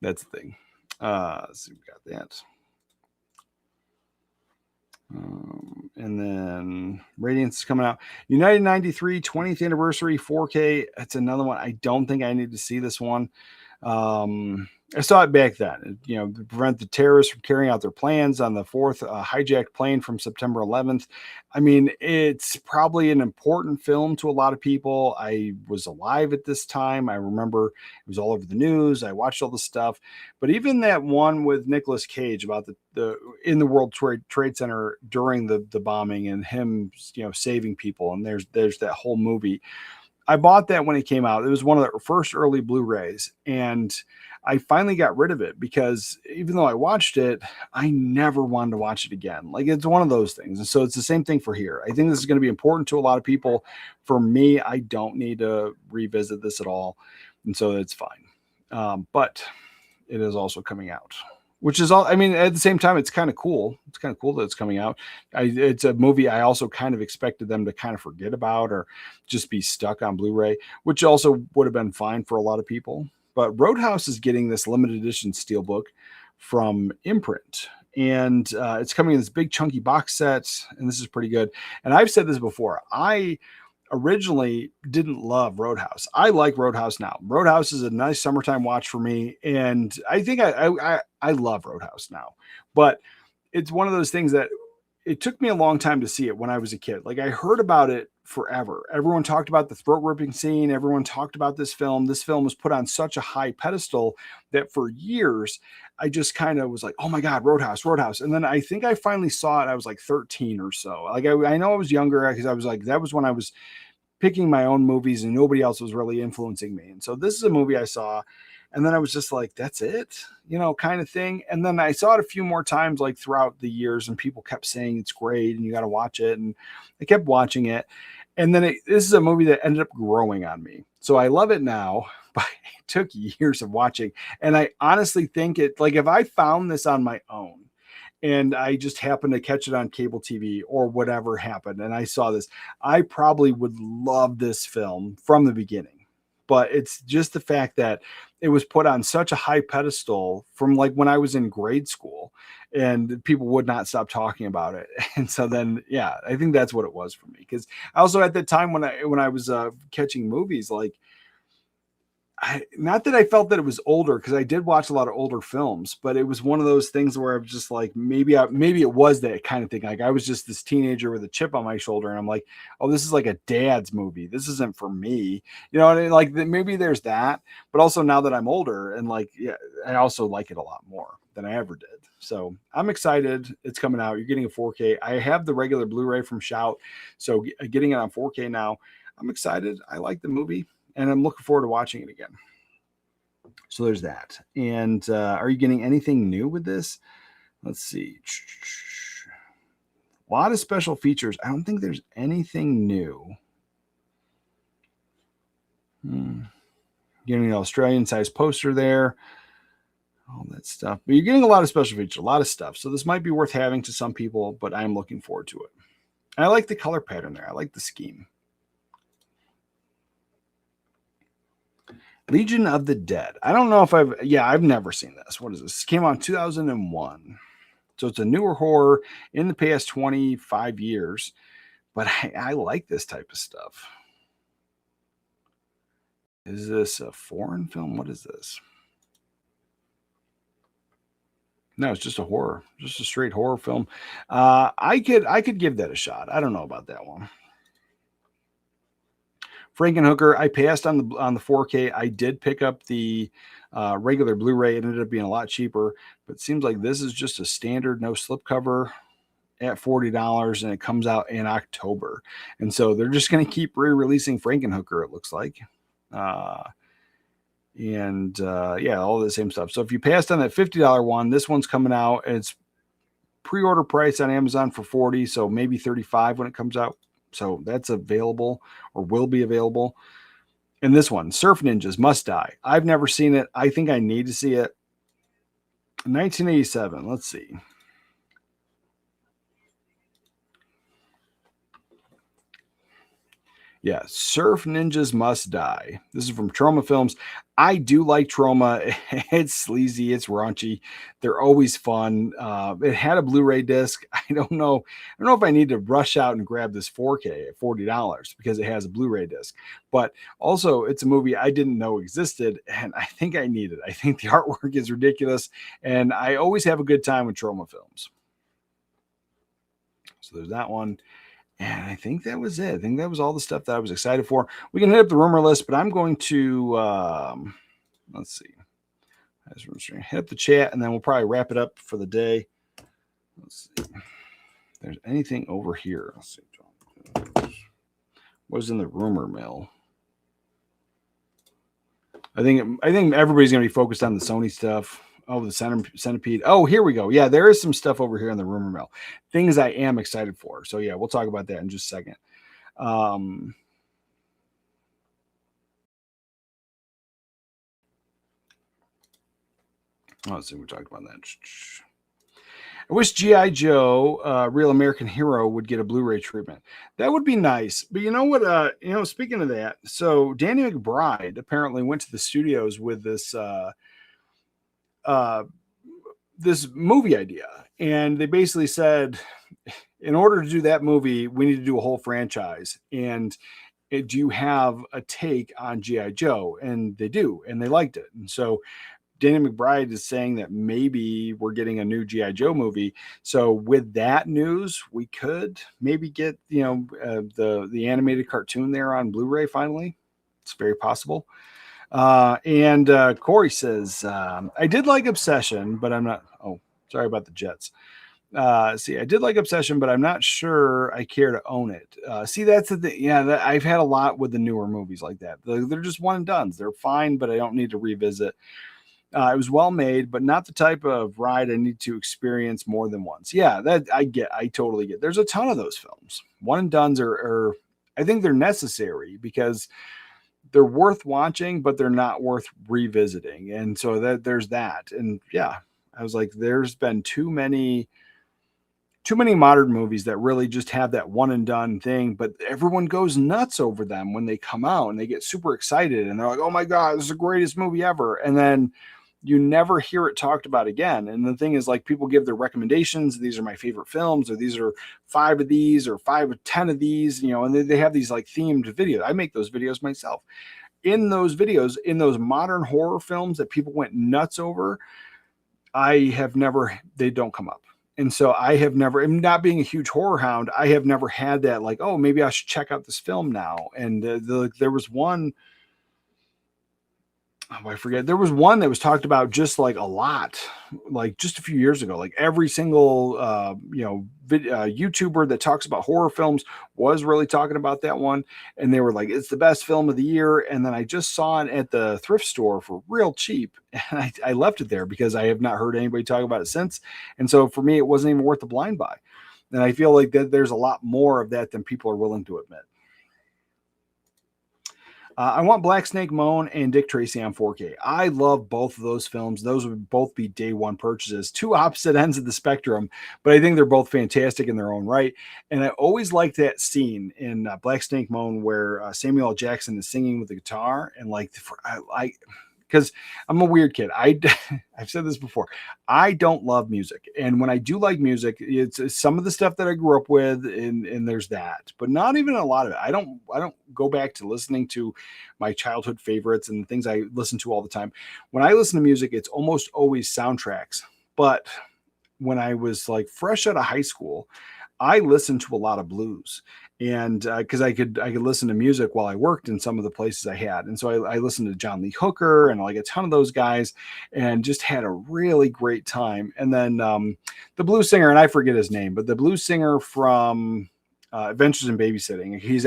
That's the thing. So we got that. And then Radiance is coming out. United 93 20th anniversary 4K. That's another one. I don't think I need to see this one. I saw it back then, you know, to prevent the terrorists from carrying out their plans on the fourth hijacked plane from September 11th. I mean, it's probably an important film to a lot of people. I was alive at this time. I remember it was all over the news. I watched all the stuff, but even that one with Nicolas Cage about the in the World Trade Center during the bombing and him, you know, saving people. And there's that whole movie. I bought that when it came out. It was one of the first early Blu-rays, and I finally got rid of it because even though I watched it, I never wanted to watch it again. Like it's one of those things. And so it's the same thing for here. I think this is going to be important to a lot of people. For me, I don't need to revisit this at all. And so it's fine. But it is also coming out, which is all, I mean, at the same time, it's kind of cool. It's kind of cool that it's coming out. It's a movie I also kind of expected them to kind of forget about or just be stuck on Blu-ray, which also would have been fine for a lot of people. But Roadhouse is getting this limited edition Steelbook from Imprint. And it's coming in this big chunky box set. And this is pretty good. And I've said this before. I originally didn't love Roadhouse. I like Roadhouse now. Roadhouse is a nice summertime watch for me. And I think I love Roadhouse now. But it's one of those things that it took me a long time to see it when I was a kid. Like I heard about it forever. Everyone talked about the throat ripping scene. Everyone talked about this film. This film was put on such a high pedestal that for years I just kind of was like, oh my God, Roadhouse. And then I think I finally saw it. I was like 13 or so. Like I know I was younger because I was like, that was when I was picking my own movies and nobody else was really influencing me. And so this is a movie I saw. And then I was just like, that's it, you know, kind of thing. And then I saw it a few more times, like throughout the years, and people kept saying it's great and you got to watch it. And I kept watching it. And then this is a movie that ended up growing on me. So I love it now, but it took years of watching. And I honestly think it, like if I found this on my own and I just happened to catch it on cable TV or whatever happened, and I saw this, I probably would love this film from the beginning. But it's just the fact that it was put on such a high pedestal from like when I was in grade school and people would not stop talking about it. And so then, yeah, I think that's what it was for me. Because I also at the time when I was catching movies, like not that I felt that it was older, because I did watch a lot of older films, but it was one of those things where I was just like, maybe it was that kind of thing. Like I was just this teenager with a chip on my shoulder, and I'm like, oh, this is like a dad's movie. This isn't for me, you know. And like maybe there's that, but also now that I'm older and like, yeah, I also like it a lot more than I ever did. So I'm excited. It's coming out. You're getting a 4K. I have the regular Blu-ray from Shout, so getting it on 4K now. I'm excited. I like the movie. And I'm looking forward to watching it again. So there's that. And are you getting anything new with this? Let's see. A lot of special features. I don't think there's anything new. Getting an Australian size poster there. All that stuff. But you're getting a lot of special features, a lot of stuff. So this might be worth having to some people, but I'm looking forward to it. And I like the color pattern there. I like the scheme. Legion of the Dead. I don't know if I've never seen this. What is this? This came out in 2001. So it's a newer horror in the past 25 years, but I like this type of stuff. Is this a foreign film? What is this? No, it's just a horror, just a straight horror film. I could give that a shot. I don't know about that one. Frankenhooker, I passed on the 4K. I did pick up the regular Blu-ray. It ended up being a lot cheaper, but it seems like this is just a standard no slipcover at $40, and it comes out in October. And so they're just going to keep re-releasing Frankenhooker, it looks like. Yeah, all the same stuff. So if you passed on that $50 one, this one's coming out. It's pre-order price on Amazon for $40, so maybe $35 when it comes out. So that's available or will be available. And this one, Surf Ninjas Must Die. I've never seen it. I think I need to see it. 1987. Let's see. Yeah, Surf Ninjas Must Die. This is from Trauma Films. I do like Trauma. It's sleazy. It's raunchy. They're always fun. It had a Blu-ray disc. I don't know if I need to rush out and grab this 4K at $40 because it has a Blu-ray disc. But also, it's a movie I didn't know existed, and I think I need it. I think the artwork is ridiculous, and I always have a good time with Trauma Films. So there's that one. And I think that was it. I think that was all the stuff that I was excited for. We can hit up the rumor list, but I'm going to, let's see. Hit up the chat, and then we'll probably wrap it up for the day. Let's see. If there's anything over here. Let's see. What was in the rumor mill? I think everybody's going to be focused on the Sony stuff. Oh, the Centipede. Oh, here we go. Yeah, there is some stuff over here in the rumor mill. Things I am excited for. So, yeah, we'll talk about that in just a second. Let's see. We talked about that. I wish G.I. Joe, Real American Hero, would get a Blu-ray treatment. That would be nice. But you know what? Speaking of that, so Danny McBride apparently went to the studios with this this movie idea, and they basically said, in order to do that movie, we need to do a whole franchise. And do you have a take on G.I. Joe? And they do, and they liked it. And so Danny McBride is saying that maybe we're getting a new G.I. Joe movie. So with that news, we could maybe get the animated cartoon there on Blu-ray finally. It's very possible. And Corey says, I did like Obsession, but I'm not. Oh, sorry about the Jets. I did like Obsession, but I'm not sure I care to own it. That's the thing. Yeah, I've had a lot with the newer movies like that. They're just one and dones. They're fine, but I don't need to revisit. It was well made, but not the type of ride I need to experience more than once. Yeah, that I get. I totally get. There's a ton of those films. One and dones are I think they're necessary because they're worth watching, but they're not worth revisiting. And so there's that. And yeah, I was like, there's been too many modern movies that really just have that one and done thing, but everyone goes nuts over them when they come out and they get super excited and they're like, oh my God, this is the greatest movie ever. And then you never hear it talked about again. And the thing is, like, people give their recommendations. These are my favorite films, or these are 5 of these, or 5 or 10 of these, and they have these like themed videos. I make those videos myself. In those videos, in those modern horror films that people went nuts over, they don't come up. And so I have never, not being a huge horror hound, I have never had that like, oh, maybe I should check out this film now. And there was one, I forget. There was one that was talked about just like a lot, like just a few years ago. Like every single, YouTuber that talks about horror films was really talking about that one. And they were like, it's the best film of the year. And then I just saw it at the thrift store for real cheap. And I left it there because I have not heard anybody talk about it since. And so for me, it wasn't even worth the blind buy. And I feel like that there's a lot more of that than people are willing to admit. I want Black Snake Moan and Dick Tracy on 4K. I love both of those films. Those would both be day one purchases. Two opposite ends of the spectrum, but I think they're both fantastic in their own right. And I always like that scene in Black Snake Moan where Samuel L. Jackson is singing with the guitar, and like because I'm a weird kid. I've said this before. I don't love music. And when I do like music, it's some of the stuff that I grew up with, and there's that, but not even a lot of it. I don't go back to listening to my childhood favorites and things I listen to all the time. When I listen to music, it's almost always soundtracks. But when I was like fresh out of high school, I listened to a lot of blues, and because I could listen to music while I worked in some of the places I had, and so I listened to John Lee Hooker and like a ton of those guys, and just had a really great time. And then the blues singer, and I forget his name, but the blues singer from Adventures in Babysitting, he's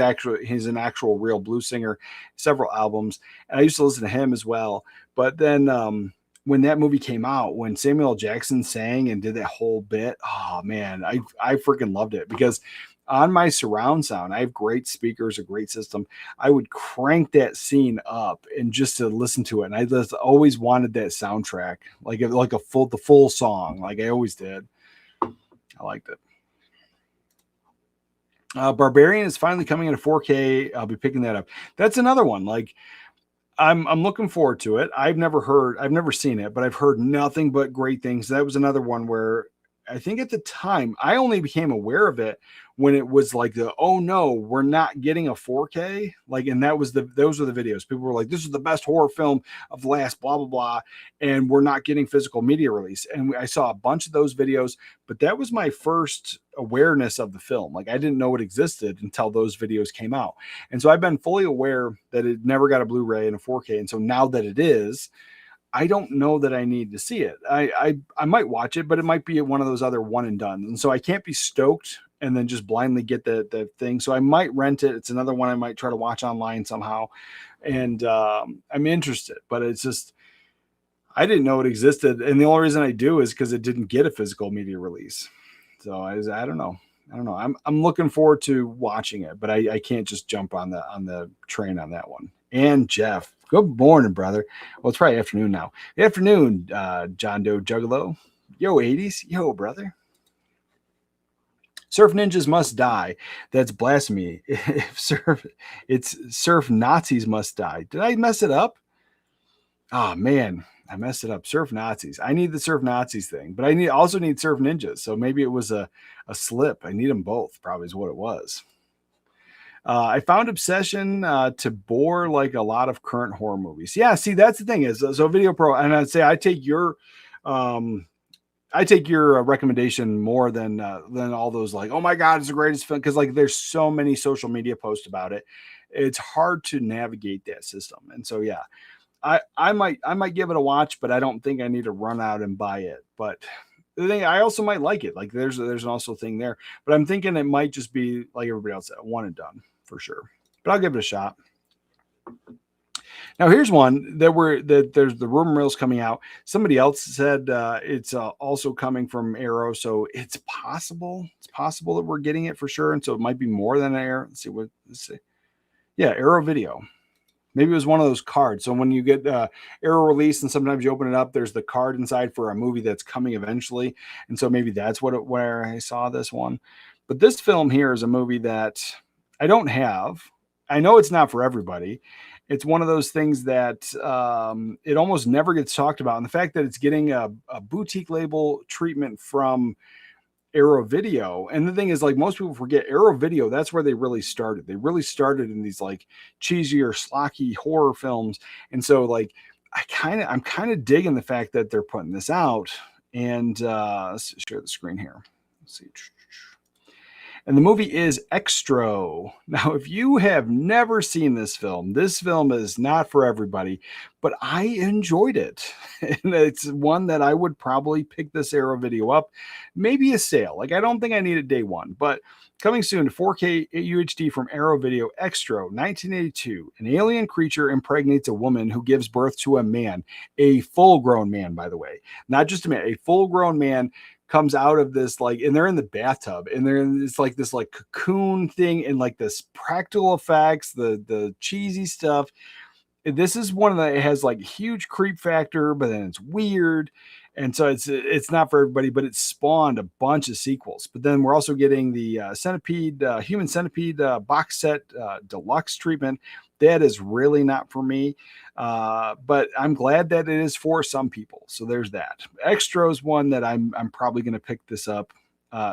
an actual real blues singer, several albums, and I used to listen to him as well. But then when that movie came out, when Samuel L. Jackson sang and did that whole bit, oh man, I freaking loved it, because on my surround sound, I have great speakers, a great system. I would crank that scene up and just to listen to it. And I just always wanted that soundtrack, like the full song, like I always did. I liked it. Barbarian is finally coming into 4K. I'll be picking that up. That's another one. Like, I'm looking forward to it. I've never seen it, but I've heard nothing but great things. That was another one where I think at the time I only became aware of it when it was like oh no, we're not getting a 4K. Like, and those were the videos. People were like, this is the best horror film of the last blah, blah, blah. And we're not getting physical media release. And I saw a bunch of those videos, but that was my first awareness of the film. Like, I didn't know it existed until those videos came out. And so I've been fully aware that it never got a Blu-ray and a 4K. And so now that it is, I don't know that I need to see it. I might watch it, but it might be one of those other one and done. And so I can't be stoked and then just blindly get the thing. So I might rent it. It's another one I might try to watch online somehow. And I'm interested, but it's just, I didn't know it existed. And the only reason I do is because it didn't get a physical media release. So I don't know. I'm looking forward to watching it, but I can't just jump on the train on that one. And Jeff, good morning, brother. Well, it's probably afternoon now. Afternoon, John Doe Juggalo. Yo, 80s. Yo, brother. Surf ninjas must die. That's blasphemy. It's surf Nazis must die. Did I mess it up? Oh man, I messed it up. Surf Nazis. I need the surf Nazis thing, but I also need surf ninjas. So maybe it was a slip. I need them both. Probably is what it was. I found Obsession to bore like a lot of current horror movies. Yeah, see, that's the thing is, so Video Pro, and I'd say I take your recommendation more than all those like, oh my God, it's the greatest film. Cause like there's so many social media posts about it. It's hard to navigate that system. And so, yeah, I might give it a watch, but I don't think I need to run out and buy it. But the thing, I also might like it. Like there's also a thing there, but I'm thinking it might just be like everybody else, one and done for sure, but I'll give it a shot. Now here's one that there's the rumor mills coming out. Somebody else said it's also coming from Arrow, so it's possible. It's possible that we're getting it for sure, and so it might be more than Arrow. Let's see. Yeah, Arrow Video. Maybe it was one of those cards. So when you get Arrow release, and sometimes you open it up, there's the card inside for a movie that's coming eventually, and so maybe that's where I saw this one. But this film here is a movie that I don't have. I know it's not for everybody. It's one of those things that it almost never gets talked about. And the fact that it's getting a boutique label treatment from Arrow Video. And the thing is, like, most people forget Arrow Video, that's where they really started. They really started in these like cheesier, schlocky horror films. And so like, I'm kind of digging the fact that they're putting this out. And let's share the screen here. Let's see. And the movie is Extra. Now, if you have never seen this film is not for everybody, but I enjoyed it. And it's one that I would probably pick this Arrow Video up, maybe a sale. Like, I don't think I need it day one, but coming soon to 4K UHD from Arrow Video Extra, 1982. An alien creature impregnates a woman who gives birth to a man, a full-grown man, by the way, not just a man, a full-grown man, comes out of this, like, and they're in the bathtub, and they're in this like cocoon thing, and like this practical effects, the cheesy stuff. This is one that it has like huge creep factor, but then it's weird. And so it's not for everybody, but it spawned a bunch of sequels. But then we're also getting the Human Centipede box set deluxe treatment. That is really not for me, but I'm glad that it is for some people. So there's that. Extra is one that I'm probably going to pick this up.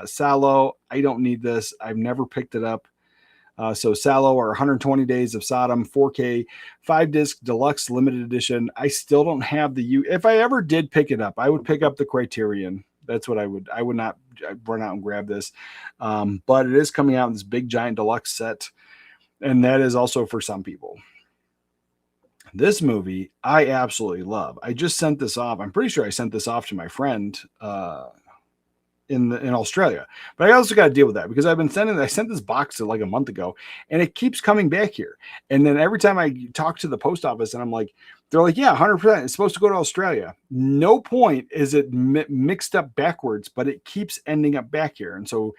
Sallow, I don't need this. I've never picked it up. So Sallow or 120 Days of Sodom 4K 5-disc deluxe limited edition. I still don't have if I ever did pick it up, I would pick up the Criterion. That's what I would not run out and grab this. But it is coming out in this big giant deluxe set. And that is also for some people. This movie I absolutely love. I just sent this off. I'm pretty sure I sent this off to my friend in Australia, but I also got to deal with that because I sent this box like a month ago, and it keeps coming back here. And then every time I talk to the post office, and I'm like, they're like, yeah, 100%. It's supposed to go to Australia. No point is it mixed up backwards, but it keeps ending up back here. And so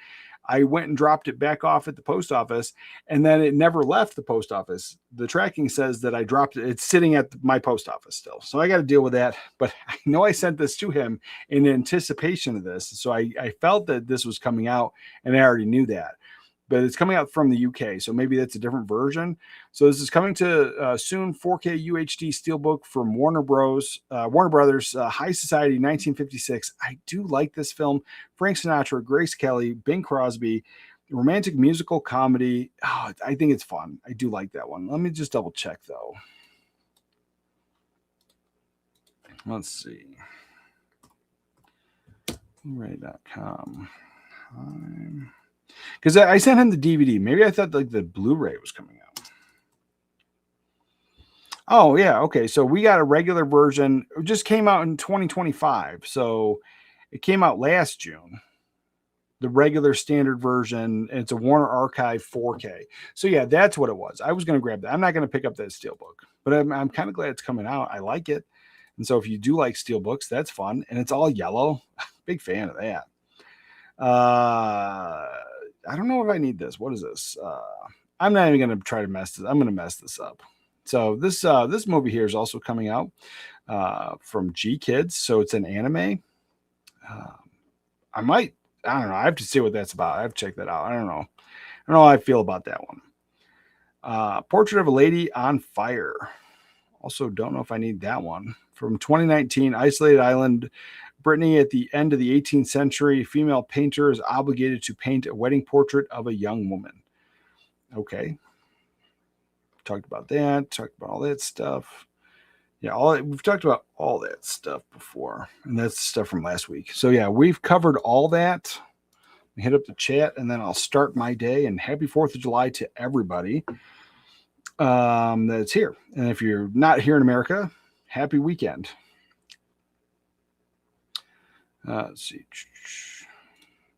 I went and dropped it back off at the post office, and then it never left the post office. The tracking says that I dropped it. It's sitting at my post office still. So I got to deal with that. But I know I sent this to him in anticipation of this. So I felt that this was coming out, and I already knew that. But it's coming out from the UK, so maybe that's a different version. So this is coming to soon 4K UHD Steelbook from Warner Brothers, High Society 1956. I do like this film. Frank Sinatra, Grace Kelly, Bing Crosby, romantic musical comedy. Oh, I think it's fun. I do like that one. Let me just double check though. Let's see. Blu-ray.com. Because I sent him the DVD. Maybe I thought like the Blu-ray was coming out. Oh, yeah. Okay. So we got a regular version. It just came out in 2025. So it came out last June. The regular standard version. And it's a Warner Archive 4K. So yeah, that's what it was. I was going to grab that. I'm not going to pick up that Steelbook. But I'm kind of glad it's coming out. I like it. And so if you do like Steelbooks, that's fun. And it's all yellow. Big fan of that. I don't know if I need this. What is this? I'm not even going to try to mess this. I'm going to mess this up. So this movie here is also coming out from G Kids. So it's an anime. I don't know. I have to see what that's about. I have to check that out. I don't know how I feel about that one. Portrait of a Lady on Fire. Also don't know if I need that one. From 2019, Isolated Island, Brittany, at the end of the 18th century, female painter is obligated to paint a wedding portrait of a young woman. Okay. Talked about that. Talked about all that stuff. Yeah, we've talked about all that stuff before. And that's stuff from last week. So yeah, we've covered all that. Hit up the chat, and then I'll start my day. And happy 4th of July to everybody that's here. And if you're not here in America, happy weekend. Let's see.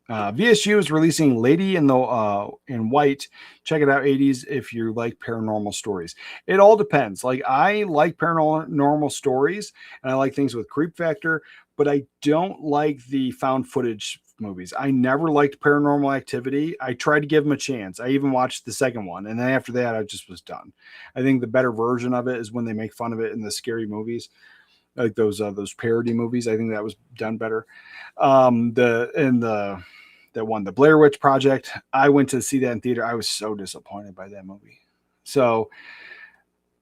VSU is releasing Lady in White. Check it out, 80s, if you like paranormal stories. It all depends. Like, I like paranormal stories, and I like things with creep factor, but I don't like the found footage movies. I never liked Paranormal Activity. I tried to give them a chance. I even watched the second one, and then after that, I just was done. I think the better version of it is when they make fun of it in the scary movies. Like those parody movies. I think that was done better. The Blair Witch Project, I went to see that in theater. I was so disappointed by that movie. So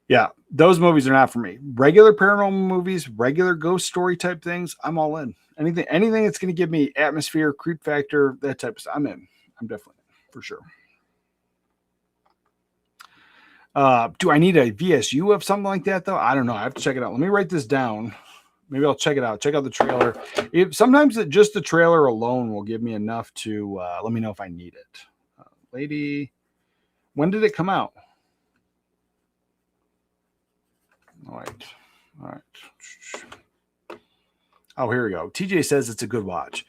yeah, those movies are not for me. Regular paranormal movies, regular ghost story type things, I'm all in. Anything that's going to give me atmosphere, creep factor, that type of stuff, I'm in. I'm definitely in, for sure. Do I need a VSU of something like that, though? I don't know. I have to check it out. Let me write this down. Maybe I'll check it out. Check out the trailer. Sometimes just the trailer alone will give me enough to let me know if I need it. Lady, when did it come out? All right. Oh, here we go. TJ says it's a good watch.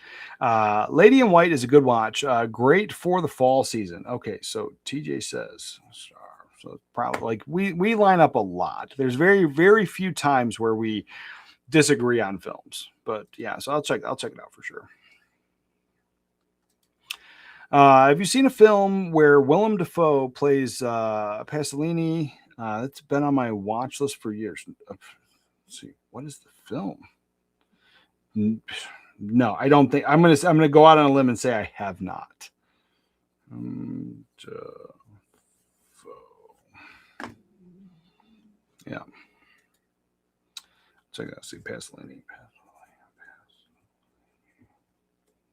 Lady in White is a good watch. Great for the fall season. Okay, so TJ says... So it's probably like we line up a lot. There's very, very few times where we disagree on films, but yeah, so I'll check it out for sure. Have you seen a film where Willem Dafoe plays Pasolini? That's been on my watch list for years. Let's see, what is the film? No, I don't think. I'm gonna go out on a limb and say I have not. Yeah. Check it out. See Pasolini.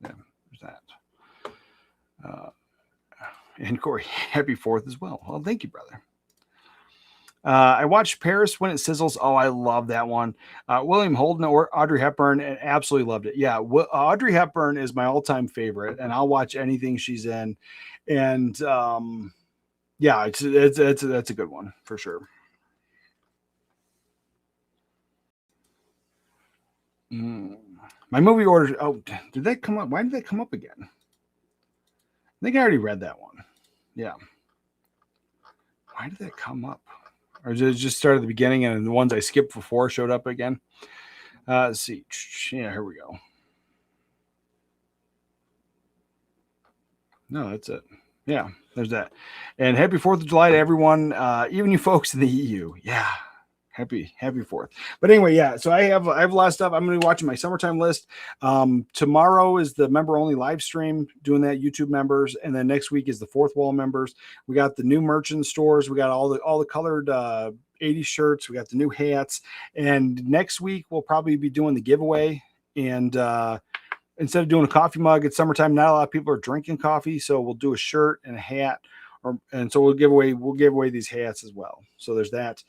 Yeah, there's that. And Corey, happy 4th as well. Well, thank you, brother. I watched Paris When It Sizzles. Oh, I love that one. William Holden or Audrey Hepburn, and absolutely loved it. Yeah, Audrey Hepburn is my all-time favorite, and I'll watch anything she's in. And yeah, it's a good one for sure. My movie order. Oh, did that come up? Why did that come up again? I think I already read that one. Yeah. Why did that come up? Or did it just start at the beginning and the ones I skipped before showed up again? Let's see. Yeah, here we go. No, that's it. Yeah, there's that. And happy 4th of July to everyone, even you folks in the EU. Yeah. Happy 4th. But anyway, yeah. So I have a lot of stuff. I'm going to be watching my summertime list. Tomorrow is the member only live stream, doing that YouTube members, and then next week is the Fourth Wall members. We got the new merch in stores. We got all the colored 80s shirts. We got the new hats, and next week we'll probably be doing the giveaway. And instead of doing a coffee mug, it's summertime. Not a lot of people are drinking coffee, so we'll do a shirt and a hat, and so we'll give away these hats as well. So there's that.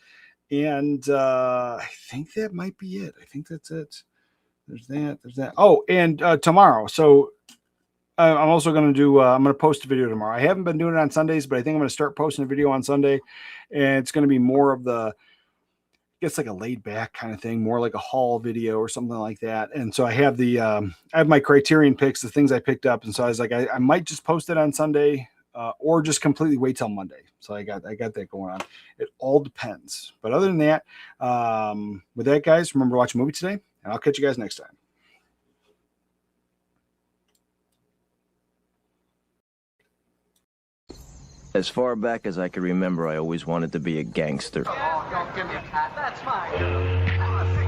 And I think that might be it. I think that's it. There's that. Oh, and tomorrow. So I'm also going to do, I'm going to post a video tomorrow. I haven't been doing it on Sundays, but I think I'm going to start posting a video on Sunday. And it's going to be more of the, I guess like a laid back kind of thing, more like a haul video or something like that. And so I have I have my Criterion picks, the things I picked up. And so I was like, I might just post it on Sunday. Or just completely wait till Monday. So I got that going on. It all depends. But other than that, with that, guys, remember to watch a movie today, and I'll catch you guys next time. As far back as I can remember, I always wanted to be a gangster. Oh, don't give me a cat. That's fine.